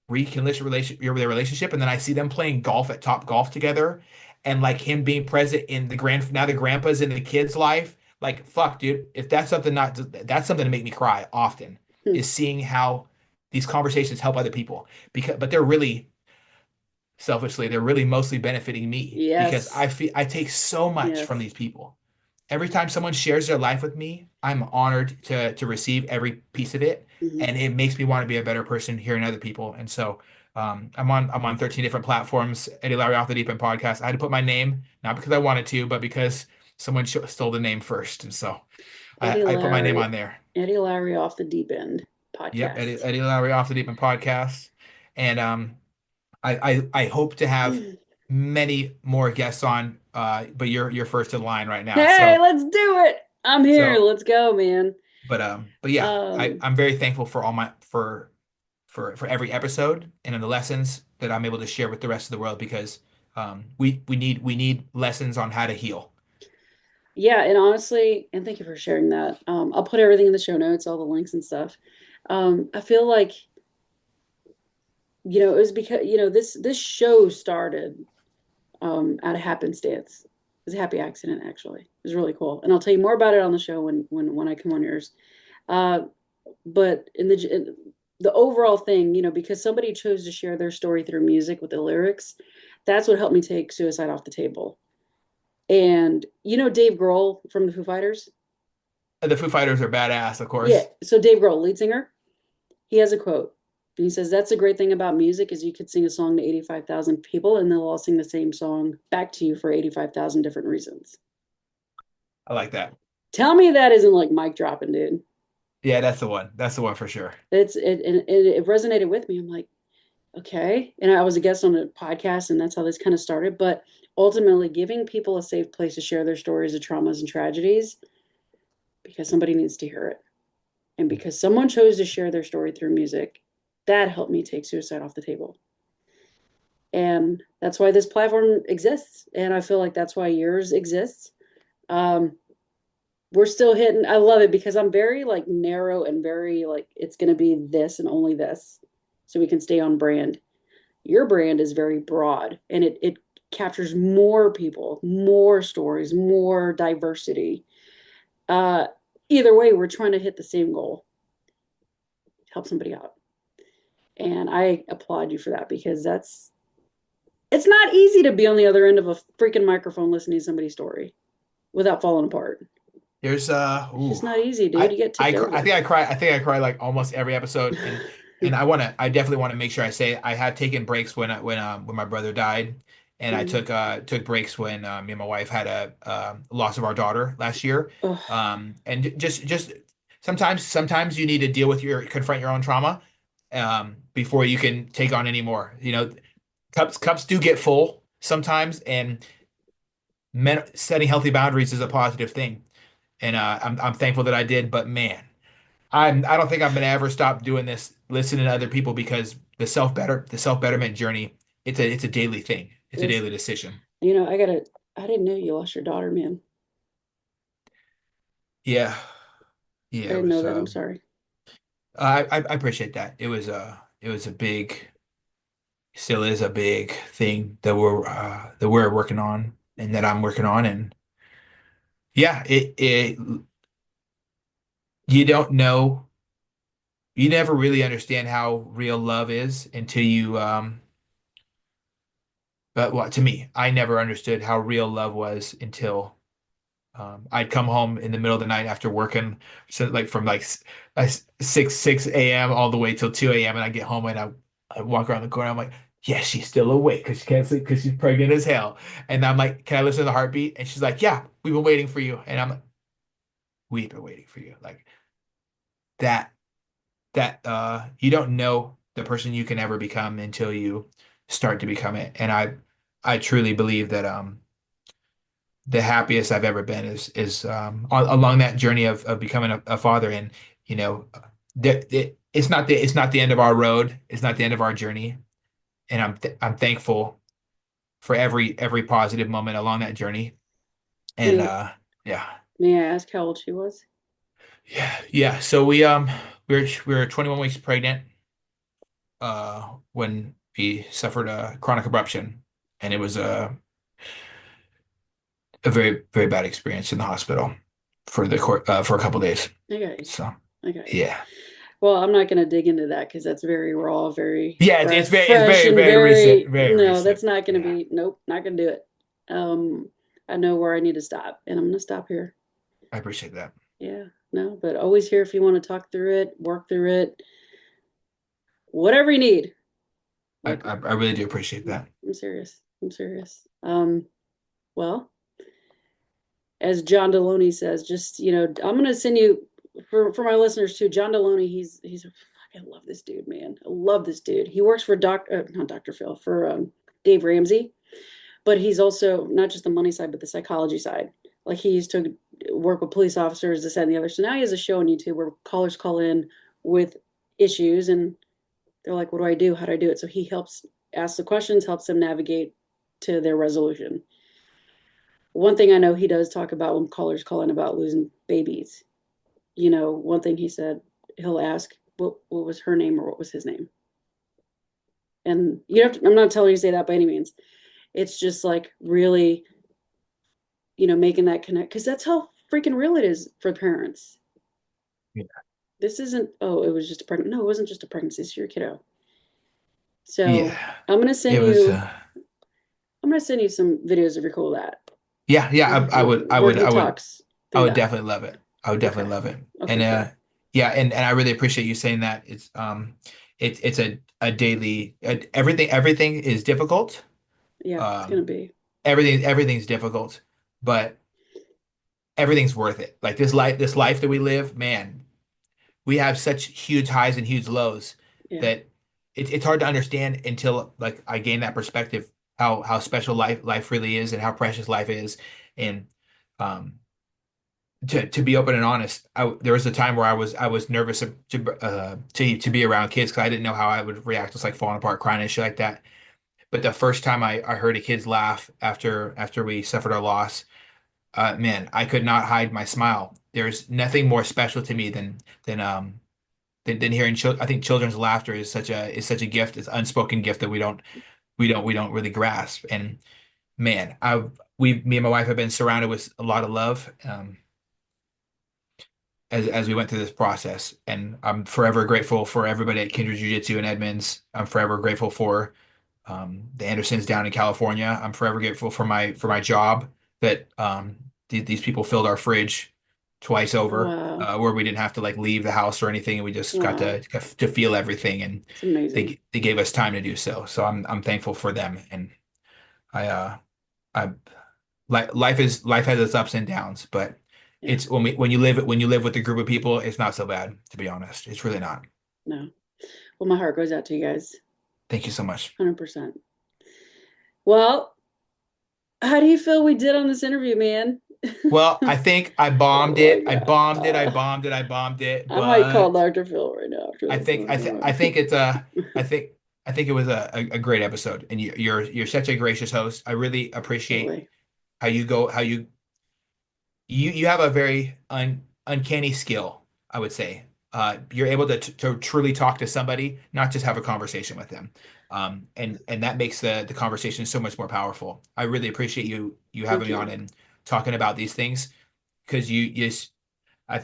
rekindle their relationship. And then I see them playing golf at Top Golf together, and like him being present in the grandpa's in the kid's life. Like fuck, dude, if that's something not that's something to make me cry often Hmm. is seeing how these conversations help other people because but they're really selfishly they're really mostly benefiting me because Yes. I take so much from Yes. these people. Every time someone shares their life with me, I'm honored to receive every piece of it, Hmm. and it makes me want to be a better person hearing other people. And so, I'm on 13 different platforms. Eddie Lowry Off the Deep End podcast. I had to put my name not because I wanted to, but because someone stole the name first, and so Eddie I put my name Lowry, on there. Eddie Lowry off the deep end Yep, podcast. Eddie Lowry Off the Deep End podcast, and I hope to have many more guests on, but you're first in line right now. Hey, let's do it. I'm here. So Let's go, man. but yeah, Um, I'm very thankful for all my for every episode and in the lessons that I'm able to share with the rest of the world because we need lessons on how to heal. yeah, and honestly, and thank you for sharing that. I'll put everything in the show notes, all the links and stuff. I feel like, it was because, this show started out of happenstance. It was a happy accident, actually. It was really cool. And I'll tell you more about it on the show when I come on yours. Uh, but in the overall thing, because somebody chose to share their story through music with the lyrics, that's what helped me take suicide off the table. And Dave Grohl from the Foo Fighters? The Foo Fighters are badass, of Yeah. course. So Dave Grohl, lead singer, he has a quote. And he says, "That's the great thing about music is you could sing a song to 85,000 people and they'll all sing the same song back to you for 85,000 different reasons." I like that. Tell me that isn't like mic dropping, dude. Yeah, that's the one. That's the one for sure. It resonated with me. I'm like, okay. And I was a guest on a podcast, and that's how this kind of started. But ultimately, giving people a safe place to share their stories of traumas and tragedies because somebody needs to hear it. And because someone chose to share their story through music, that helped me take suicide off the table. And that's why this platform exists. And I feel like that's why yours exists. Um, we're still hitting, I love it because I'm very like narrow and very like, it's going to be this and only this. So we can stay on brand. Your brand is very broad and it captures more people, more stories, more diversity. Uh, Either way, we're trying to hit the same goal, help somebody out. And I applaud you for that because it's not easy to be on the other end of a freaking microphone listening to somebody's story without falling apart. There's It's just not easy, dude. You get tipped I over. think I think I cry like almost every episode, and I definitely want to make sure I say I had taken breaks when my brother died, and I Mm. took breaks when me and my wife had a loss of our daughter last year, Oh, and just sometimes you need to deal with your confront your own trauma, before you can take on any more. You know, cups do get full sometimes, and setting healthy boundaries is a positive thing, and I'm thankful that I did. But man, I don't think I'm gonna ever stop doing this, listening to other people because the self betterment journey, it's a daily thing. It's a yes. daily decision. I didn't know you lost your daughter, man. Yeah, I yeah. It didn't know was. that. I'm sorry. I appreciate that. It was a big, still is a big thing that we're working on and that I'm working on. And yeah, it you don't know, you never really understand how real love is until you but well, to me, I never understood how real love was until I'd come home in the middle of the night after working, so like from like 6 a.m. all the way till 2 a.m. and I get home and I walk around the corner. I'm like, yeah, she's still awake because she can't sleep because she's pregnant as hell. And I'm like, can I listen to the heartbeat? And she's like, yeah, we've been waiting for you. And I'm like, we've been waiting for you. Like that you don't know the person you can ever become until you start to become it. And I truly believe that the happiest I've ever been is along that journey of becoming a father. And you know, it's not the end of our road. It's not the end of our journey. And I'm thankful for every positive moment along that journey. And May yeah, may I ask how old she was? yeah. So we were 21 weeks pregnant when we suffered a chronic abruption, and it was a very bad experience in the hospital for the court for a couple days. I got you. So I got you. yeah. Well, I'm not going to dig into that because that's very raw, very Yeah, it's fresh, and very recent, very, very no, recent. that's not going to Yeah, be, nope, not going to do it. Um, I know where I need to stop, and I'm going to stop here. I appreciate that. Yeah, no, but always here if you want to talk through it, work through it, whatever you need. Like, I really do appreciate that. I'm serious. I'm serious. Well, as John Deloney says, just I'm gonna send you for my listeners too. John Deloney, he's I love this dude, man. I love this dude. He works for not Dr. Phil, for Dave Ramsey, but he's also not just the money side, but the psychology side. Like he used to work with police officers, this, that, and the other. So now he has a show on YouTube where callers call in with issues, and they're like, "What do I do? How do I do it?" So he helps ask the questions, helps them navigate to their resolution. One thing I know he does talk about when callers call in about losing babies. One thing he said, he'll ask, what was her name or what was his name? And I'm not telling you to say that by any means. It's just like really, making that connect because that's how freaking real it is for parents. Yeah, This isn't, oh, it was just a pregnant. No, it wasn't just a pregnancy, it's your kiddo. So yeah. I'm gonna send It was. you, I'm gonna send you some videos if you're cool with that. Yeah, yeah. Where he talks I through would that. definitely love it. I would definitely Okay. love it. And Okay, cool. yeah, and I really appreciate you saying that. It's a daily everything is difficult. Yeah, it's gonna Um, be. everything's difficult, but everything's worth it. Like this life that we live, man, we have such huge highs and huge lows Yeah. that it's hard to understand until like I gain that perspective how special life really is and how precious life is. And um to be open and honest, there was a time where I was nervous to be around kids because I didn't know how I would react. It's like falling apart, crying and shit like that. But the first time I heard a kid's laugh after we suffered our loss, man, I could not hide my smile. There's nothing more special to me than than hearing children. I think children's laughter is such a gift. It's an unspoken gift that we don't really grasp. And man, me and my wife have been surrounded with a lot of love. As we went through this process. And I'm forever grateful for everybody at Kindred Jiu-Jitsu in Edmonds. I'm forever grateful for the Andersons down in California. I'm forever grateful for my job that these people filled our fridge twice over, Wow. where we didn't have to like leave the house or anything, and we just Wow. got to feel everything, and It's amazing. they gave us time to do so. So I'm thankful for them, and I I life has its ups and downs, but Yeah. it's when you live with a group of people, it's not so bad, to be honest. It's really not. No. Well, my heart goes out to you guys. Thank you so much. 100%. Well, how do you feel we did on this interview, man? Well, I think I bombed Oh my it. God. I bombed it, I might call but Dr. Phil right now after this. I'm not gonna I lie. think it's a I think I think it was a great episode, and you're such a gracious host. I really appreciate Absolutely. how you have a very uncanny skill, I would say. You're able to truly talk to somebody, not just have a conversation with them. And that makes the conversation so much more powerful. I really appreciate you Thank having me on you. and talking about these things because I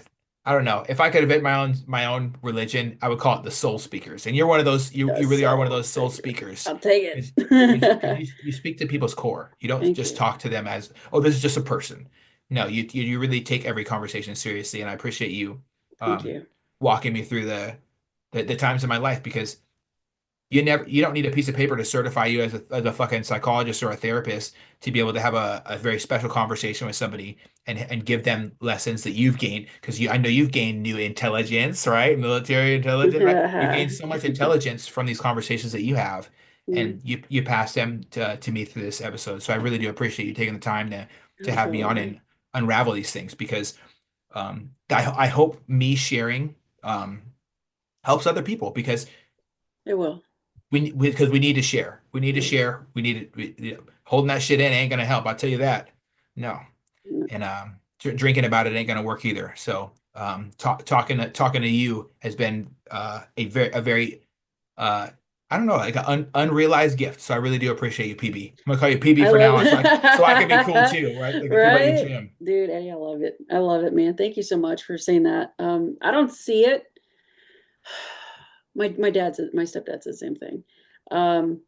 I don't know. If I could invent my own religion, I would call it the soul speakers. And you're one of those. You The you really are one of soul those soul speaker. speakers. I'll take Because it. you speak to people's core. You don't Thank just you. talk to them as, oh, this is just a person. No, you really take every conversation seriously, and I appreciate you Thank um, you. walking me through the times in my life because you don't need a piece of paper to certify you as a fucking psychologist or a therapist to be able to have a very special conversation with somebody and give them lessons that you've gained because I know you've gained new intelligence, right? Military intelligence, right? You've gained so much intelligence from these conversations that you have, Mm, and you pass them to me through this episode. So I really do appreciate you taking the time to have me on absolutely. and unravel these things because I hope me sharing helps other people because It will. because we need to share. We need to Yeah. share. We need to holding that shit in ain't gonna help. I'll tell you that. No, No, and drinking about it ain't gonna work either. So talking to you has been a very I don't know like an unrealized gift. So I really do appreciate you, PB. I'm gonna call you PB I for love now on, so I can be cool too, right? Like the people at the right? gym. Dude, Eddie, I love it. I love it, man. Thank you so much for saying that. I don't see it. My stepdad said the same thing. Um,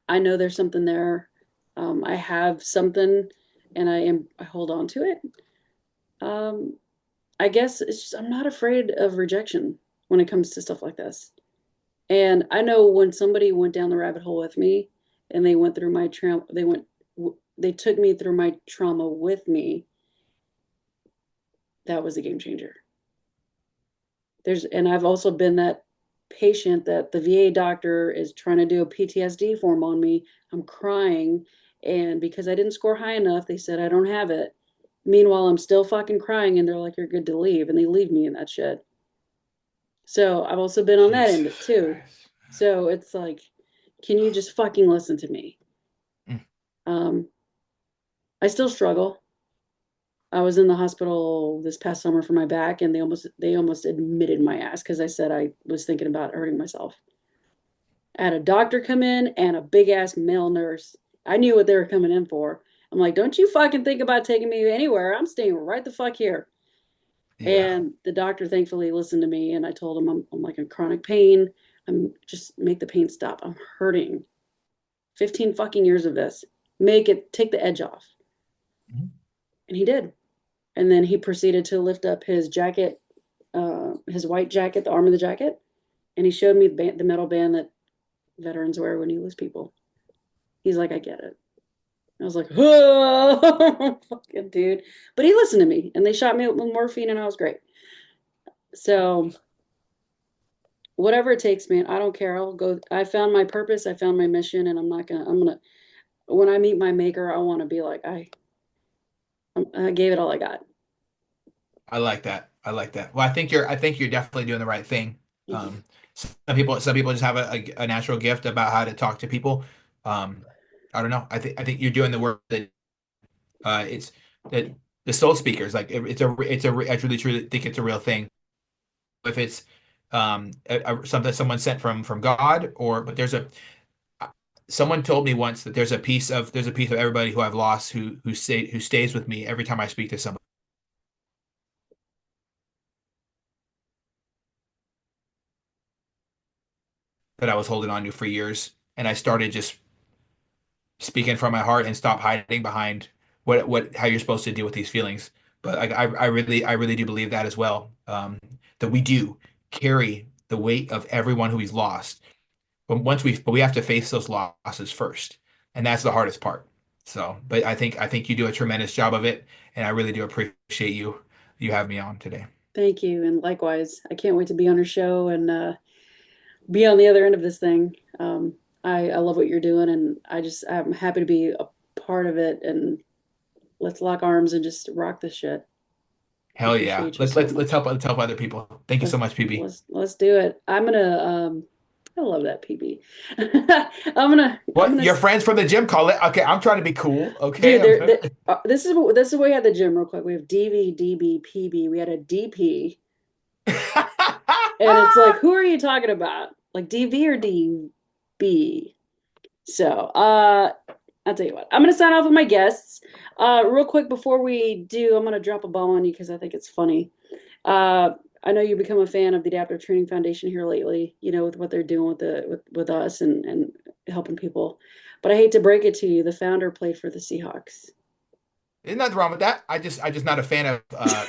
I know there's something there. I have something and I hold on to it. Um, I guess it's just I'm not afraid of rejection when it comes to stuff like this. And I know when somebody went down the rabbit hole with me and they went through my trauma, they took me through my trauma with me. That was a game changer. And I've also been that patient that the VA doctor is trying to do a PTSD form on me. I'm crying. And because I didn't score high enough, they said I don't have it. Meanwhile, I'm still fucking crying and they're like, you're good to leave. And they leave me in that shit. So I've also been on that end Jesus too. Christ. So it's like, can you just fucking listen to me? Mm. Um, I still struggle. I was in the hospital this past summer for my back, and they almost admitted my ass because I said I was thinking about hurting myself. I had a doctor come in and a big ass male nurse. I knew what they were coming in for. I'm like, don't you fucking think about taking me anywhere. I'm staying right the fuck here. Yeah. And the doctor thankfully listened to me, and I told him I'm like in chronic pain. I'm just make the pain stop. I'm hurting. 15 fucking years of this. Make it take the edge off. Mhm. And he did. And then he proceeded to lift up his jacket, his white jacket, the arm of the jacket, and he showed me the metal band that veterans wear when you lose people. He's like, I get it. I was like, oh, fucking dude. But he listened to me, and they shot me with morphine, and I was great. So whatever it takes, man, I don't care. I'll go. I found my purpose. I found my mission, and I'm gonna. When I meet my maker, I want to be like, I gave it all I got. I like that. I like that. Well, I think you're definitely doing the right thing. Thank you. Some people just have a natural gift about how to talk to people. Um, I don't know. I think you're doing the work that it's that the soul speakers like I really truly think it's a real thing. If it's something someone sent from God or but someone told me once that there's a piece of everybody who I've lost who stays with me every time I speak to somebody that I was holding on to for years, and I started just speaking from my heart and stop hiding behind what how you're supposed to deal with these feelings. But I really do believe that as well. That we do carry the weight of everyone who we've lost. But we have to face those losses first, and that's the hardest part. So, but I think you do a tremendous job of it, and I really do appreciate you have me on today. Thank you. And likewise, I can't wait to be on your show and be on the other end of this thing. I love what you're doing, and I'm happy to be a part of it. And let's lock arms and just rock this shit. I Hell yeah. appreciate you Let's so let's let's much. help other people. Thank you so Let's much, PB. let's do it. I love that PB. I'm What gonna your friends from the gym call it? Okay, I'm trying to be cool. Okay. dude. This is what we had the gym real quick. We have DV, DB, PB. We had a DP, and it's like, who are you talking about? Like DV or DB? So, I'll tell you what. I'm gonna sign off with my guests. Real quick before we do, I'm gonna drop a bomb on you because I think it's funny. Uh, I know you become a fan of the Adaptive Training Foundation here lately, with what they're doing with us and helping people. But I hate to break it to you, the founder played for the Seahawks. There's nothing wrong with that. I just not a fan of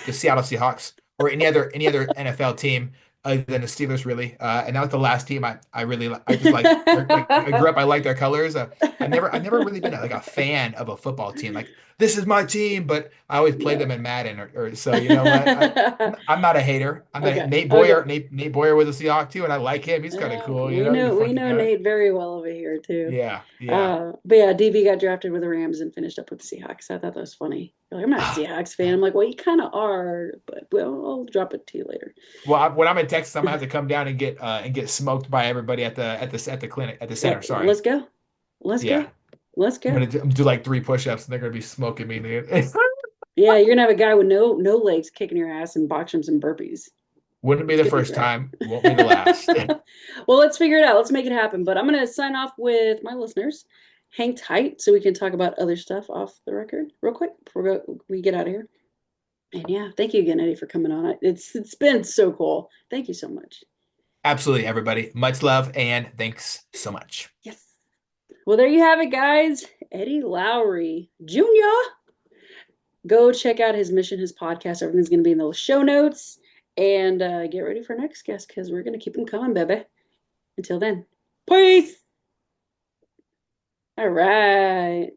the Seattle Seahawks or any other NFL team other than the Steelers, really. And that was the last team I really I just like I grew up. I like their colors. I never really been like a fan of a football team. Like this is my team, but I always played them No. in Madden or so. You know what? I'm not a hater. I'm not Okay. Nate Okay. Boyer. Nate Boyer was a Seahawk too, and I like him. He's kind of cool. You We know, he's a know we funny know guy. Nate very well over here too. Yeah, yeah. But yeah, DB got drafted with the Rams and finished up with the Seahawks. I thought that was funny. You're like, I'm not a Seahawks fan. I'm like, well, you kind of are, but well, I'll drop it to you later. Well, when I'm in Texas, I'm gonna have to come down and get smoked by everybody at the clinic at the center. Sorry. Let's go. Let's Yeah, go. Let's go. I'm gonna do like 3 push-ups, and they're gonna be smoking me, dude. Yeah, you're gonna have a guy with no legs kicking your ass and box and burpees. Wouldn't be It's the gonna be first great. time. Won't be the last. Well, let's figure it out. Let's make it happen. But I'm gonna sign off with my listeners. Hang tight so we can talk about other stuff off the record real quick before we get out of here. And yeah, thank you again, Eddie, for coming on. It's been so cool. Thank you so much. Absolutely, everybody. Much love and thanks so much. Yes. Well, there you have it, guys. Eddie Lowery Jr. Go check out his mission, his podcast. Everything's going to be in the show notes. And get ready for next guest because we're going to keep them coming, baby. Until then, peace. All right.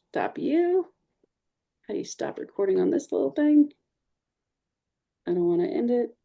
Stop you. How do you stop recording on this little thing? I don't want to end it.